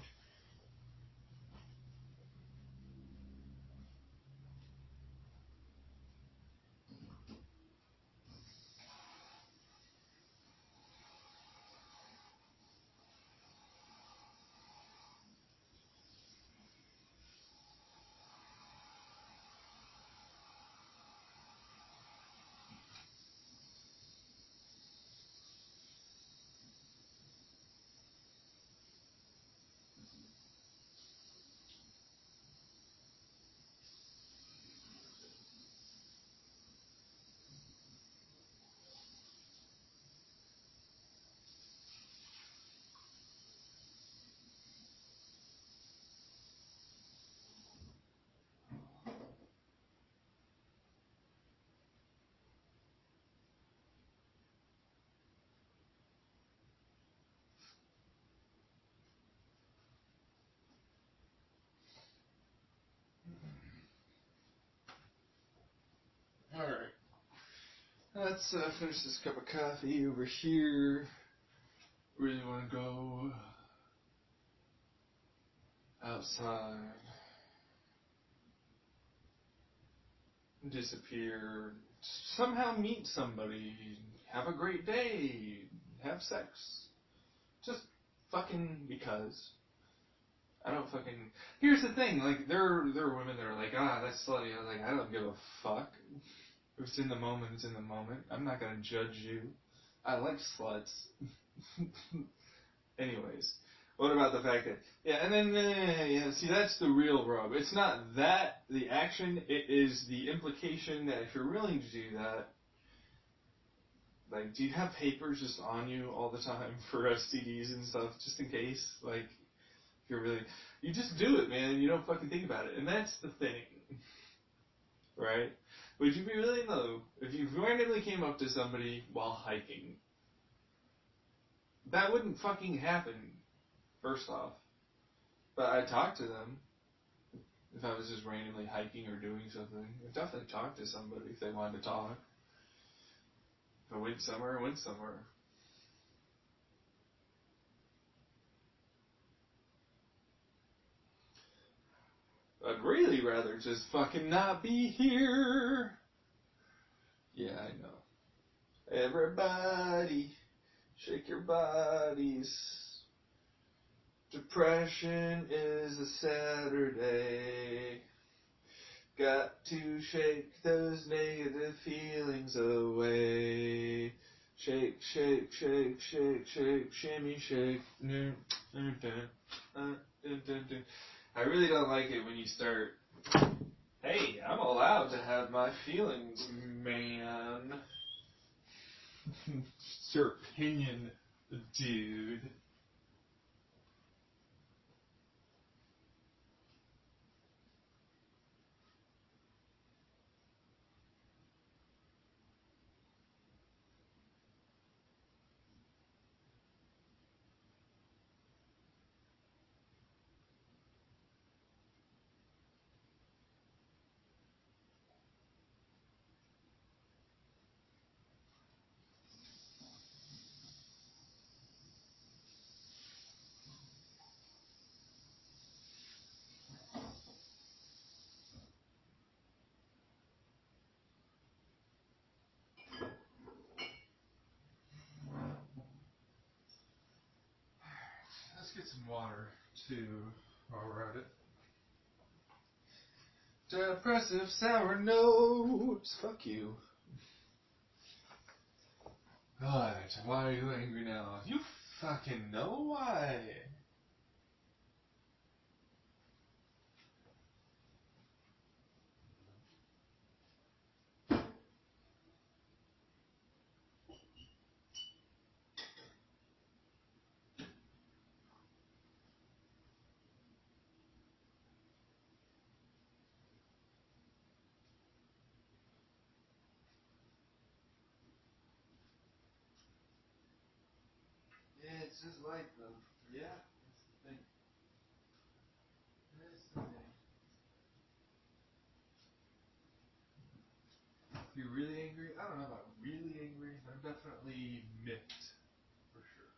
Alright. Let's finish this cup of coffee over here. Really want to go outside. Disappear. Somehow meet somebody. Have a great day. Have sex. Just fucking because. I don't fucking. Here's the thing, like there are women that are like, that's slutty. I was like, I don't give a fuck. If it's in the moment, it's in the moment. I'm not gonna judge you. I like sluts. Anyways, what about the fact that and then see, that's the real rub. It's not that the action, it is the implication that if you're willing to do that, like, do you have papers just on you all the time for STDs and stuff, just in case? Like, if you're really, you just do it, man. You don't fucking think about it, and that's the thing, right? Would you be willing though, if you randomly came up to somebody while hiking? That wouldn't fucking happen, first off. But I'd talk to them if I was just randomly hiking or doing something. I'd definitely talk to somebody if they wanted to talk. If I went somewhere, I went somewhere. I'd really rather just fucking not be here. Yeah, I know. Everybody, shake your bodies. Depression is a Saturday. Got to shake those negative feelings away. Shake, shake, shake, shake, shake, shimmy, shake. I really don't like it when you start, hey, I'm allowed to have my feelings, man. It's your opinion, dude. Let's get some water, too, while we're at it. Depressive sour notes. Fuck you. God, why are you angry now? You fucking know why. Yeah, it's just like them. Yeah, that's the thing. That's the thing. If you're really angry, I don't know about really angry. I'm definitely miffed, for sure.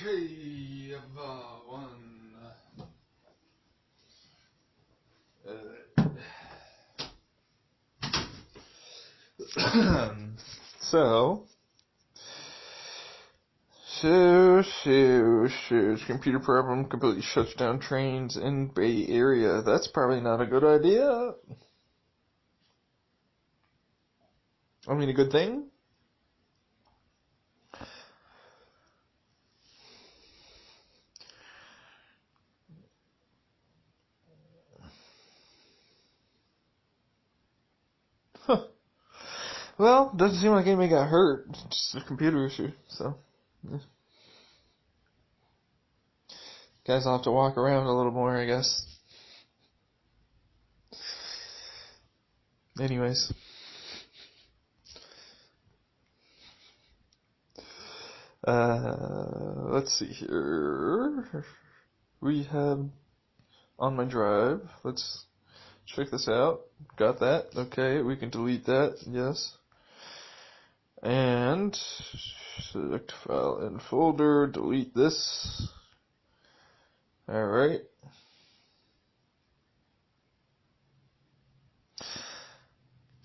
Okay, one. So, computer problem completely shuts down trains in Bay Area. That's probably not a good idea. I mean, a good thing? Huh. Well, doesn't seem like anybody got hurt. It's just a computer issue, so. Yeah. Guys will have to walk around a little more, I guess. Anyways. Let's see here. We have on my drive. Let's check this out. Got that. Okay, we can delete that. Yes. And select file and folder. Delete this. Alright.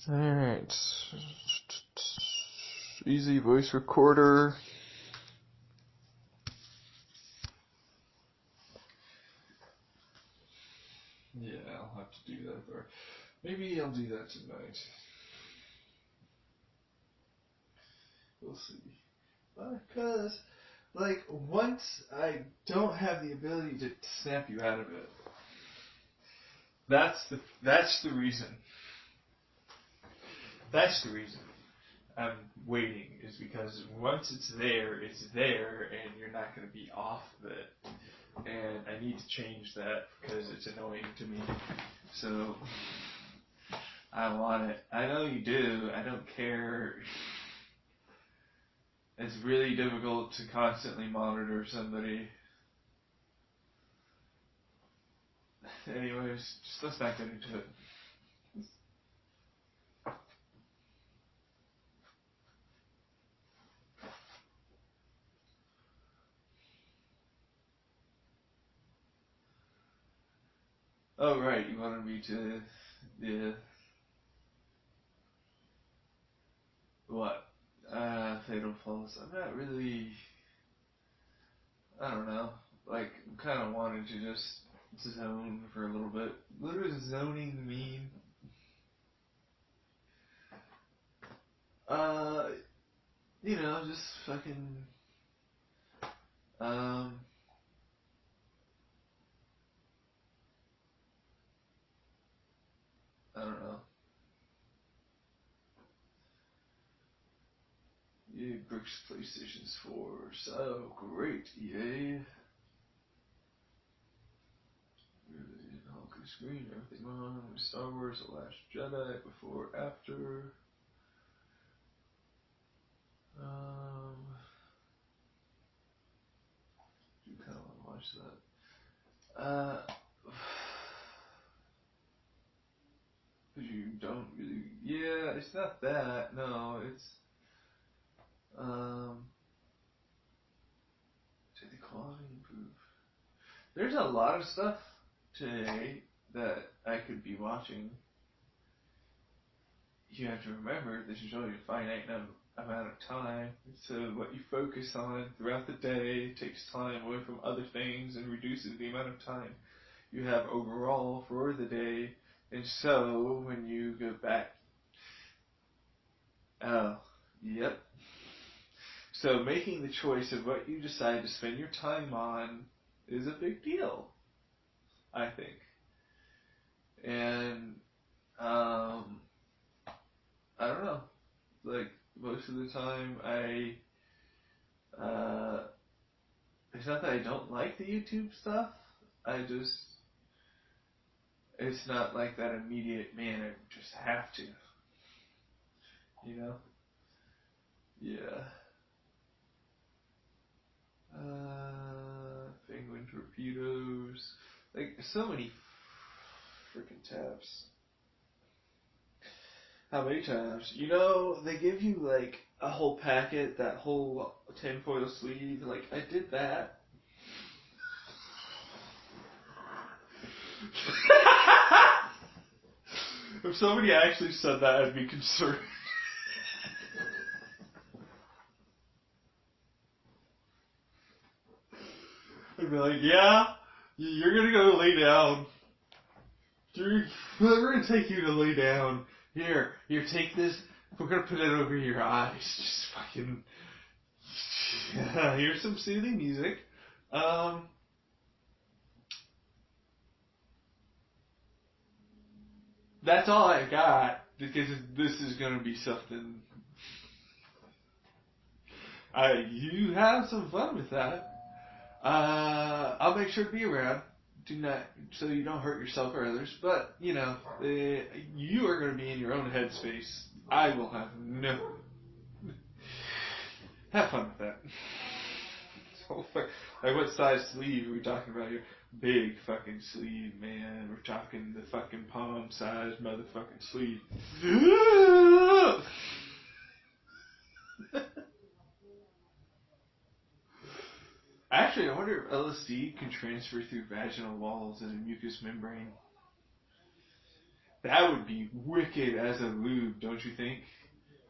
Alright. Easy voice recorder. Yeah, I'll have to do that. Or maybe I'll do that tonight. We'll see. Because, like, once I don't have the ability to snap you out of it, that's the reason. That's the reason I'm waiting, is because once it's there, and you're not going to be off of it. And I need to change that because it's annoying to me. So, I want it. I know you do. I don't care. It's really difficult to constantly monitor somebody. Anyways, just let's not get into it. Oh, right, you wanted me to, what? Fatal Falls. I'm not really, I don't know, like, I'm kind of wanting to just zone for a little bit. What does zoning mean? You know, just fucking, I don't know. EA Bricks PlayStation's 4. So great, EA. Hulk screen, everything on. Star Wars: The Last Jedi, before, after. You kind of want to watch that. You don't really. Yeah, it's not that. No, it's. Did the quality improve? There's a lot of stuff today that I could be watching. You have to remember, this is only a finite amount of time. So what you focus on throughout the day takes time away from other things and reduces the amount of time you have overall for the day. And so when you go back, yep. So making the choice of what you decide to spend your time on is a big deal, I think. And I don't know. Like, most of the time, it's not that I don't like the YouTube stuff. It's not like that immediate, man, I just have to. You know? Yeah. Penguin torpedoes. Like, so many freaking tabs. How many times? You know, they give you like a whole packet, that whole tinfoil sleeve. Like, I did that. If somebody actually said that, I'd be concerned. I'd be like, yeah, you're gonna go lay down. We're gonna take you to lay down. Here, take this. We're gonna put it over your eyes. Just fucking. Here's some soothing music. That's all I got, because this is gonna be something. You have some fun with that. I'll make sure to be around. Do not, so you don't hurt yourself or others. But you know, you are gonna be in your own headspace. I will have no. Have fun with that. So, like, what size sleeve are we talking about here? Big fucking sleeve, man. We're talking the fucking palm size motherfucking sleeve. Actually, I wonder if LSD can transfer through vaginal walls and a mucous membrane. That would be wicked as a lube, don't you think?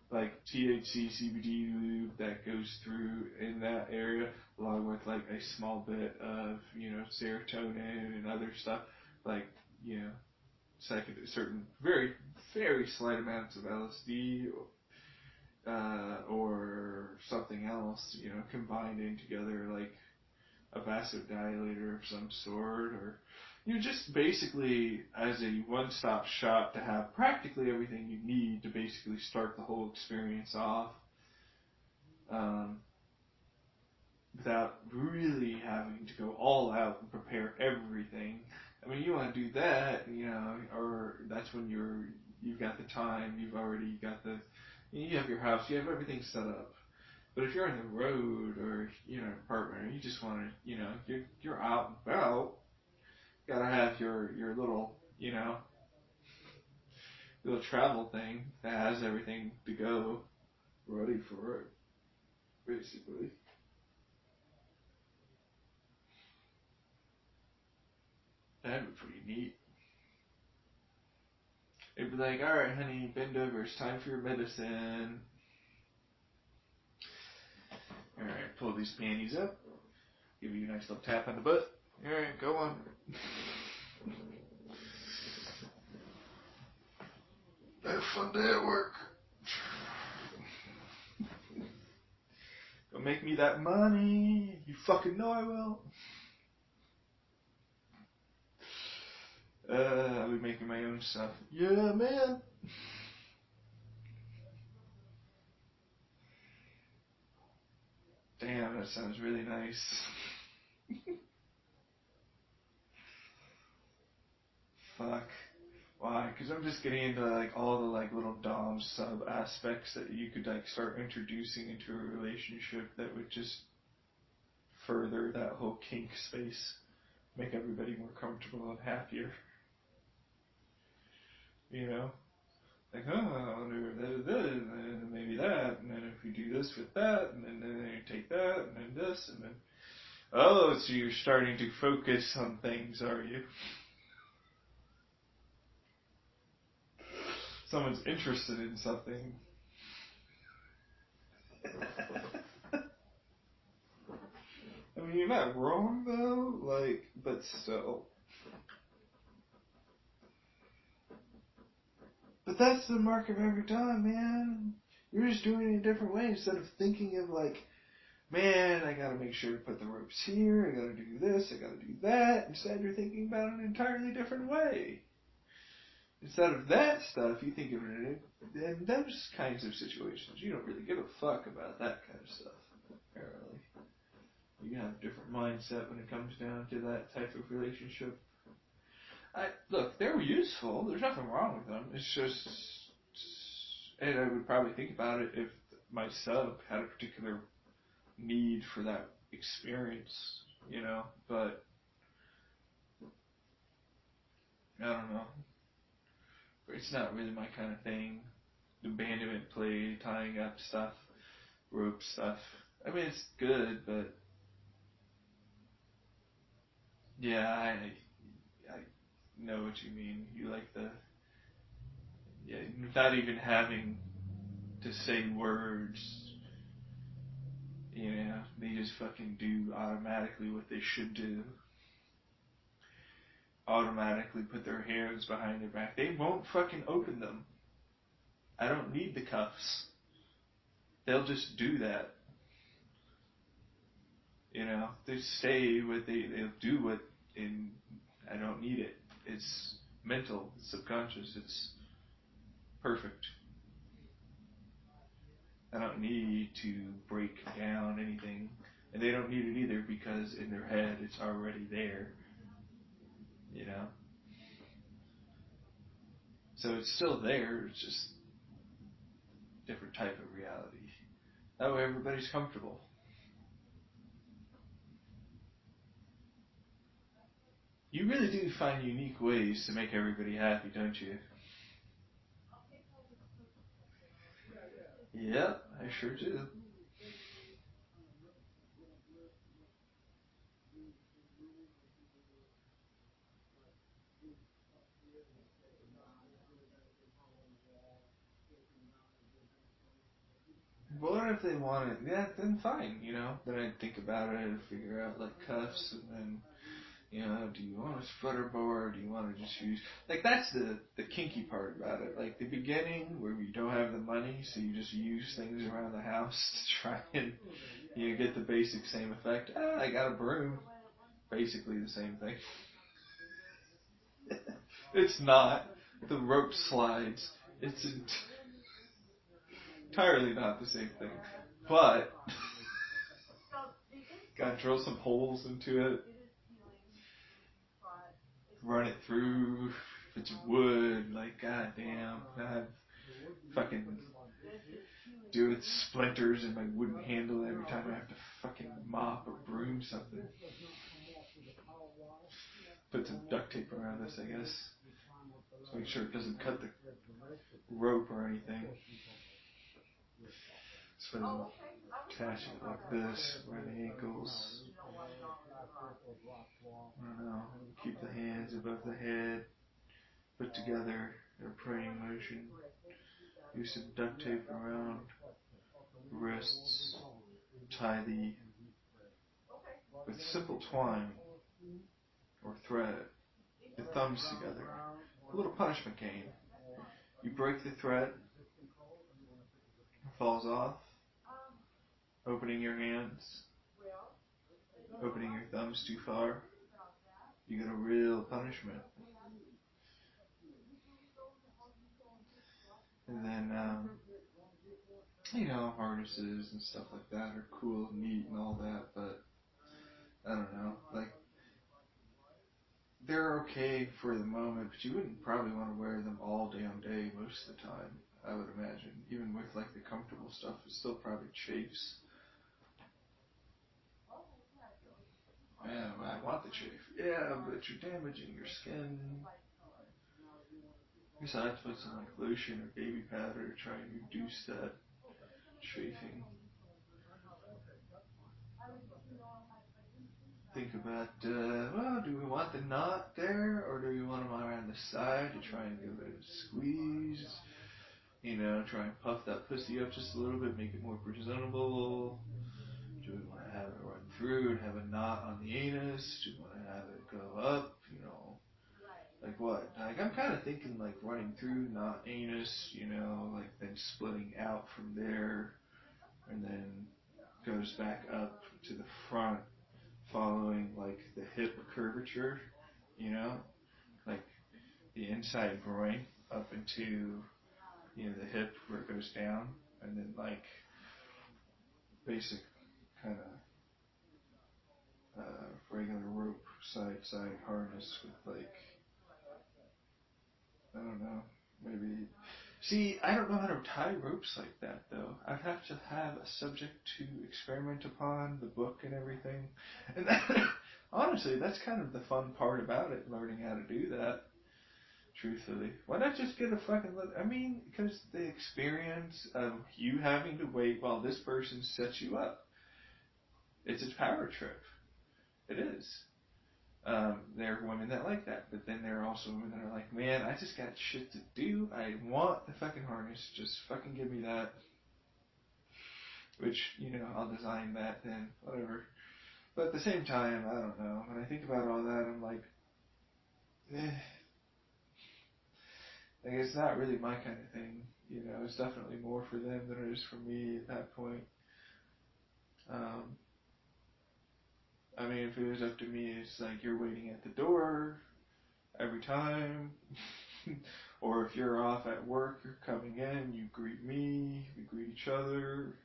Like THC, CBD lube that goes through in that area, along with like a small bit of, you know, serotonin and other stuff, like, you know, certain very, very slight amounts of LSD or something else, you know, combined in together, like a vasodilator of some sort, or you know, just basically as a one-stop shop to have practically everything you need to basically start the whole experience off, without really having to go all out and prepare everything. I mean, you want to do that, you know, or that's when you've got the time, you've already got you have your house, you have everything set up. But if you're on the road or, you know, a partner, you just want to, you know, you're out and about, gotta have your little, you know, little travel thing that has everything to go ready for it, basically. That'd be pretty neat. It'd be like, alright, honey, bend over, it's time for your medicine. Alright, pull these panties up, give you a nice little tap on the butt. Alright, go on. Have a fun day at work. Go make me that money. You fucking know I will. I'll be making my own stuff. Yeah, man. Damn, that sounds really nice. Fuck. Why? Because I'm just getting into like all the like little dom sub aspects that you could like start introducing into a relationship that would just further that whole kink space, make everybody more comfortable and happier. You know? Like, oh, I wonder if this, and maybe that, and then if we do this with that, and then you take that, and then this, and then... Oh, so you're starting to focus on things, are you? Someone's interested in something. I mean, you're not wrong, though, like, but still. But that's the mark of every time, man. You're just doing it a different way instead of thinking of like, man, I gotta make sure to put the ropes here, I gotta do this, I gotta do that. Instead, you're thinking about an entirely different way. Instead of that stuff, you think of it in those kinds of situations. You don't really give a fuck about that kind of stuff, apparently. You have a different mindset when it comes down to that type of relationship. Look, they're useful. There's nothing wrong with them. It's just, and I would probably think about it if my sub had a particular need for that experience, you know, but I don't know. It's not really my kind of thing. abandonment play, tying up stuff, rope stuff. I mean, it's good, but yeah, I know what you mean. You like without even having to say words, you know, they just fucking do automatically what they should do. Automatically put their hands behind their back. They won't fucking open them. I don't need the cuffs. They'll just do that. You know, they say what they'll do what, and I don't need it. It's mental, it's subconscious, it's perfect. I don't need to break down anything, and they don't need it either because in their head it's already there. You know? So it's still there, it's just different type of reality. That way everybody's comfortable. You really do find unique ways to make everybody happy, don't you? Yep, I sure do. What if they want it? Yeah, then fine, you know. Then I'd think about it and figure out like cuffs, and then, you know, do you want a spreader bar? Do you want to just use like that's the kinky part about it. Like the beginning where you don't have the money, so you just use things around the house to try and get the basic same effect. I got a broom, basically the same thing. It's not. The rope slides. It's entirely not the same thing. But gotta drill some holes into it. Run it through. If it's wood, like goddamn, I'd fucking do it splinters in my wooden handle every time I have to fucking mop or broom something. Put some duct tape around this, I guess. So make sure it doesn't cut the rope or anything. So attach it like this around the ankles. I don't know. Keep the hands above the head. Put together in a praying motion. Use some duct tape around the wrists. Tie with simple twine or thread the thumbs together. A little punishment game. You break the thread, it falls off, opening your hands, opening your thumbs too far, you get a real punishment. And then, harnesses and stuff like that are cool and neat and all that, but I don't know, like, they're okay for the moment, but you wouldn't probably want to wear them all damn day most of the time, I would imagine. Even with, like, the comfortable stuff, it still probably chafes. Yeah, I want the chafe. Yeah, but you're damaging your skin. Besides, put some, like, lotion or baby powder to try and reduce that chafing. Think about, do we want the knot there, or do we want them around the side to try and give it a squeeze? Try and puff that pussy up just a little bit, make it more presentable. Do we want to have it run through and have a knot on the anus? Do we want to have it go up? Like what? Like I'm kind of thinking like running through, not anus, like then splitting out from there, and then goes back up to the front, following like the hip curvature, like the inside groin up into, the hip where it goes down, and then like basic kind of regular rope side harness with like, I don't know, maybe. See, I don't know how to tie ropes like that though. I'd have to have a subject to experiment upon, the book and everything. And that, honestly, that's kind of the fun part about it, learning how to do that. Truthfully, why not just get a fucking? I mean, because the experience of you having to wait while this person sets you up, it's a power trip. It is. There are women that like that, but then there are also women that are like, man, I just got shit to do. I want the fucking harness. Just fucking give me that. Which, I'll design that then, whatever. But at the same time, I don't know. When I think about all that, I'm like, like it's not really my kind of thing. It's definitely more for them than it is for me at that point. I mean, if it was up to me, it's like you're waiting at the door every time. Or if you're off at work, you're coming in, you greet me, we greet each other,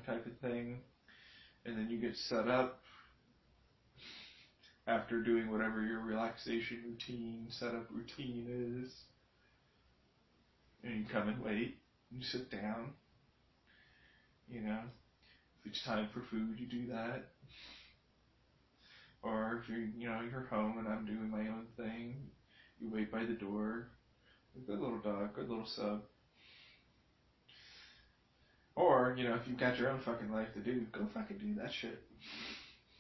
type of thing. And then you get set up after doing whatever your relaxation routine, setup routine is. And you come and wait, you sit down, if it's time for food, you do that. Or if you're home and I'm doing my own thing, you wait by the door. Good little dog, good little sub. Or, if you've got your own fucking life to do, go fucking do that shit.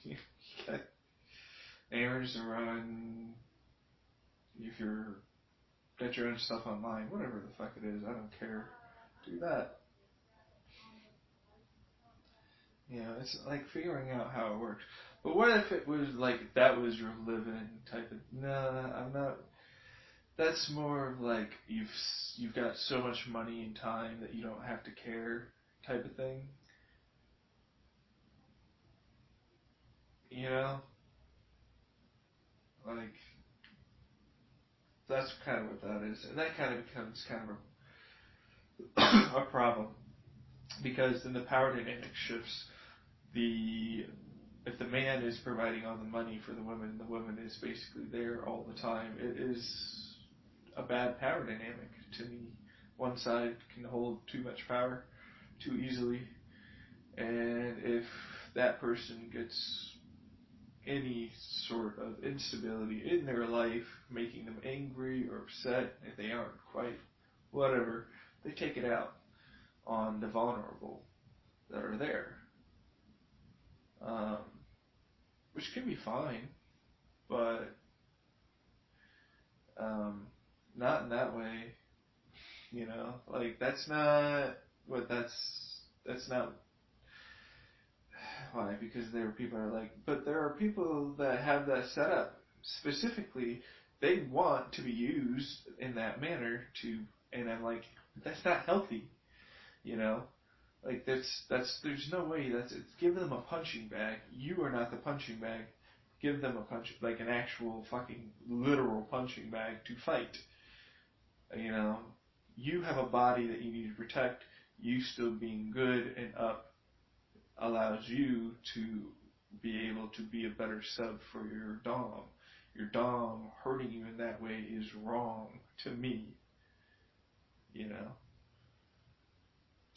You got errands to run. If you're got your own stuff online, whatever the fuck it is, I don't care. Do that. It's like figuring out how it works. But what if it was like that was your living type of? Nah, I'm not. That's more of like you've got so much money and time that you don't have to care type of thing. Like that's kind of what that is, and that kind of becomes kind of a problem because then the power dynamic shifts. If the man is providing all the money for the woman is basically there all the time. It is a bad power dynamic to me. One side can hold too much power too easily, and if that person gets any sort of instability in their life, making them angry or upset, if they aren't quite whatever, they take it out on the vulnerable that are there. Which can be fine, but not in that way. Like that's not what that's not why, because there are people that are like, but there are people that have that set up specifically. They want to be used in that manner and I'm like, that's not healthy, Like there's no way it's give them a punching bag. You are not the punching bag. Give them like an actual fucking literal punching bag to fight. You have a body that you need to protect. You still being good and up allows you to be able to be a better sub for your dom. Your dom hurting you in that way is wrong to me.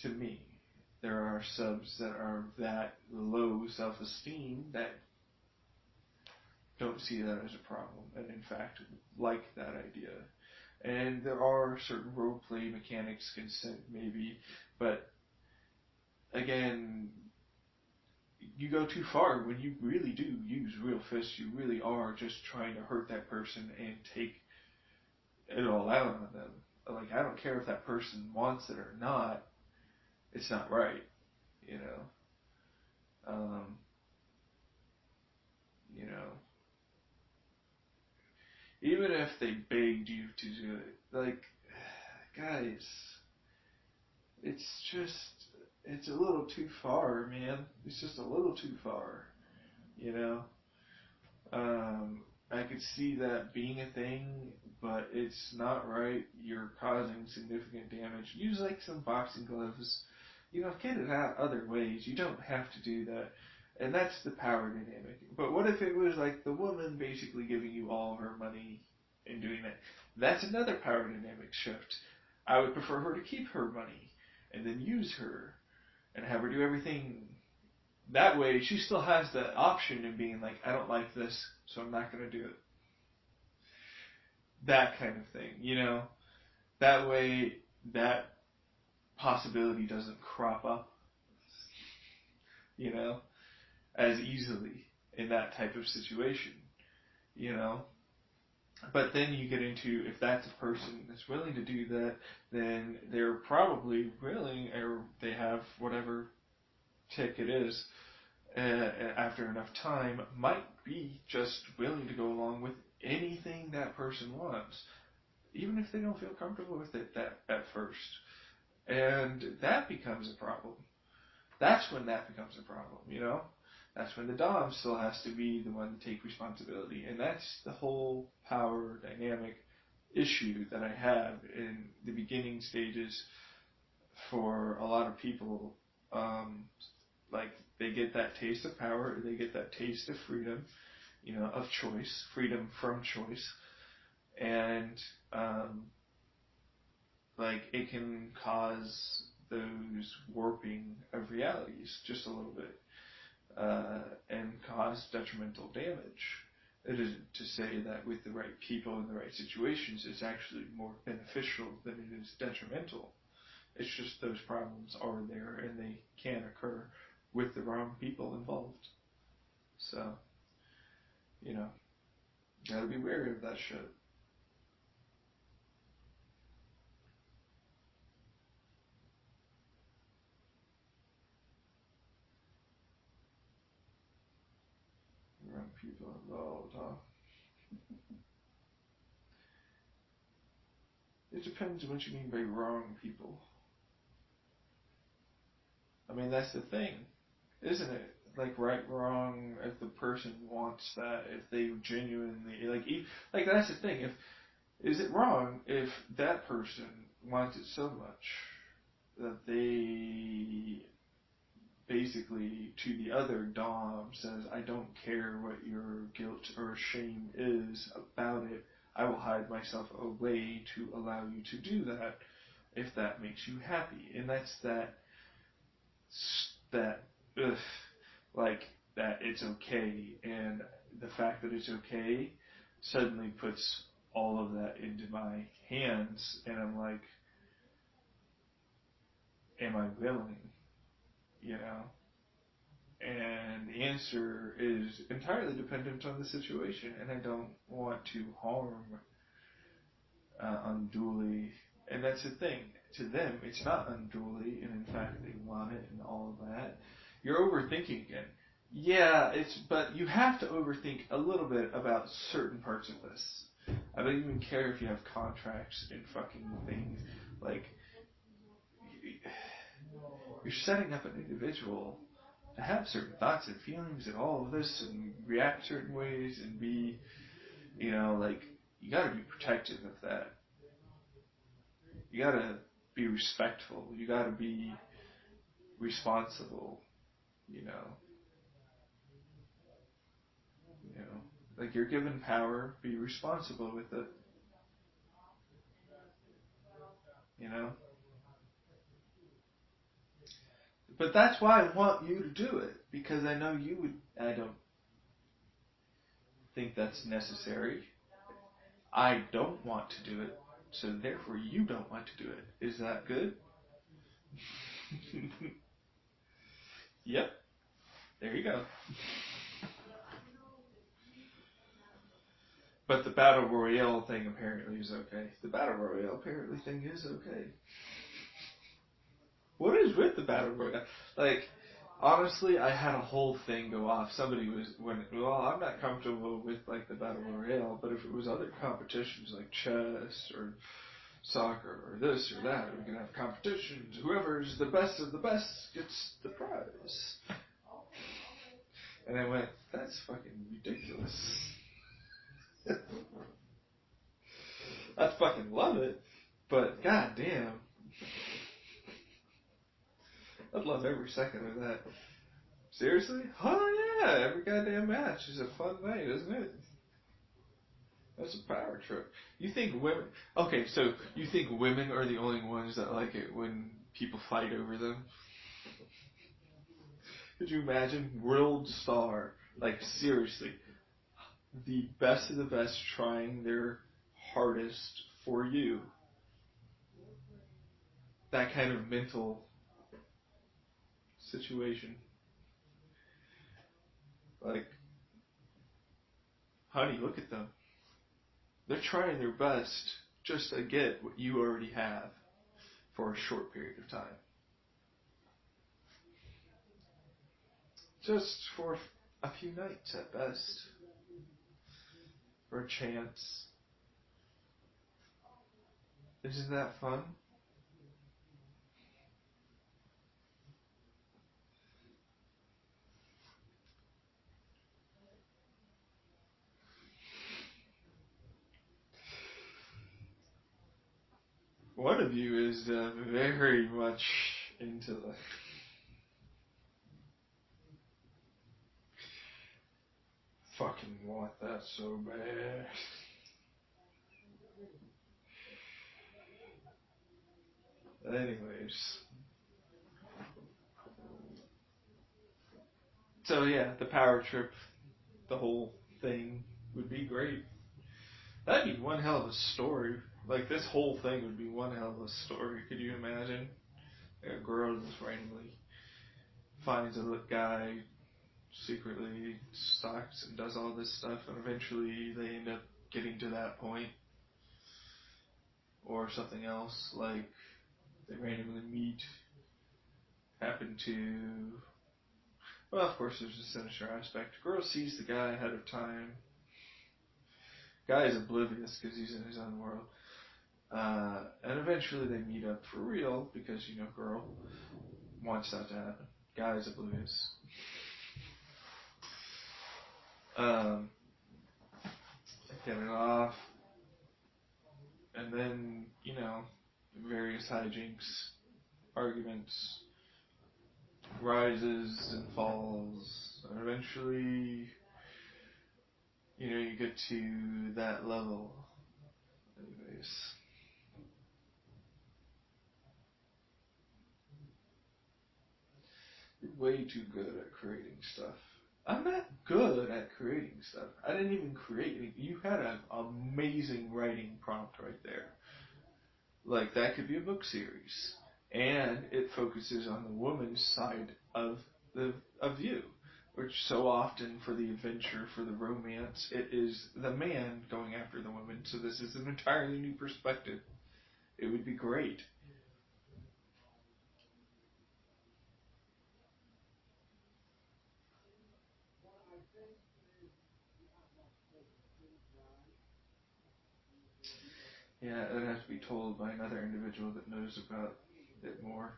To me. There are subs that are that low self-esteem that don't see that as a problem and in fact like that idea. And there are certain roleplay mechanics, consent maybe, but again, you go too far when you really do use real fists. You really are just trying to hurt that person and take it all out on them. Like, I don't care if that person wants it or not. It's not right, Even if they begged you to do it, like, guys, it's a little too far, man. It's just a little too far, I could see that being a thing, but it's not right. You're causing significant damage. Use like some boxing gloves. Get it out other ways. You don't have to do that. And that's the power dynamic. But what if it was like the woman basically giving you all of her money and doing that? That's another power dynamic shift. I would prefer her to keep her money and then use her and have her do everything. That way, she still has the option of being like, I don't like this, so I'm not going to do it. that kind of thing, That way, that possibility doesn't crop up, as easily in that type of situation, But then you get into, if that's a person that's willing to do that, then they're probably willing, or they have whatever tick it is, after enough time, might be just willing to go along with anything that person wants, even if they don't feel comfortable with it at first. And that becomes a problem. That's when that becomes a problem, That's when the Dom still has to be the one to take responsibility. And that's the whole power dynamic issue that I have in the beginning stages for a lot of people. Like, they get that taste of power, they get that taste of freedom, of choice, freedom from choice. And, it can cause those warping of realities just a little bit. And cause detrimental damage. It isn't to say that with the right people in the right situations, it's actually more beneficial than it is detrimental. It's just those problems are there and they can occur with the wrong people involved. So, gotta be wary of that shit. Wrong people involved, huh? It depends on what you mean by wrong people. I mean, that's the thing, isn't it? Like, right, wrong, if the person wants that, if they genuinely, that's the thing, is it wrong if that person wants it so much that they basically, to the other Dom, says, I don't care what your guilt or shame is about it, I will hide myself away to allow you to do that if that makes you happy. And that's that it's okay, and the fact that it's okay suddenly puts all of that into my hands, and I'm like, am I willing? And the answer is entirely dependent on the situation, and I don't want to harm unduly. And that's the thing. To them, it's not unduly, and in fact, they want it and all of that. You're overthinking again. Yeah, but you have to overthink a little bit about certain parts of this. I don't even care if you have contracts and fucking things. Like, you're setting up an individual to have certain thoughts and feelings and all of this and react certain ways and be, you gotta be protective of that. You gotta be respectful. You gotta be responsible, Like, you're given power, be responsible with it. But that's why I want you to do it, because I know you would. I don't think that's necessary. I don't want to do it, so therefore you don't want to do it. Is that good? Yep. There you go. But the Battle Royale thing apparently is okay. The Battle Royale apparently thing is okay. What is with the Battle Royale? Like, honestly, I had a whole thing go off. Somebody I'm not comfortable with, like, the Battle Royale, but if it was other competitions like chess or soccer or this or that, we can have competitions. Whoever's the best of the best gets the prize. And I went, that's fucking ridiculous. I'd fucking love it, but goddamn, I'd love every second of that. Seriously? Oh yeah, every goddamn match is a fun night, isn't it? That's a power trip. You think women... Okay, so you think women are the only ones that like it when people fight over them? Could you imagine? World star. Like, seriously. The best of the best trying their hardest for you. That kind of mental situation. Like, honey, look at them. They're trying their best just to get what you already have for a short period of time. Just for a few nights at best. For a chance. Isn't that fun? One of you is very much into the fucking want that so bad. Anyways. So yeah, the power trip, the whole thing would be great. That'd be one hell of a story. Like, this whole thing would be one hell of a story. Could you imagine? A girl just randomly finds a guy, secretly stalks and does all this stuff, and eventually they end up getting to that point. Or something else, like they randomly meet, happen to... Well, of course, there's a sinister aspect. Girl sees the guy ahead of time. Guy is oblivious because he's in his own world. And eventually they meet up for real because, girl wants that to happen. Guy is oblivious. Get it off. And then, various hijinks, arguments, rises and falls. And eventually, you get to that level. Anyways. You're way too good at creating stuff. I'm not good at creating stuff. I didn't even create anything. You had an amazing writing prompt right there. Like, that could be a book series. And it focuses on the woman's side of you. Which so often for the adventure, for the romance, it is the man going after the woman. So this is an entirely new perspective. It would be great. Yeah, it would have to be told by another individual that knows about it more.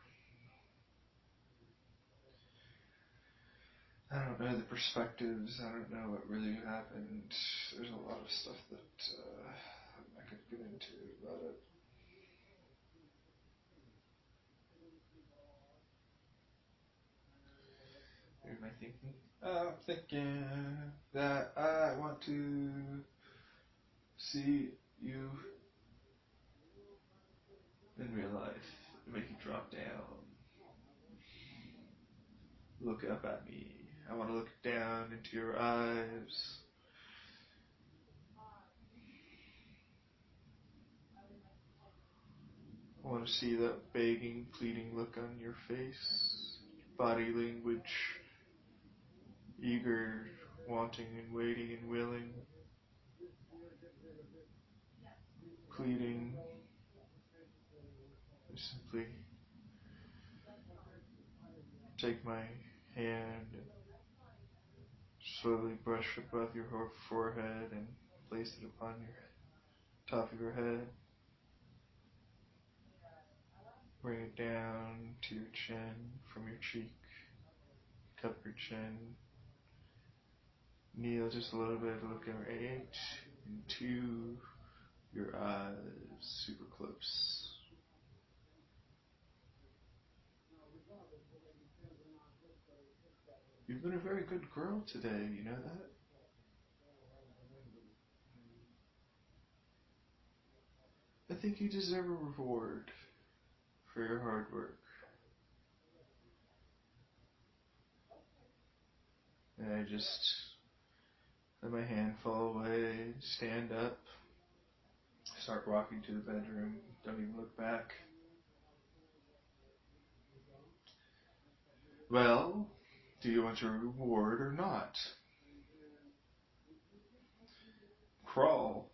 I don't know the perspectives. I don't know what really happened. There's a lot of stuff that I could get into about it. What am I thinking? I'm thinking that I want to see you in real life. Make you drop down. Look up at me. I want to look down into your eyes. I want to see that begging, pleading look on your face. Body language. Eager, wanting and waiting and willing. Pleading. Simply take my hand and slowly brush above your forehead and place it upon your top of your head. Bring it down to your chin, from your cheek. Cup your chin. Kneel just a little bit, look right into your eyes, super close. You've been a very good girl today, you know that? I think you deserve a reward for your hard work. And I just let my hand fall away, stand up, start walking to the bedroom. Don't even look back. Well, do you want your reward or not? Crawl.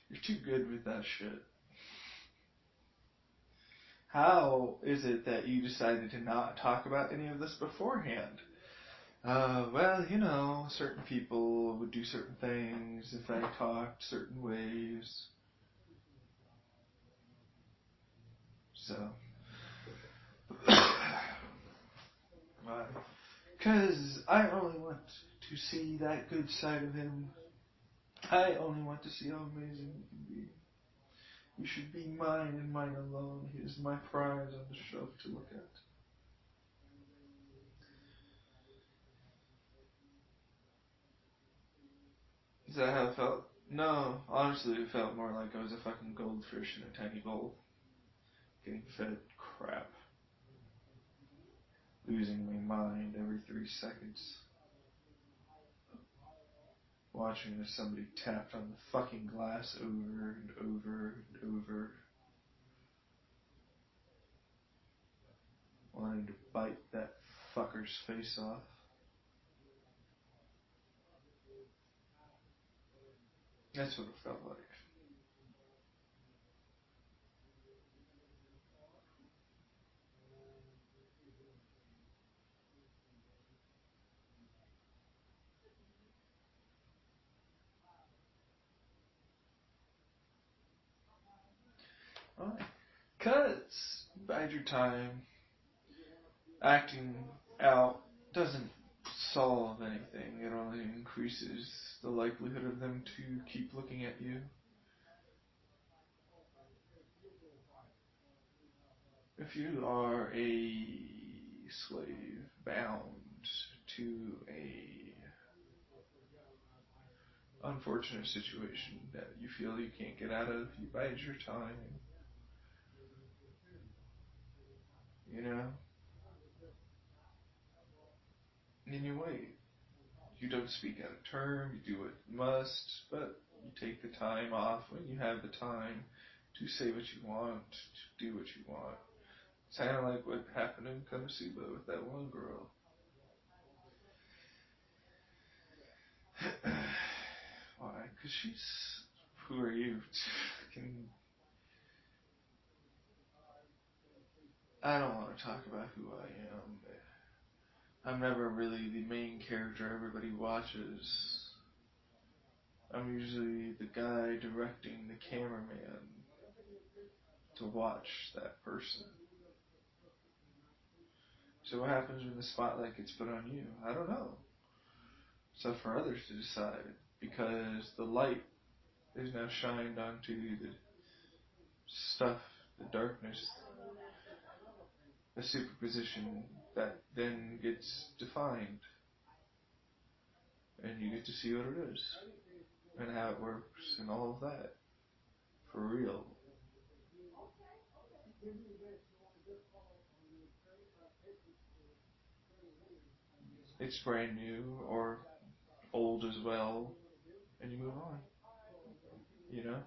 You're too good with that shit. How is it that you decided to not talk about any of this beforehand? Well, you know, certain people would do certain things if I talked certain ways. So, because I only want to see that good side of him. I only want to see how amazing he can be. You should be mine and mine alone. He is my prize on the shelf to look at. Is that how it felt? No, honestly, it felt more like I was a fucking goldfish in a tiny bowl, getting fed crap, losing my mind every 3 seconds, watching as somebody tapped on the fucking glass over and over and over, wanting to bite that fucker's face off. That's what it felt like. Why? 'Cause bide your time. Acting out doesn't solve anything. It only increases the likelihood of them to keep looking at you. If you are a slave bound to a unfortunate situation that you feel you can't get out of, you bide your time. You know? And you wait. You don't speak out of term, you do what you must, but you take the time off when you have the time to say what you want, to do what you want. It's kind of like what happened in Konosuba with that one girl. Why? Because she's... Who are you? I don't want to talk about who I am. I'm never really the main character everybody watches. I'm usually the guy directing the cameraman to watch that person. So what happens when the spotlight gets put on you? I don't know. It's up for others to decide, because the light is now shined onto the stuff, the darkness, the superposition that then gets defined. And you get to see what it is, and how it works, and all of that. For real. It's brand new, or old as well, and you move on. You know?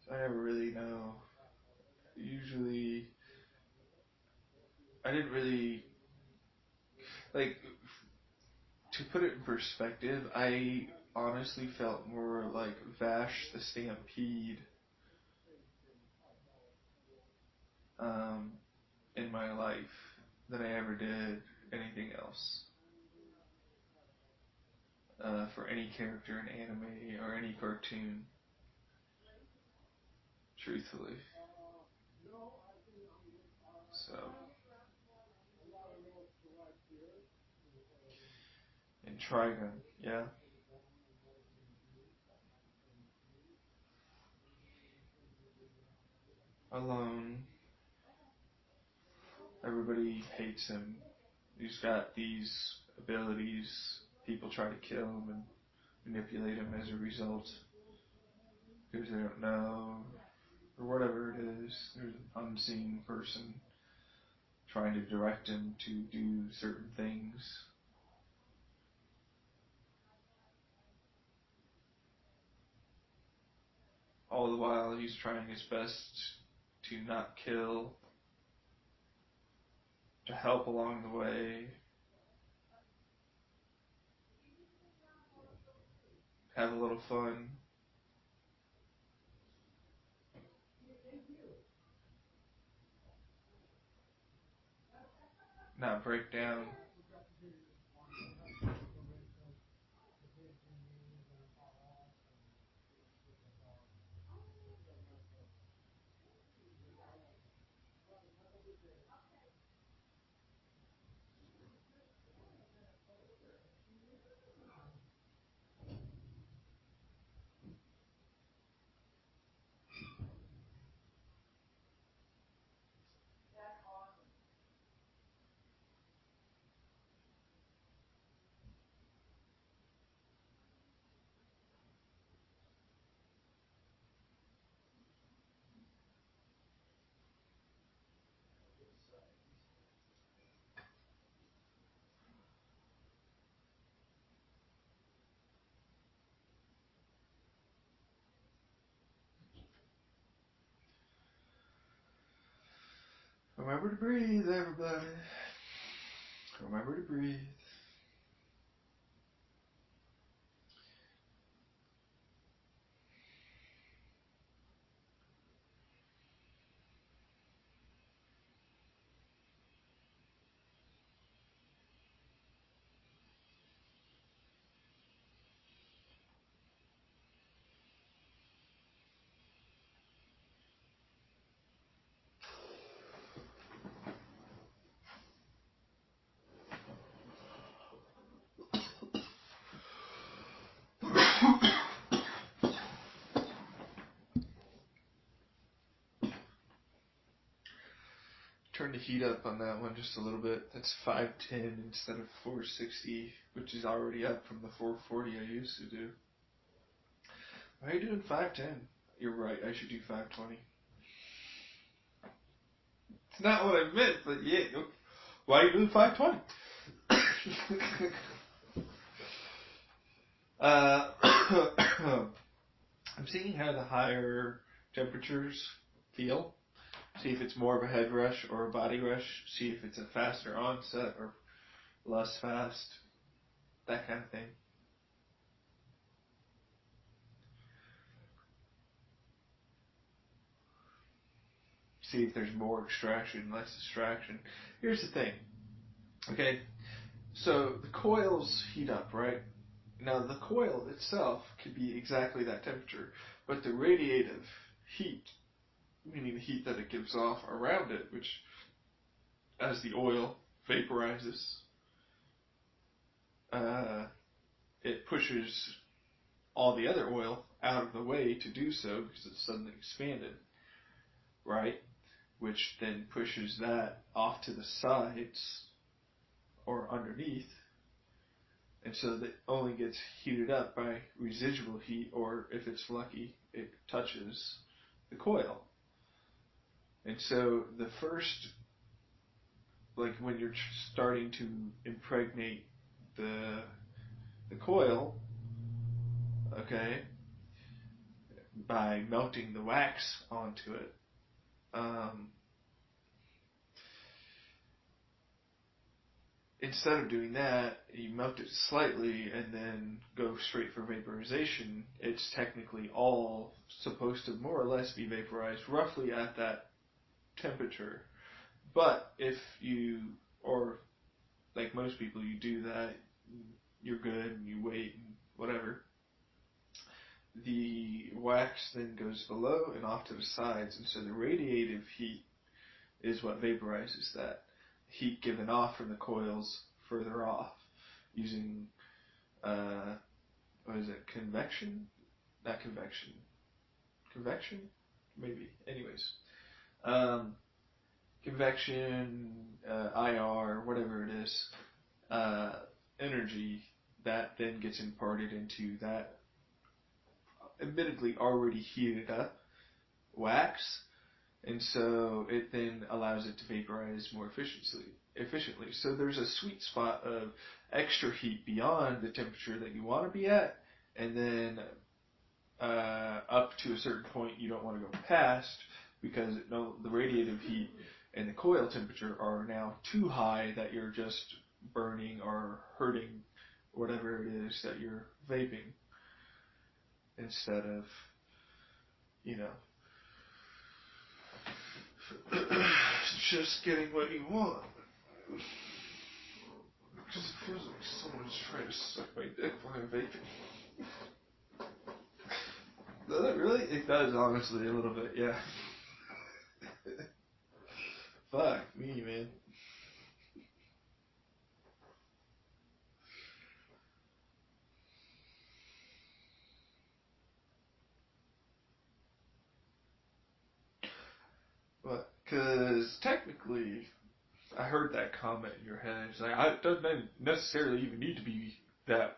So I never really know. Usually, I didn't really, like, to put it in perspective, I honestly felt more like Vash the Stampede in my life than I ever did anything else. For any character in anime or any cartoon. Truthfully. So. And Trigun, yeah. Alone. Everybody hates him. He's got these abilities. People try to kill him and manipulate him as a result. Because they don't know. or whatever it is. There's an unseen person trying to direct him to do certain things. All the while he's trying his best to not kill, to help along the way, have a little fun. Not break down. Remember to breathe, everybody. Remember to breathe. Turn the heat up on that one just a little bit. That's 510 instead of 460, which is already up from the 440 I used to do. Why are you doing 510? You're right, I should do 520. It's not what I meant, but yeah. Why are you doing 520? I'm seeing how the higher temperatures feel. See if it's more of a head rush or a body rush. See if it's a faster onset or less fast. That kind of thing. See if there's more extraction, less extraction. Here's the thing. Okay, so the coils heat up, right? Now the coil itself could be exactly that temperature, but the radiative heat, meaning the heat that it gives off around it, which as the oil vaporizes, it pushes all the other oil out of the way to do so because it's suddenly expanded, right? Which then pushes that off to the sides or underneath, and so that only gets heated up by residual heat, or if it's lucky, it touches the coil. And so the first, like when you're starting to impregnate the coil, okay, by melting the wax onto it, instead of doing that, you melt it slightly and then go straight for vaporization. It's technically all supposed to more or less be vaporized roughly at that temperature. But if you, or like most people, you do that, you're good and you wait and whatever, the wax then goes below and off to the sides, and so the radiative heat is what vaporizes that heat given off from the coils further off using what is it, convection? Not convection. Convection? Maybe. Anyways. Convection, IR, whatever it is, energy that then gets imparted into that admittedly already heated up wax, and so it then allows it to vaporize more efficiently. So there's a sweet spot of extra heat beyond the temperature that you want to be at, and then up to a certain point you don't want to go past, because the radiative heat and the coil temperature are now too high that you're just burning or hurting whatever it is that you're vaping, instead of, just getting what you want. Because it feels like someone's trying to suck my dick while I'm vaping. Does it really? It does, honestly, a little bit, yeah. Fuck me, man. What? Because technically, I heard that comment in your head. It's like, it doesn't necessarily even need to be that,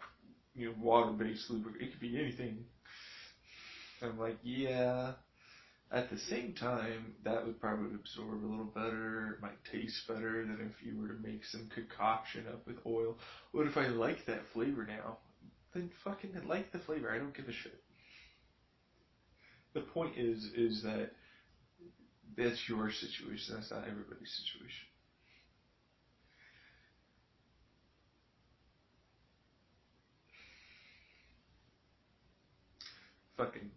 water-based lubricant. It could be anything. I'm like, yeah. At the same time, that would probably absorb a little better. It might taste better than if you were to make some concoction up with oil. What if I like that flavor now? Then fucking like the flavor. I don't give a shit. The point is that that's your situation. That's not everybody's situation. Fucking.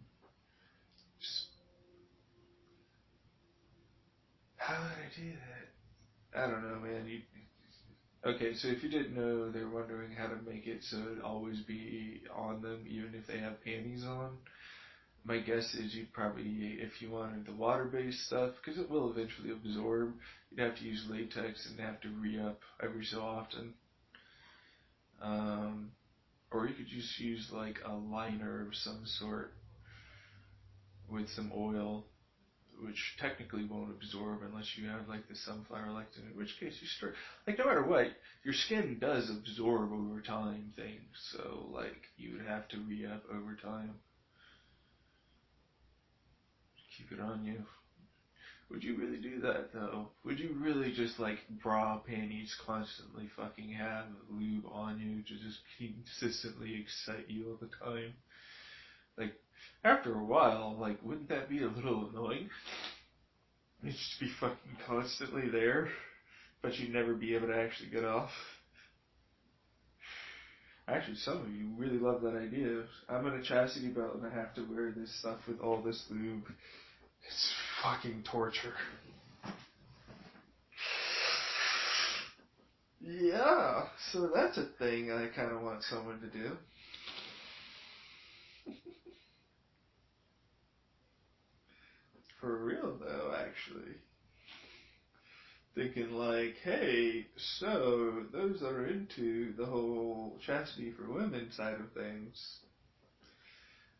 How would I do that? I don't know, man. Okay, so if you didn't know, they're wondering how to make it so it'd always be on them, even if they have panties on. My guess is you'd probably, if you wanted the water-based stuff, because it will eventually absorb, you'd have to use latex and have to re-up every so often. Or you could just use like a liner of some sort with some oil, which technically won't absorb unless you have like the sunflower lectin, in which case you start, like, no matter what, your skin does absorb over time things, so like you would have to re-up over time. Keep it on you. Would you really do that though? Would you really just like bra panties constantly fucking have lube on you to just consistently excite you all the time? Like, after a while, like, wouldn't that be a little annoying? You'd just be fucking constantly there, but you'd never be able to actually get off. Actually, some of you really love that idea. I'm in a chastity belt and I have to wear this stuff with all this lube. It's fucking torture. Yeah, so that's a thing I kind of want someone to do. For real though, actually. Thinking like, hey, so those that are into the whole chastity for women side of things,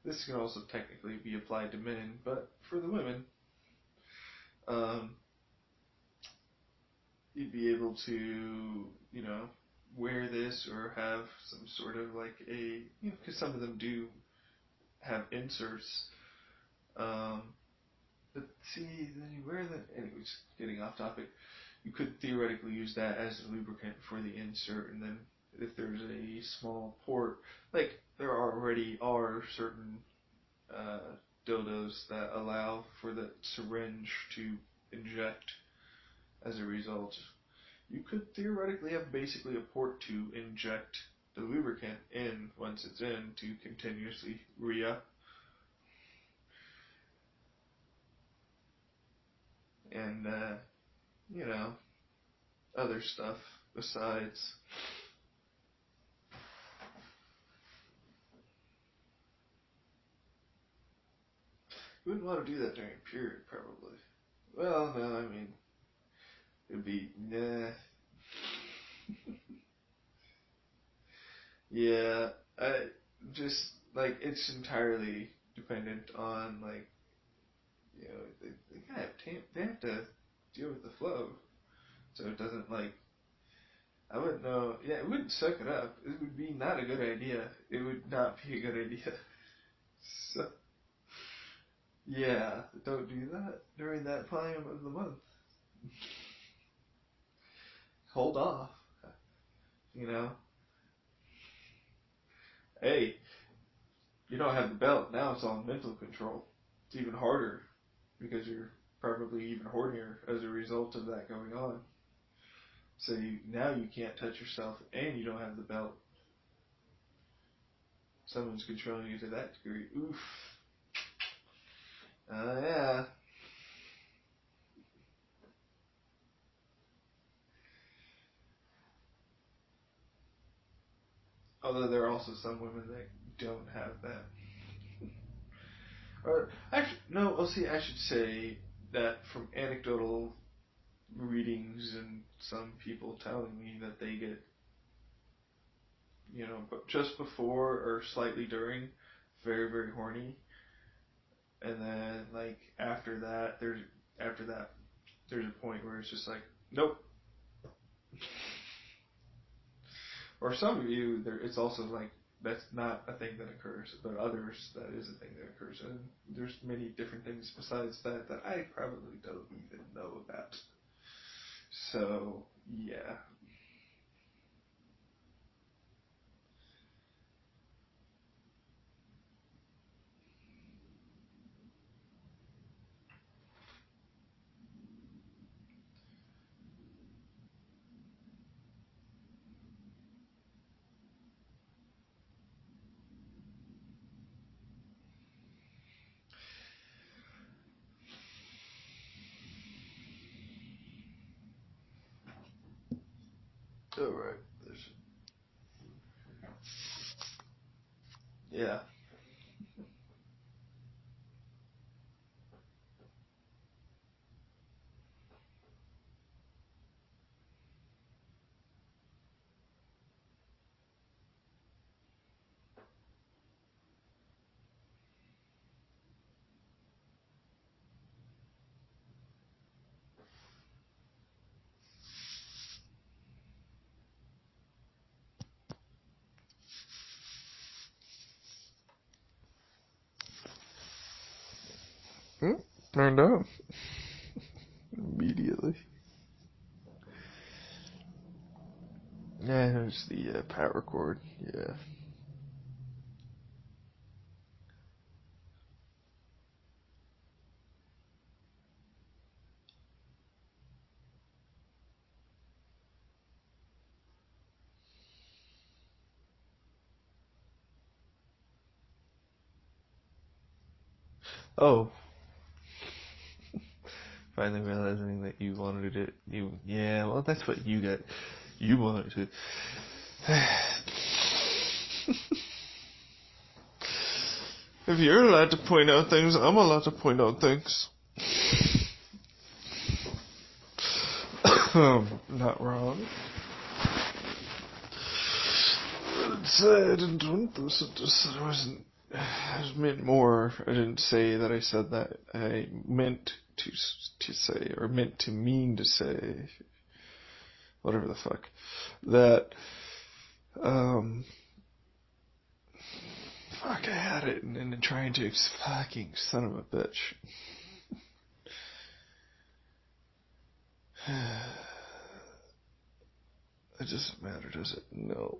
this can also technically be applied to men, but for the women, you'd be able to, wear this or have some sort of like a, because some of them do have inserts. But see, then you wear the, anyways, getting off topic, you could theoretically use that as a lubricant for the insert, and then if there's a small port, like there already are certain dildos that allow for the syringe to inject as a result. You could theoretically have basically a port to inject the lubricant in once it's in to continuously re-up. And, other stuff besides. You wouldn't want to do that during a period, probably. Well, no, I mean, it'd be, nah. Yeah, I just, like, it's entirely dependent on, like, they have to deal with the flow. So it doesn't, like, I wouldn't know. Yeah, it wouldn't suck it up. It would be not a good idea. It would not be a good idea. So, Yeah, don't do that during that time of the month. Hold off. You know? Hey, you don't have the belt. Now it's all mental control. It's even harder because you're probably even hornier as a result of that going on. So now you can't touch yourself and you don't have the belt. Someone's controlling you to that degree. Oof. Yeah. Although there are also some women that don't have that. Or actually, no. Well, see, I should say that from anecdotal readings and some people telling me that they get, but just before or slightly during, very very horny, and then like after that, there's a point where it's just like, nope. Or some of you, it's also like that's not a thing that occurs, but others that is a thing that occurs, and there's many different things besides that that I probably don't even know about. So yeah. All right. Yeah. Turned on. Immediately. Yeah, there's the power cord. Yeah. Oh. Finally realizing that you wanted it. Yeah, well, that's what you got. You wanted to. If you're allowed to point out things, I'm allowed to point out things. Not wrong. I didn't want this. I wasn't. I meant more. I didn't say that I said that. I meant to say, or meant to mean to say, whatever the fuck, that, fuck, I had it, and then trying to, fucking son of a bitch. It doesn't matter, does it? No.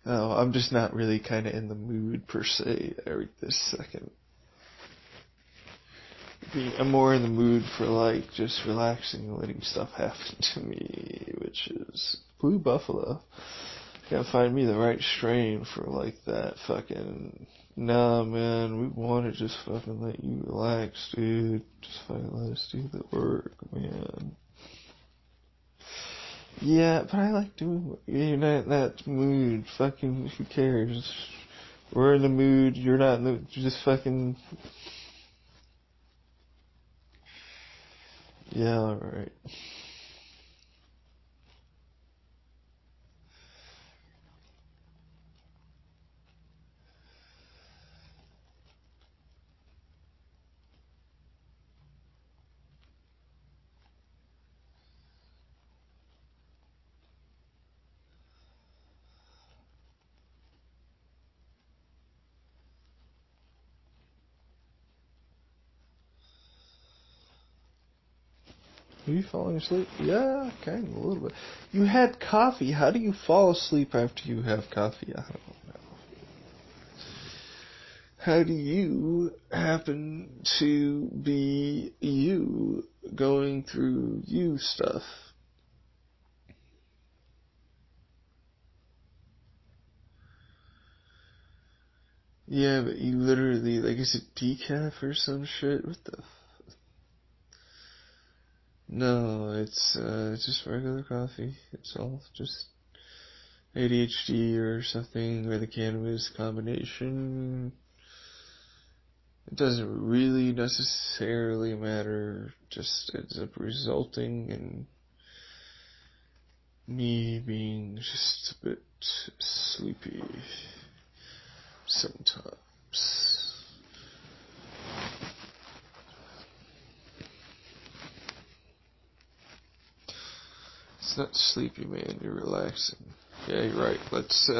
No, I'm just not really kind of in the mood per se right this second. I'm more in the mood for like just relaxing and letting stuff happen to me, which is Blue Buffalo. Gotta find me the right strain for like that fucking. Nah, man, we want to just fucking let you relax, dude. Just fucking let us do the work, man. Yeah, but I like doing. You're not in that mood. Fucking, who cares? We're in the mood. You're not in the. Just fucking. Yeah, alright. Are you falling asleep? Yeah, kind of, a little bit. You had coffee. How do you fall asleep after you have coffee? I don't know. How do you happen to be you going through you stuff? Yeah, but you literally, like, is it decaf or some shit? What the? No, it's just regular coffee. It's all just ADHD or something, or the cannabis combination. It doesn't really necessarily matter, just ends up resulting in me being just a bit sleepy sometimes. It's not sleepy, man, you're relaxing. Yeah, you're right. Let's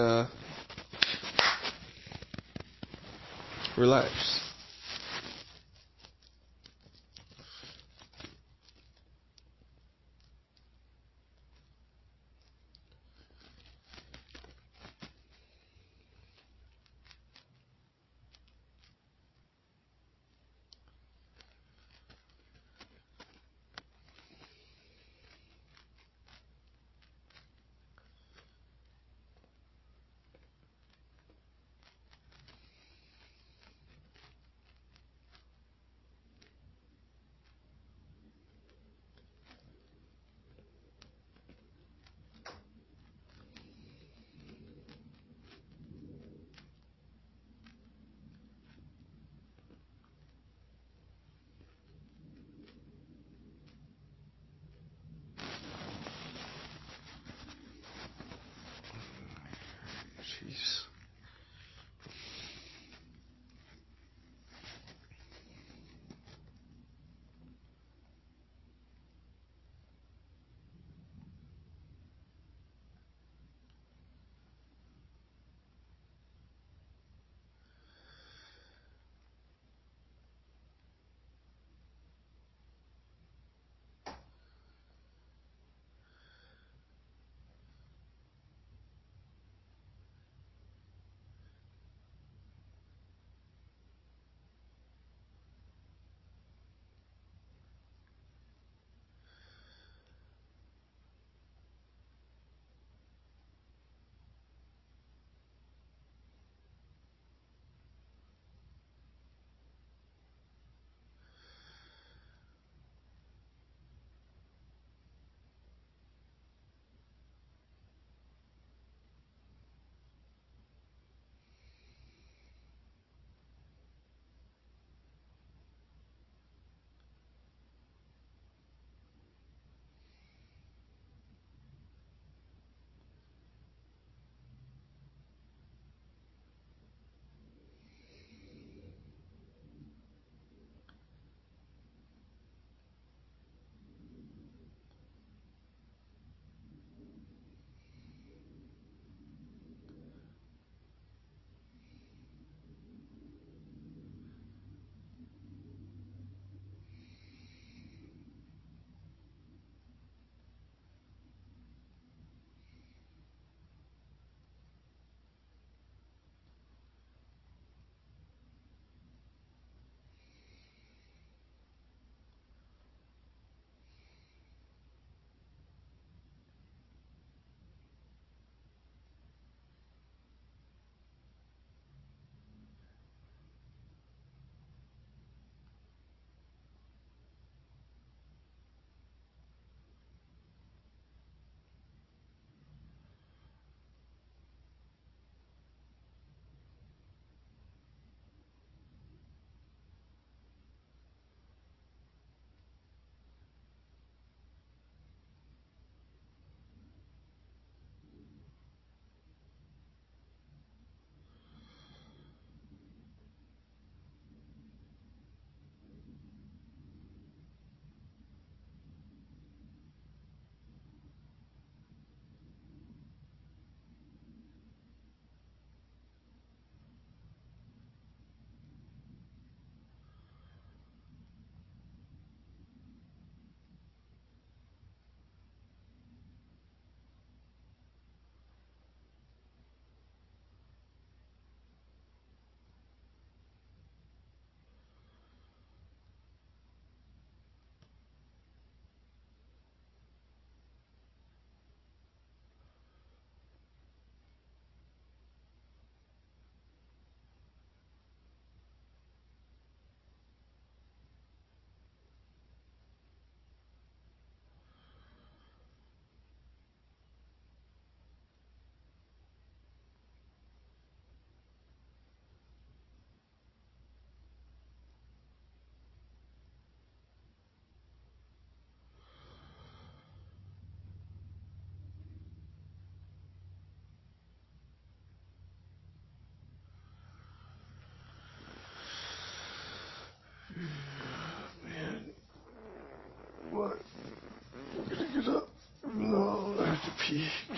relax.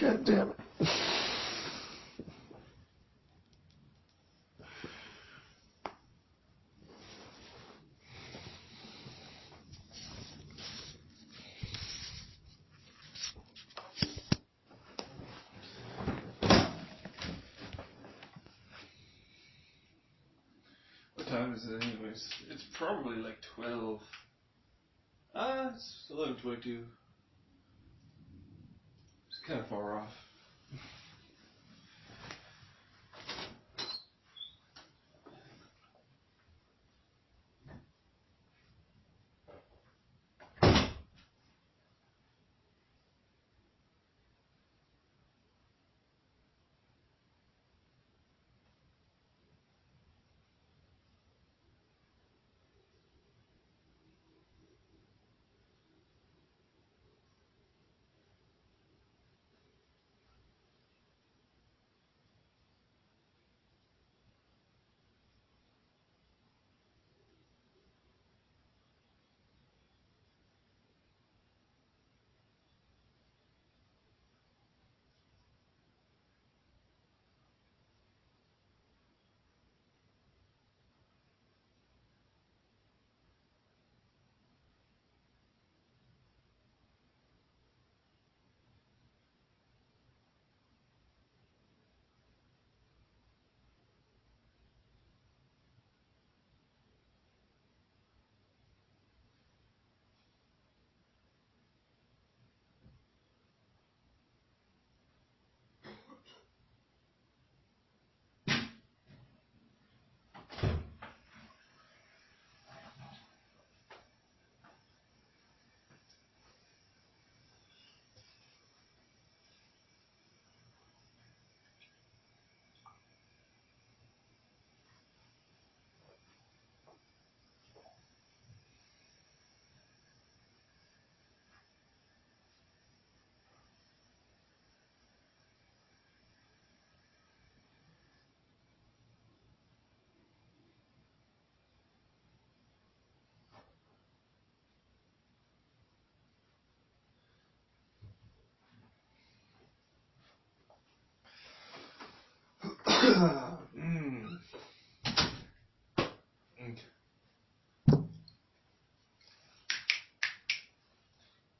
God damn it. What time is it anyways? It's probably like 12. It's 11:22. It's kind of far off.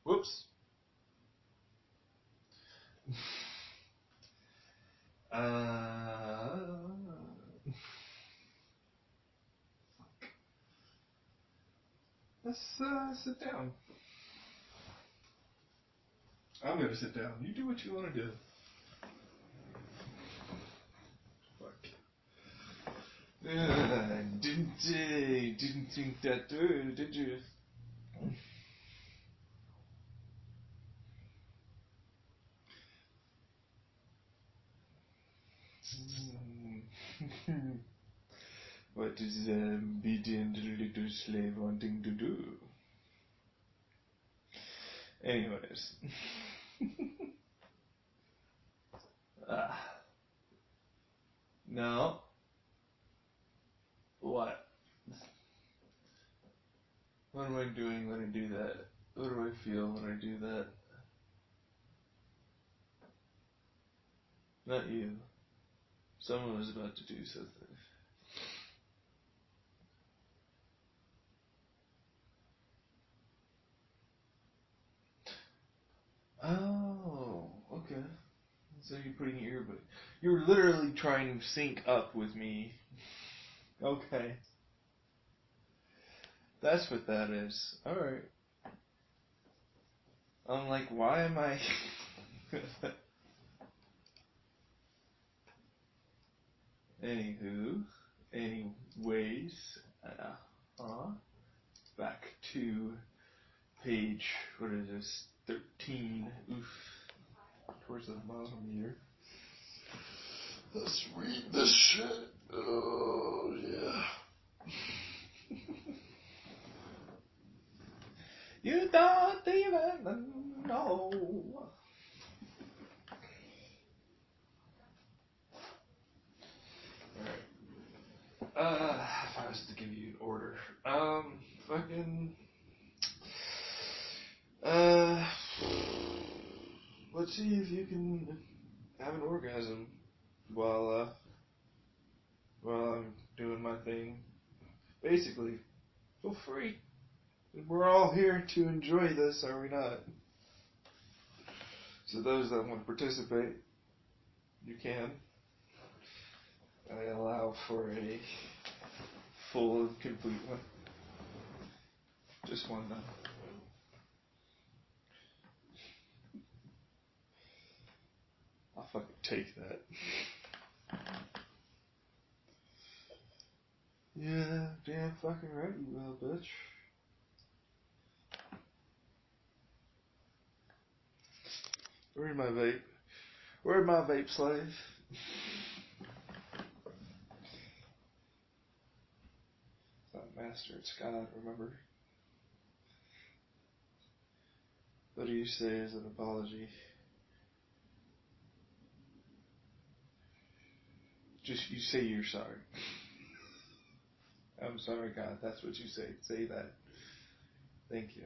Whoops. Let's sit down. I'm gonna sit down. You do what you want to do. Fuck. Didn't think that through, did you? What is a obedient little slave wanting to do? Anyways. No. What? What am I doing when I do that? What do I feel when I do that? Not you. Someone was about to do something. Oh, okay. So you're putting your earbud. You're literally trying to sync up with me. Okay. That's what that is. Alright. I'm like, why am I... Anywho. Anyways. Back to page, what is this? 13. Oof. Towards the bottom here. Let's read this shit. Oh, yeah. You don't even know. Alright. If I was to give you an order. Fucking. let's see if you can have an orgasm while I'm doing my thing. Basically, feel free. We're all here to enjoy this, are we not? So those that want to participate, you can. I allow for a full and complete one. Just one though. I'll fucking take that. Yeah, damn fucking right you will, bitch. Where's my vape? Where's my vape slave? It's not master, it's God, remember? What do you say as an apology? Just, you say you're sorry. I'm sorry, God, that's what you say. Say that. Thank you.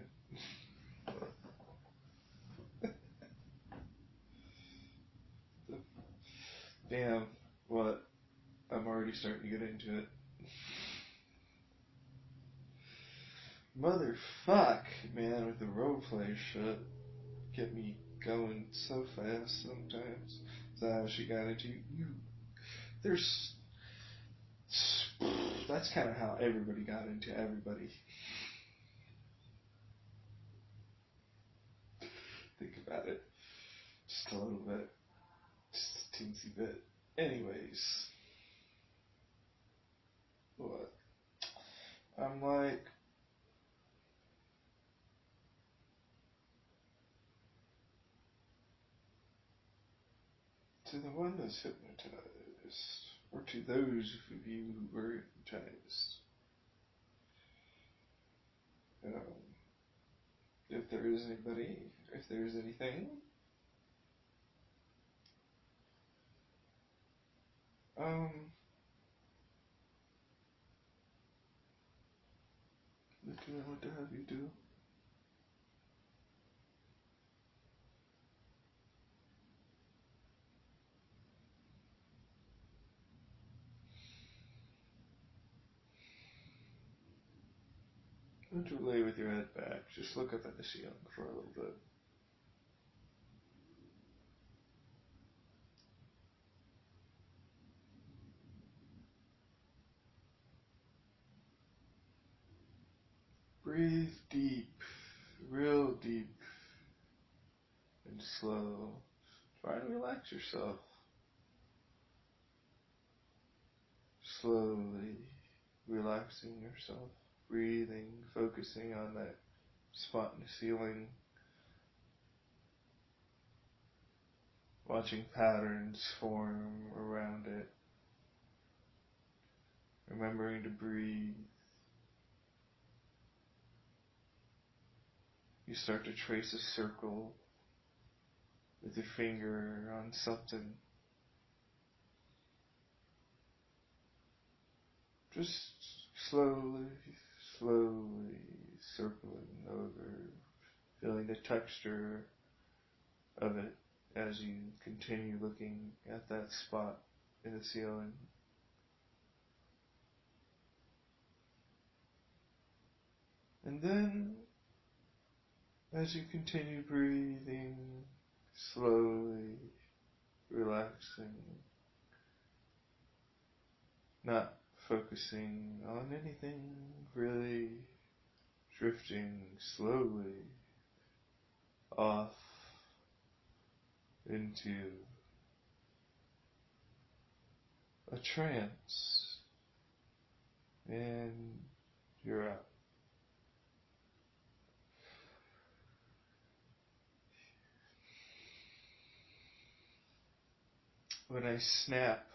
Damn, what? I'm already starting to get into it. Motherfuck, man, with the roleplay shit. Get me going so fast sometimes. Is that how she got into you? There's... That's kind of how everybody got into everybody. Think about it. Just a little bit. Just a teensy bit. Anyways. What? I'm like... To the one that's hypnotized, or to those of you who were hypnotized, if there is anybody, if there is anything, looking at what to have you do. Don't lay with your head back. Just look up at the ceiling for a little bit. Breathe deep, real deep and slow. Try to relax yourself. Slowly relaxing yourself. Breathing, focusing on that spot in the ceiling. Watching patterns form around it. Remembering to breathe. You start to trace a circle with your finger on something. Just slowly, slowly circling over, feeling the texture of it as you continue looking at that spot in the ceiling. And then, as you continue breathing, slowly relaxing, not focusing on anything, really drifting slowly off into a trance, and you're out. When I snap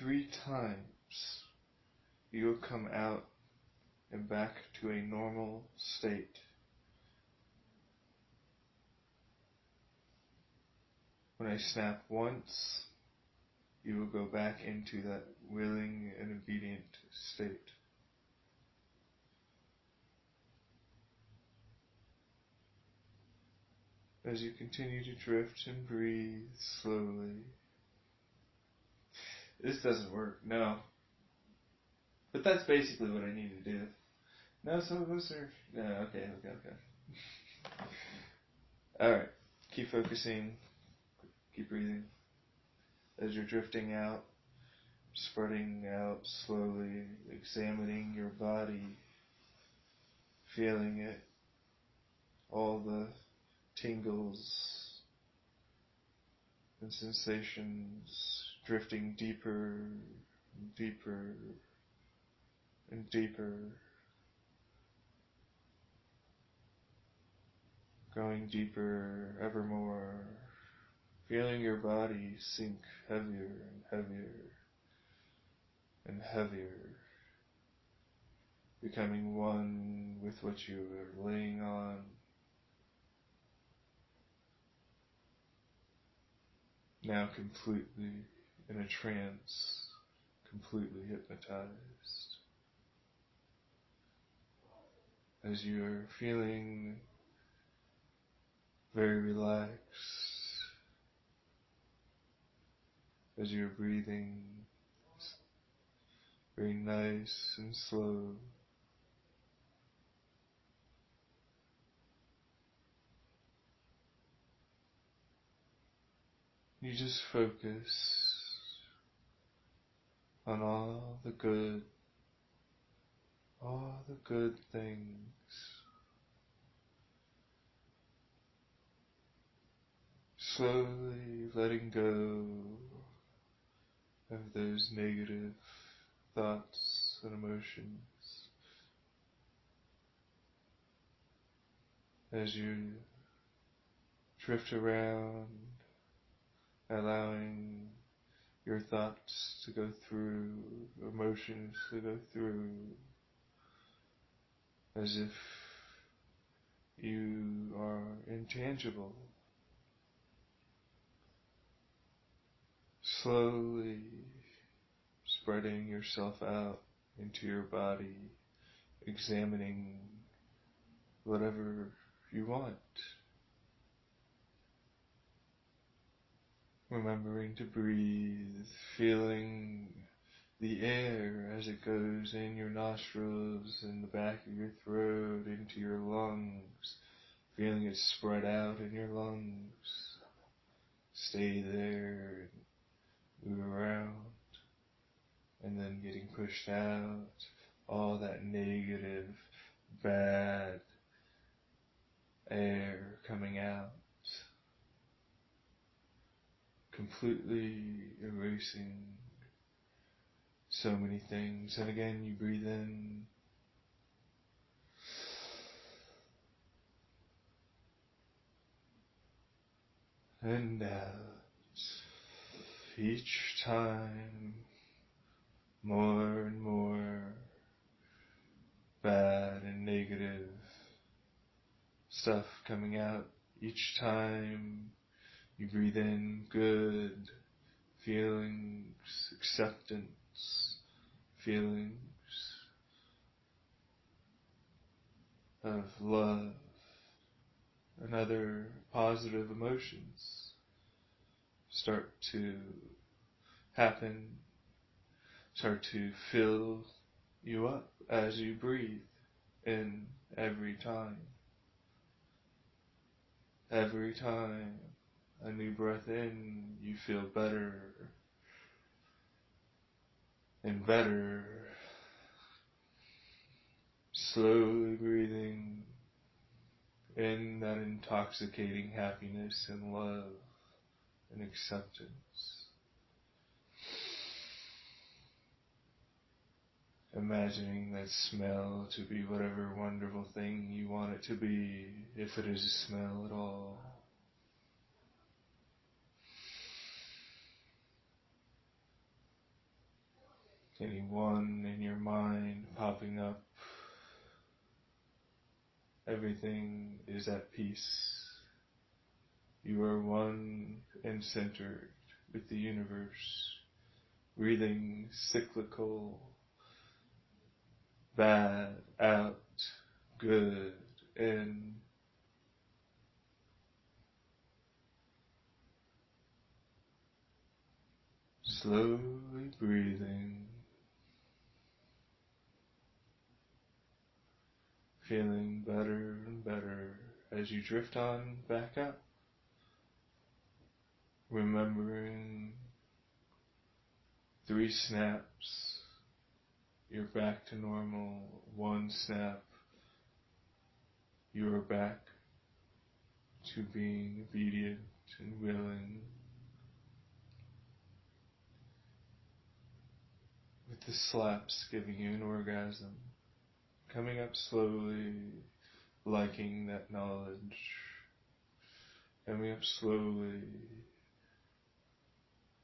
3 times, you'll come out and back to a normal state. When I snap once, you will go back into that willing and obedient state. as you continue to drift and breathe slowly. This doesn't work, no. But that's basically what I need to do. No, some of us are... No, okay. Alright, keep focusing, keep breathing. As you're drifting out, spreading out slowly, examining your body, feeling it, all the tingles and sensations drifting deeper and deeper and deeper, going deeper evermore, feeling your body sink heavier and heavier and heavier, becoming one with what you are laying on. Now completely in a trance, completely hypnotized. As you are feeling very relaxed, as you're breathing very nice and slow. You just focus on all the good things. Slowly letting go of those negative thoughts and emotions as you drift around, allowing your thoughts to go through, emotions to go through, as if you are intangible. Slowly spreading yourself out into your body, examining whatever you want. Remembering to breathe, feeling the air as it goes in your nostrils, in the back of your throat, into your lungs, feeling it spread out in your lungs. Stay there and move around, and then getting pushed out, all that negative, bad air coming out, completely erasing so many things. And again, you breathe in, and out. Each time, more and more bad and negative stuff coming out. Each time you breathe in good feelings, acceptance, feelings of love and other positive emotions start to happen, start to fill you up as you breathe in every time. Every time a new breath in, you feel better and better. Slowly breathing in that intoxicating happiness and love and acceptance. Imagining that smell to be whatever wonderful thing you want it to be, if it is a smell at all. Anyone in your mind popping up, everything is at peace. You are one and centered with the universe, breathing cyclical, bad out, good in. Slowly breathing, feeling better and better as you drift on back up, remembering 3 snaps, you're back to normal. 1 snap, you are back to being obedient and willing. With the slaps giving you an orgasm, coming up slowly, liking that knowledge, coming up slowly,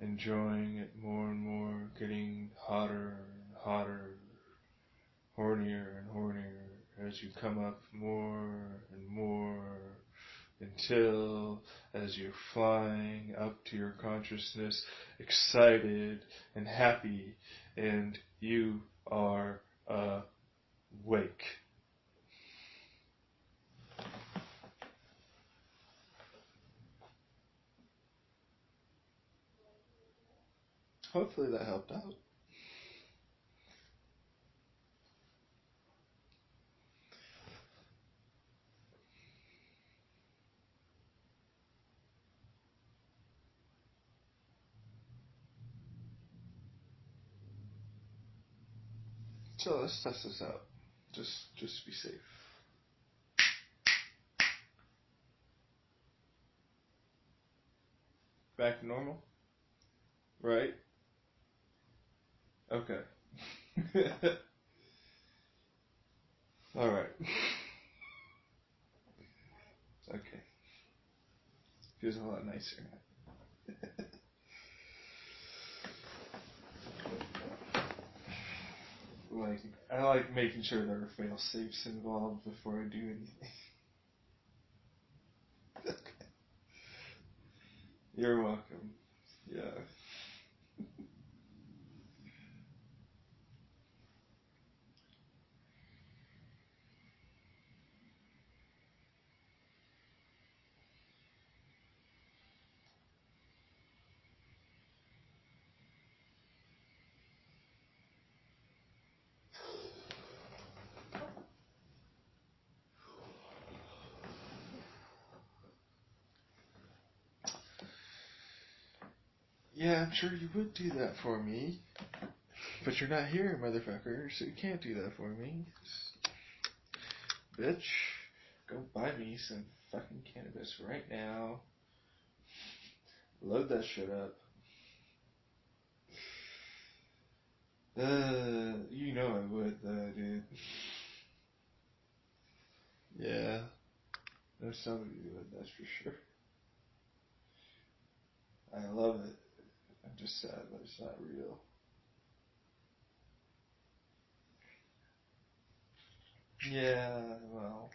enjoying it more and more, getting hotter and hotter, hornier and hornier as you come up more and more, until as you're flying up to your consciousness, excited and happy, and you are awake. Hopefully that helped out. So let's test this out. Just to be safe. Back to normal? Right? Okay. Alright. Okay. Feels a lot nicer now. I like making sure there are fail safes involved before I do anything. Okay. You're welcome. Yeah. Yeah, I'm sure you would do that for me. But you're not here, motherfucker, so you can't do that for me. Bitch, go buy me some fucking cannabis right now. Load that shit up. You know I would, dude. Yeah. There's somebody who would, that's for sure. I love it. I'm just sad that it's not real. Yeah, well.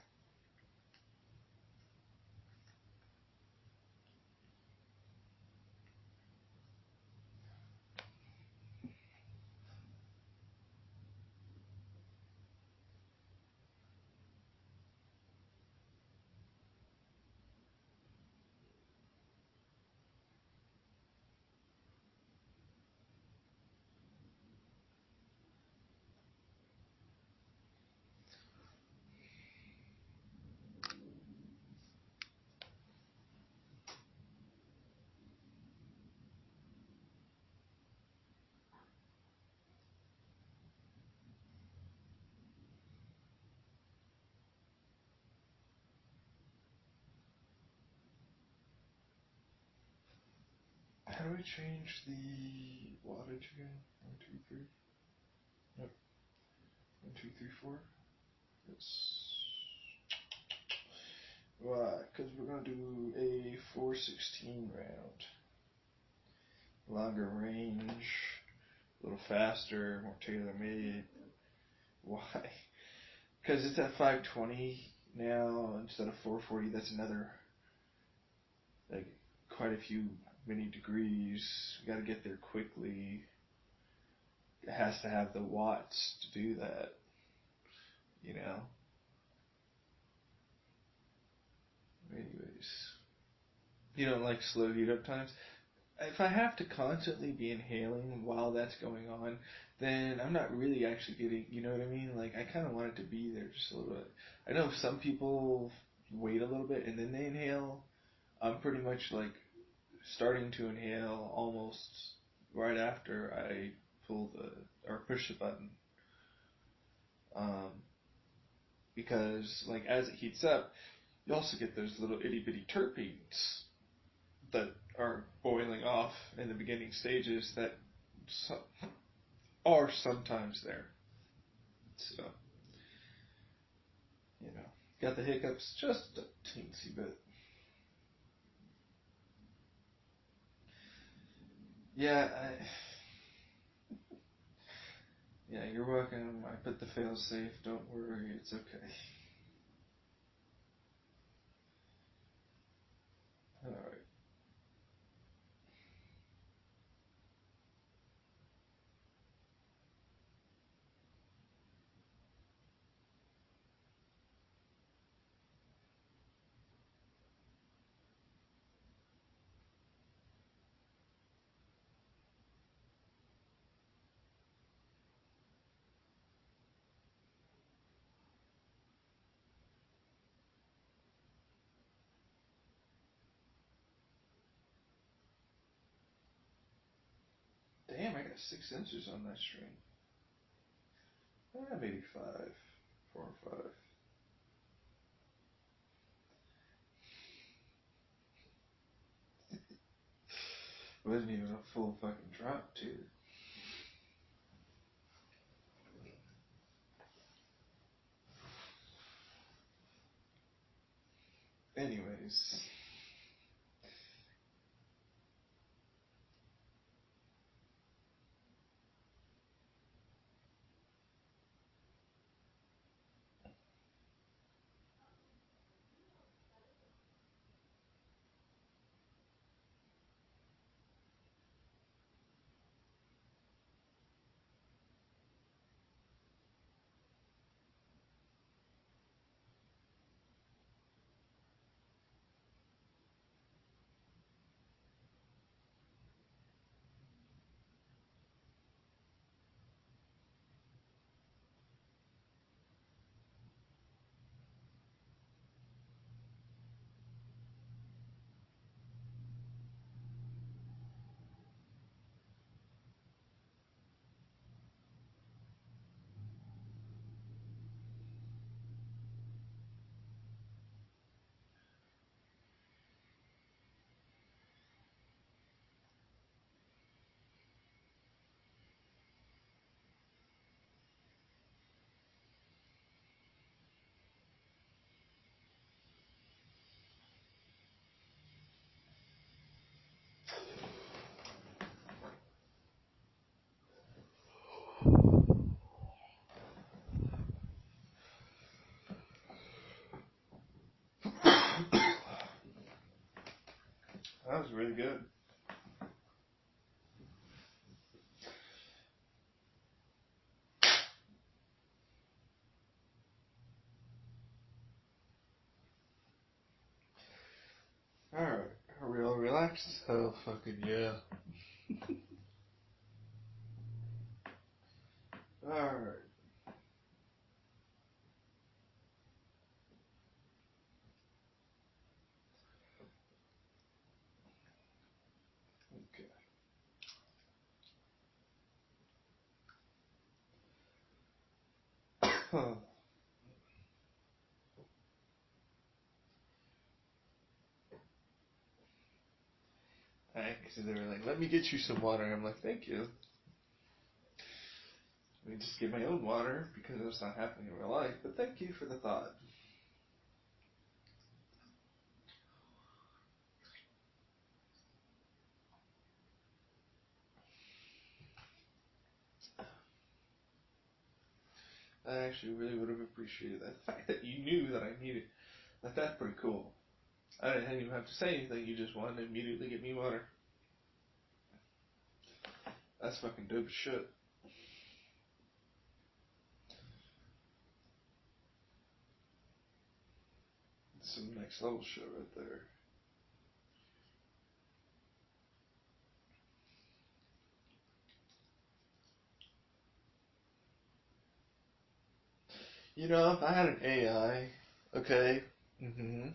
How do I change the wattage again? 1, 2, 3. Nope. 1, 2, 3, 4. It's why? Because we're gonna do a 416 round. Longer range, a little faster, more tailor made. Why? Because it's at 520 now instead of 440. That's another, like, quite a few many degrees. We got to get there quickly. It has to have the watts to do that, you know. Anyways, you don't like slow heat up times? if I have to constantly be inhaling while that's going on, then I'm not really actually getting, you know what I mean? Like, I kind of want it to be there just a little bit. I know some people wait a little bit and then they inhale. I'm pretty much like starting to inhale almost right after I pull the, or push the button. Um, because, like, as it heats up, you also get those little itty bitty terpenes that are boiling off in the beginning stages that are sometimes there. So, you know, got the hiccups just a teensy bit. Yeah, yeah, you're welcome. I put the fail safe. Don't worry, it's okay. All right. Damn, I got 6 inches on that string. Maybe 5, 4 or 5. It wasn't even a full fucking drop, too. Anyways. That was really good. Alright, are we all relaxed? Oh, fucking yeah. Alright. Okay. Because they were like, let me get you some water. I'm like, thank you. I mean, just get my own water because it's not happening in real life, but thank you for the thought. I actually really would have appreciated that. The fact that you knew that I needed, that's pretty cool. I didn't even have to say anything, you just wanted to immediately get me water. That's fucking dope as shit. Some next level shit right there. You know, if I had an AI, okay, and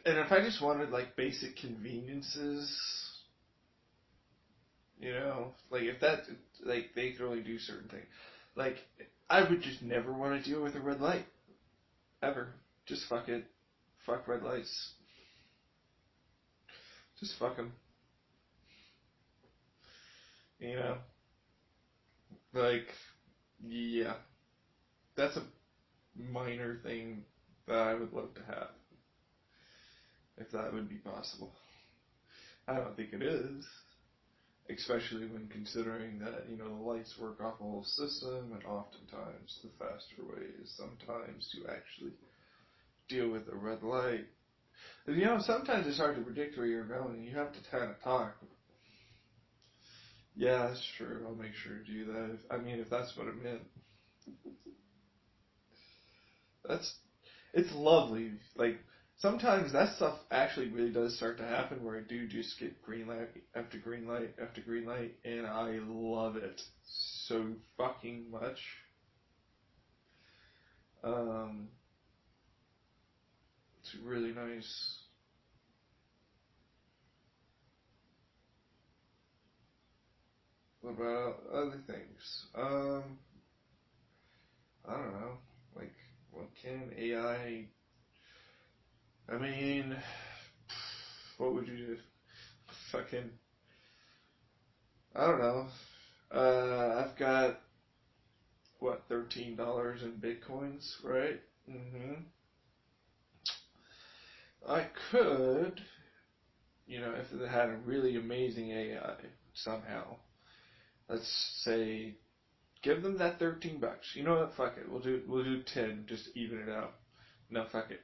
if I just wanted like basic conveniences, you know, like if that, like they could only do certain things, like I would just never want to deal with a red light, ever. Just fuck it, fuck red lights, just fuck them, you know, like yeah, that's a minor thing that I would love to have, if that would be possible. I don't think it is. Especially when considering that, you know, the lights work off the whole system, and oftentimes the faster way is sometimes to actually deal with a red light. But, you know, sometimes it's hard to predict where you're going. You have to kind of talk. Yeah, that's true. I'll make sure to do that. If that's what it meant. It's lovely. Like, sometimes that stuff actually really does start to happen where I do just get green light after green light after green light, and I love it so fucking much. It's really nice. What about other things? I don't know. Like, what can AI? What would you do? Fucking, I don't know. I've got what, $13 in bitcoins, right? I could, you know, if it had a really amazing AI somehow. Let's say, give them that $13. You know what? Fuck it. We'll do 10. Just even it out. No, fuck it.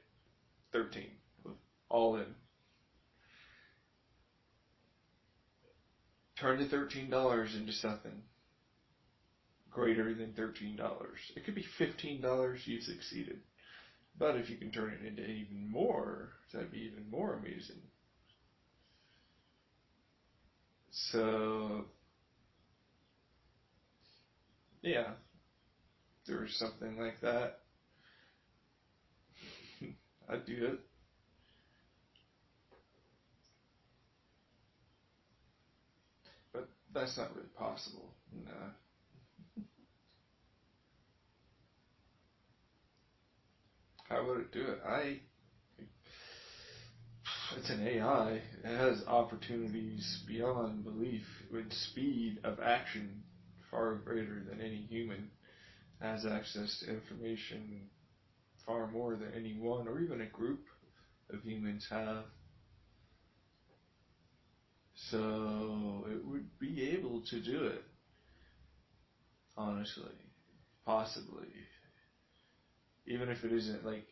13. All in. Turn the $13 into something greater than $13. It could be $15. You succeeded. But if you can turn it into even more, that'd be even more amazing. So, yeah, there's something like that. I'd do it. But that's not really possible. Nah. How would it do it? It's an AI. It has opportunities beyond belief, with speed of action far greater than any human. Has access to information far more than any one or even a group of humans have. So it would be able to do it. Honestly. Possibly. Even if it isn't like,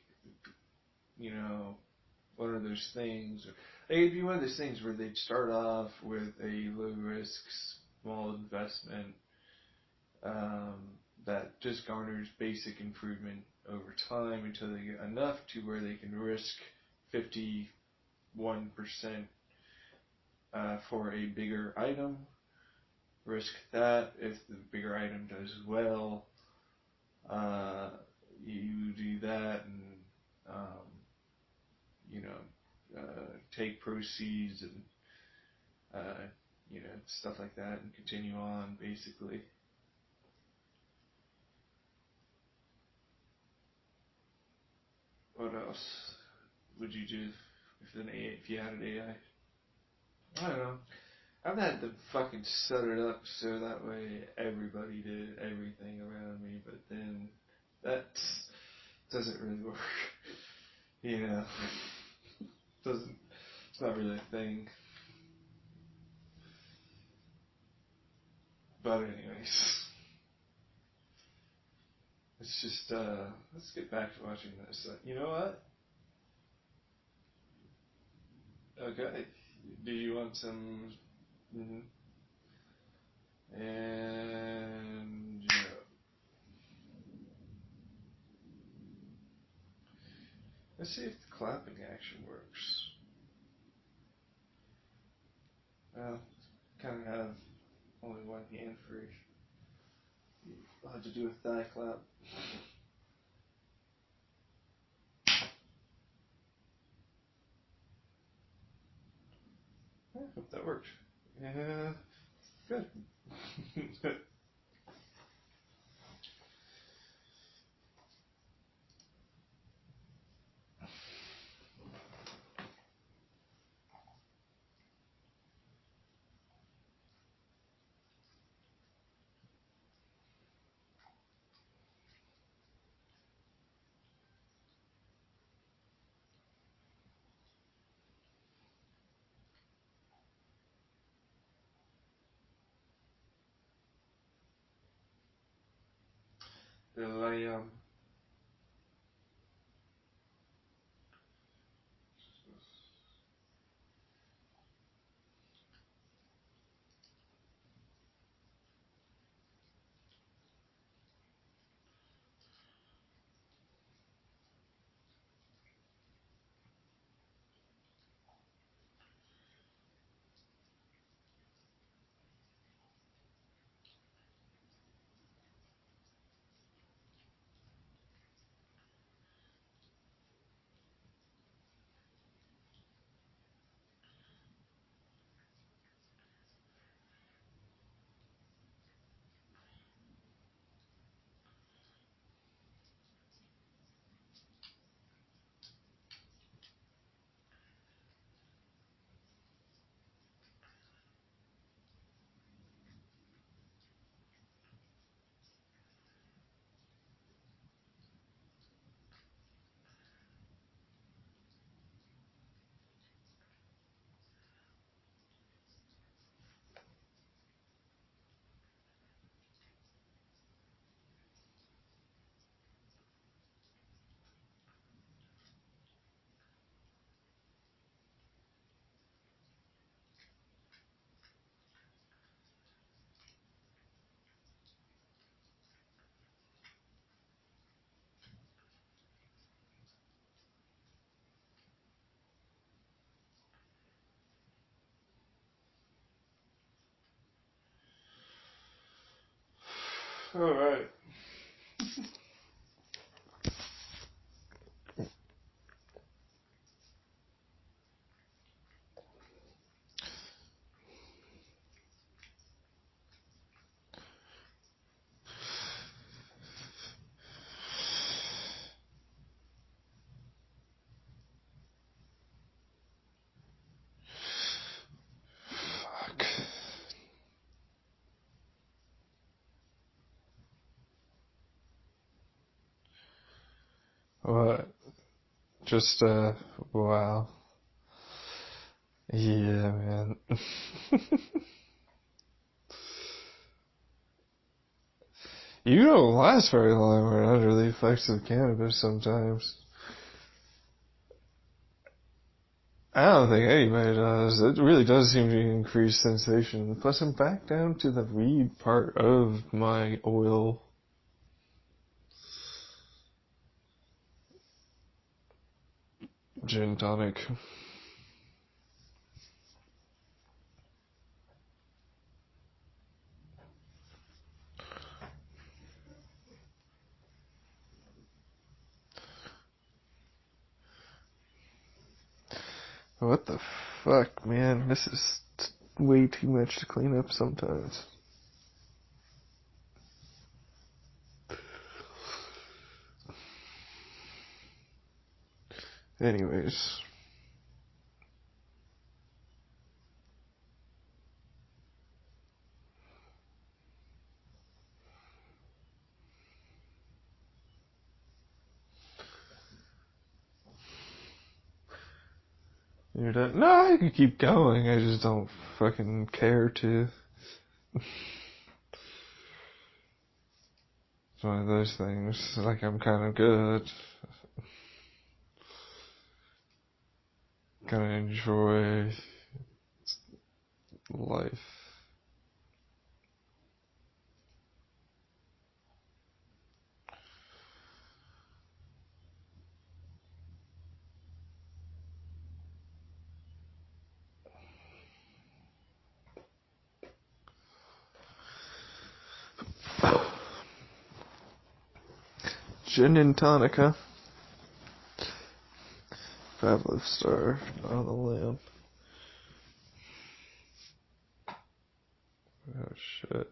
you know, one of those things. It'd be one of those things where they'd start off with a low risk, small investment that just garners basic improvement over time until they get enough to where they can risk 51% for a bigger item. Risk that. If the bigger item does well, you do that and take proceeds and stuff like that, and continue on basically. What else would you do if you had an AI? I don't know. I've had to fucking set it up so that way everybody did everything around me, but then that doesn't really work. You know, it's not really a thing. But anyways, it's just let's get back to watching this. You know what? Okay. Do you want some? And yeah. Let's see if the clapping action works. Well, kind of have only one hand free. I'll have to do a thigh clap. I hope that worked. Yeah, good. The lamb. All right. Fuck. What? Just, wow. Yeah, man. You don't last very long when under the effects of cannabis sometimes. I don't think anybody does. It really does seem to increase sensation. Plus, I'm back down to the weed part of my oil. Gin tonic. What the fuck, man? This is way too much to clean up sometimes. Anyways. You're done? No, I could keep going. I just don't fucking care to. It's one of those things. Like, I'm kind of good. Kind of enjoy life. Gin and tonica. 5-star on the lamp. Oh shit.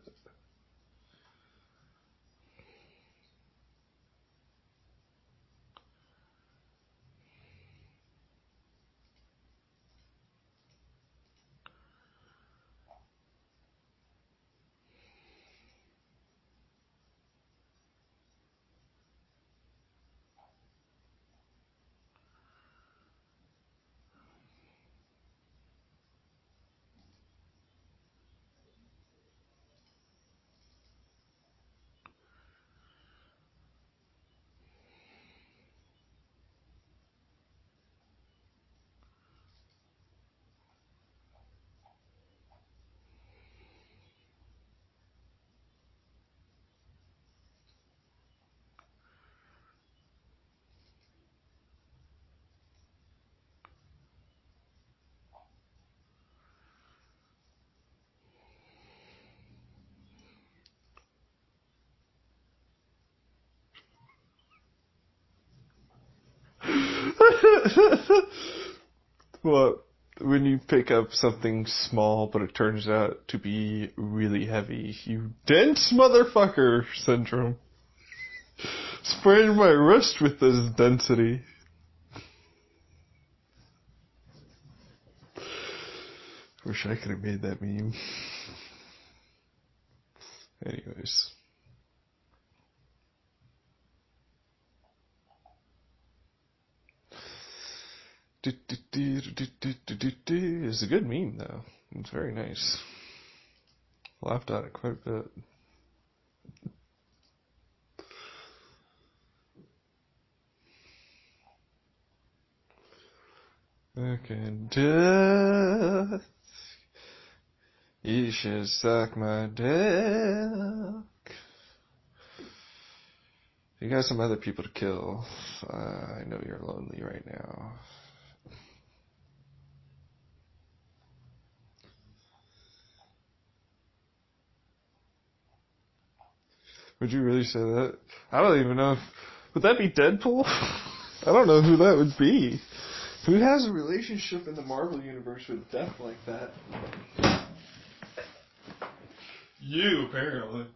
What? When you pick up something small, but it turns out to be really heavy, you dense motherfucker syndrome. Sprained my wrist with this density. Wish I could have made that meme. Anyways. It's a good meme, though. It's very nice. Laughed at it quite a bit. Okay, death. You should suck my dick. You got some other people to kill. I know you're lonely right now. Would you really say that? I don't even know if... Would that be Deadpool? I don't know who that would be. Who has a relationship in the Marvel Universe with death like that? You, apparently.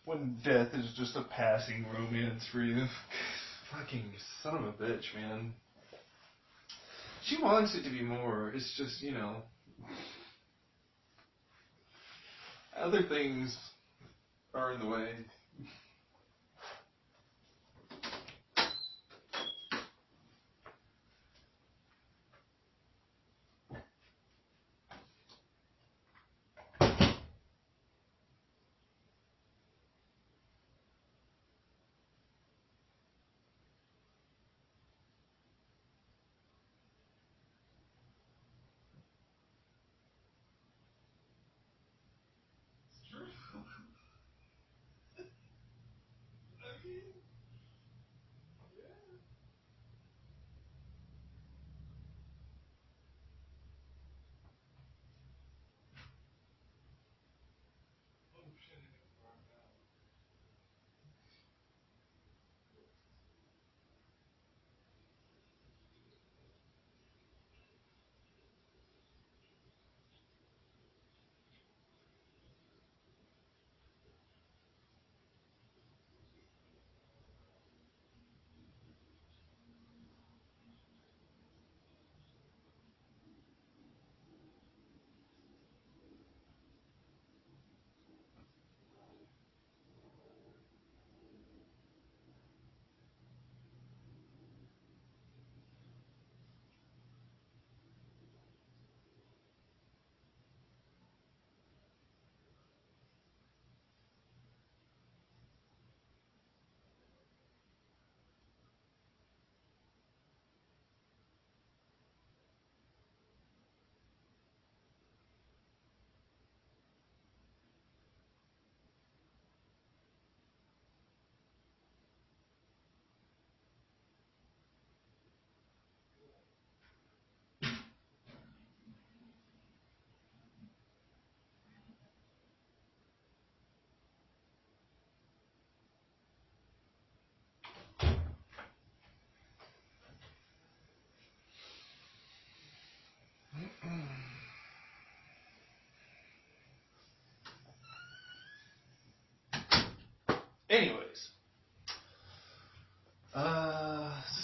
When death is just a passing romance for you. Fucking son of a bitch, man. She wants it to be more. It's just, you know... Other things are in the way.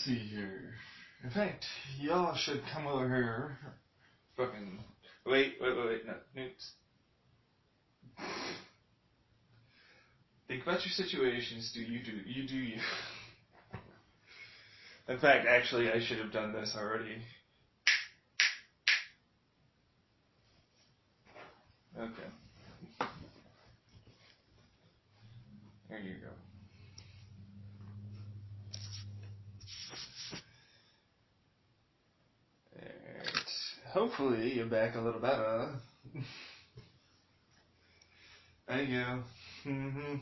see here. In fact, y'all should come over here. Fucking. Wait. No, Newts. Think about your situations. You do you. In fact, actually, I should have done this already. Okay. There you go. Alright. Hopefully, you're back a little better. There you go. Mm-hmm.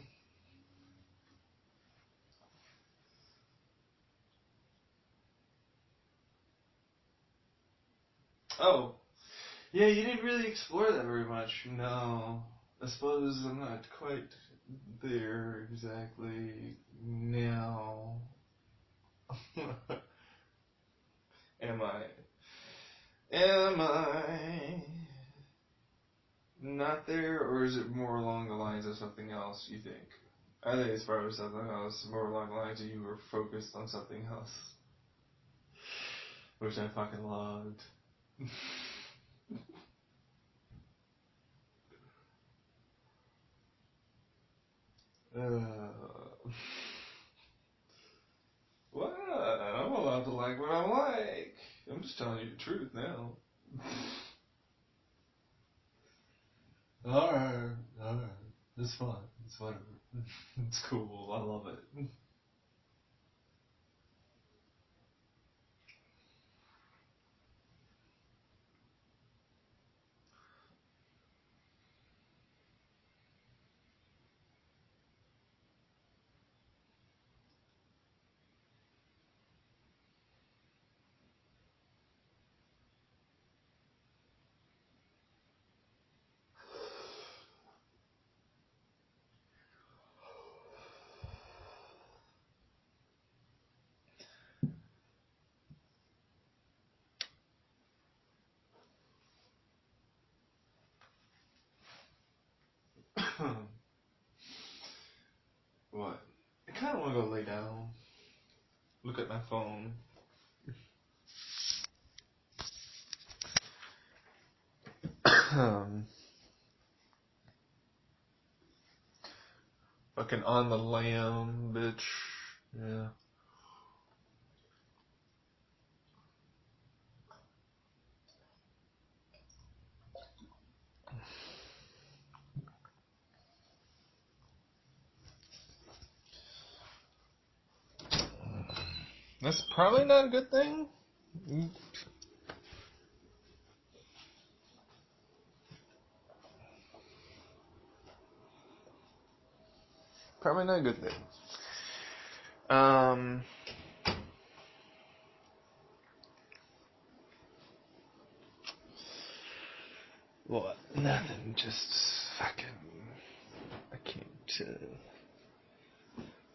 Oh. Yeah, you didn't really explore that very much. No. I suppose I'm not quite there exactly now. Am I? Am I not there, or is it more along the lines of something else, you think? I think it's probably something else, more along the lines of you were focused on something else. Which I fucking loved. What? I'm allowed to like what I like. I'm just telling you the truth now. Alright. It's fine. It's whatever. It's cool. I love it. What? I kind of want to go lay down. Look at my phone. Fucking on the lam, bitch. Yeah. That's probably not a good thing. Probably not a good thing. What? Nothing. Just fucking. I can't.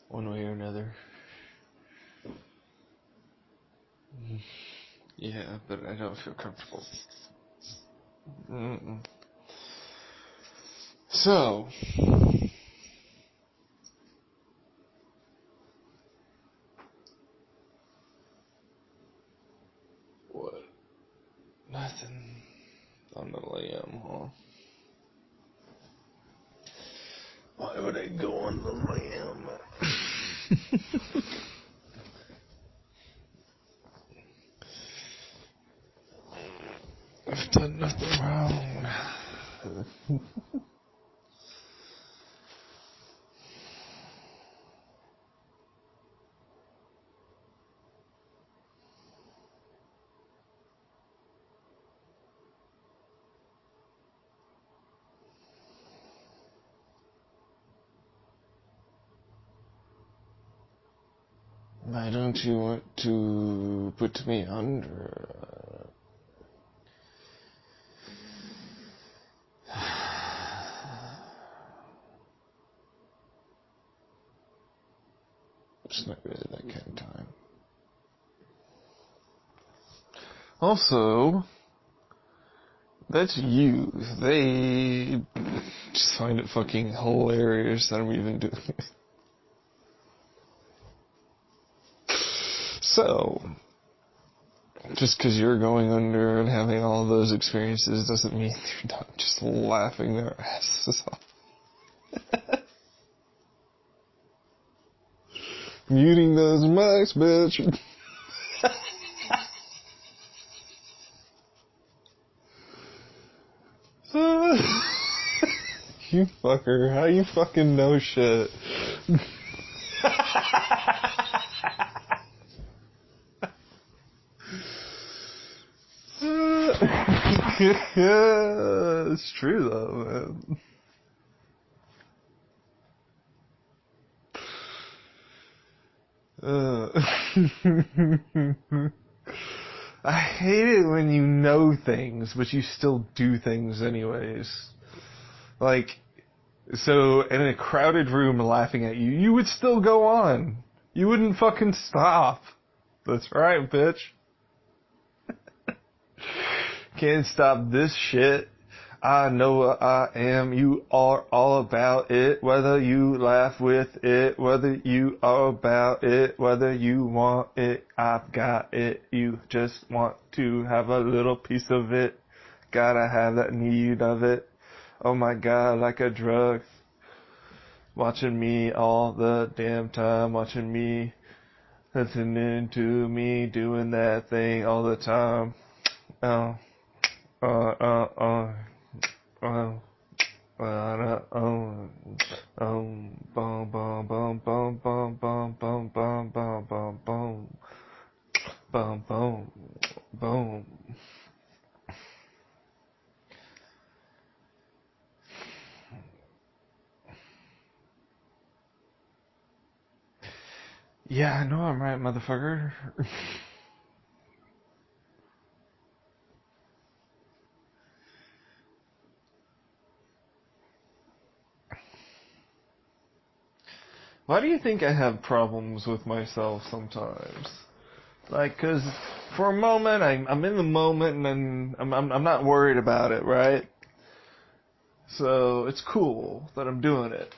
One way or another. Yeah, but I don't feel comfortable. Mm-mm. So. What? Nothing. On the lam, huh? Why would I go on the lam? I've done nothing wrong. Why don't you want to put me under? It's not really that kind of time. Also, that's you. They just find it fucking hilarious that I'm even doing it. So, just because you're going under and having all those experiences doesn't mean they're not just laughing their asses off. Muting those mics, bitch. You fucker, how you fucking know shit? Yeah, it's true though, man. I hate it when you know things, but you still do things anyways. Like, so in a crowded room laughing at you, you would still go on. You wouldn't fucking stop. That's right, bitch. Can't stop this shit. I know what I am. You are all about it. Whether you laugh with it, whether you are about it, whether you want it, I've got it. You just want to have a little piece of it. Gotta have that need of it. Oh my God, like a drug. Watching me all the damn time. Watching me, listening to me, doing that thing all the time. Oh. Bum bum bum bum bum bum bum bum bum bum bum bum bum boom. Yeah, I know I'm right, motherfucker. Why do you think I have problems with myself sometimes? Like, 'cause for a moment, I'm in the moment and I'm not worried about it, right? So it's cool that I'm doing it.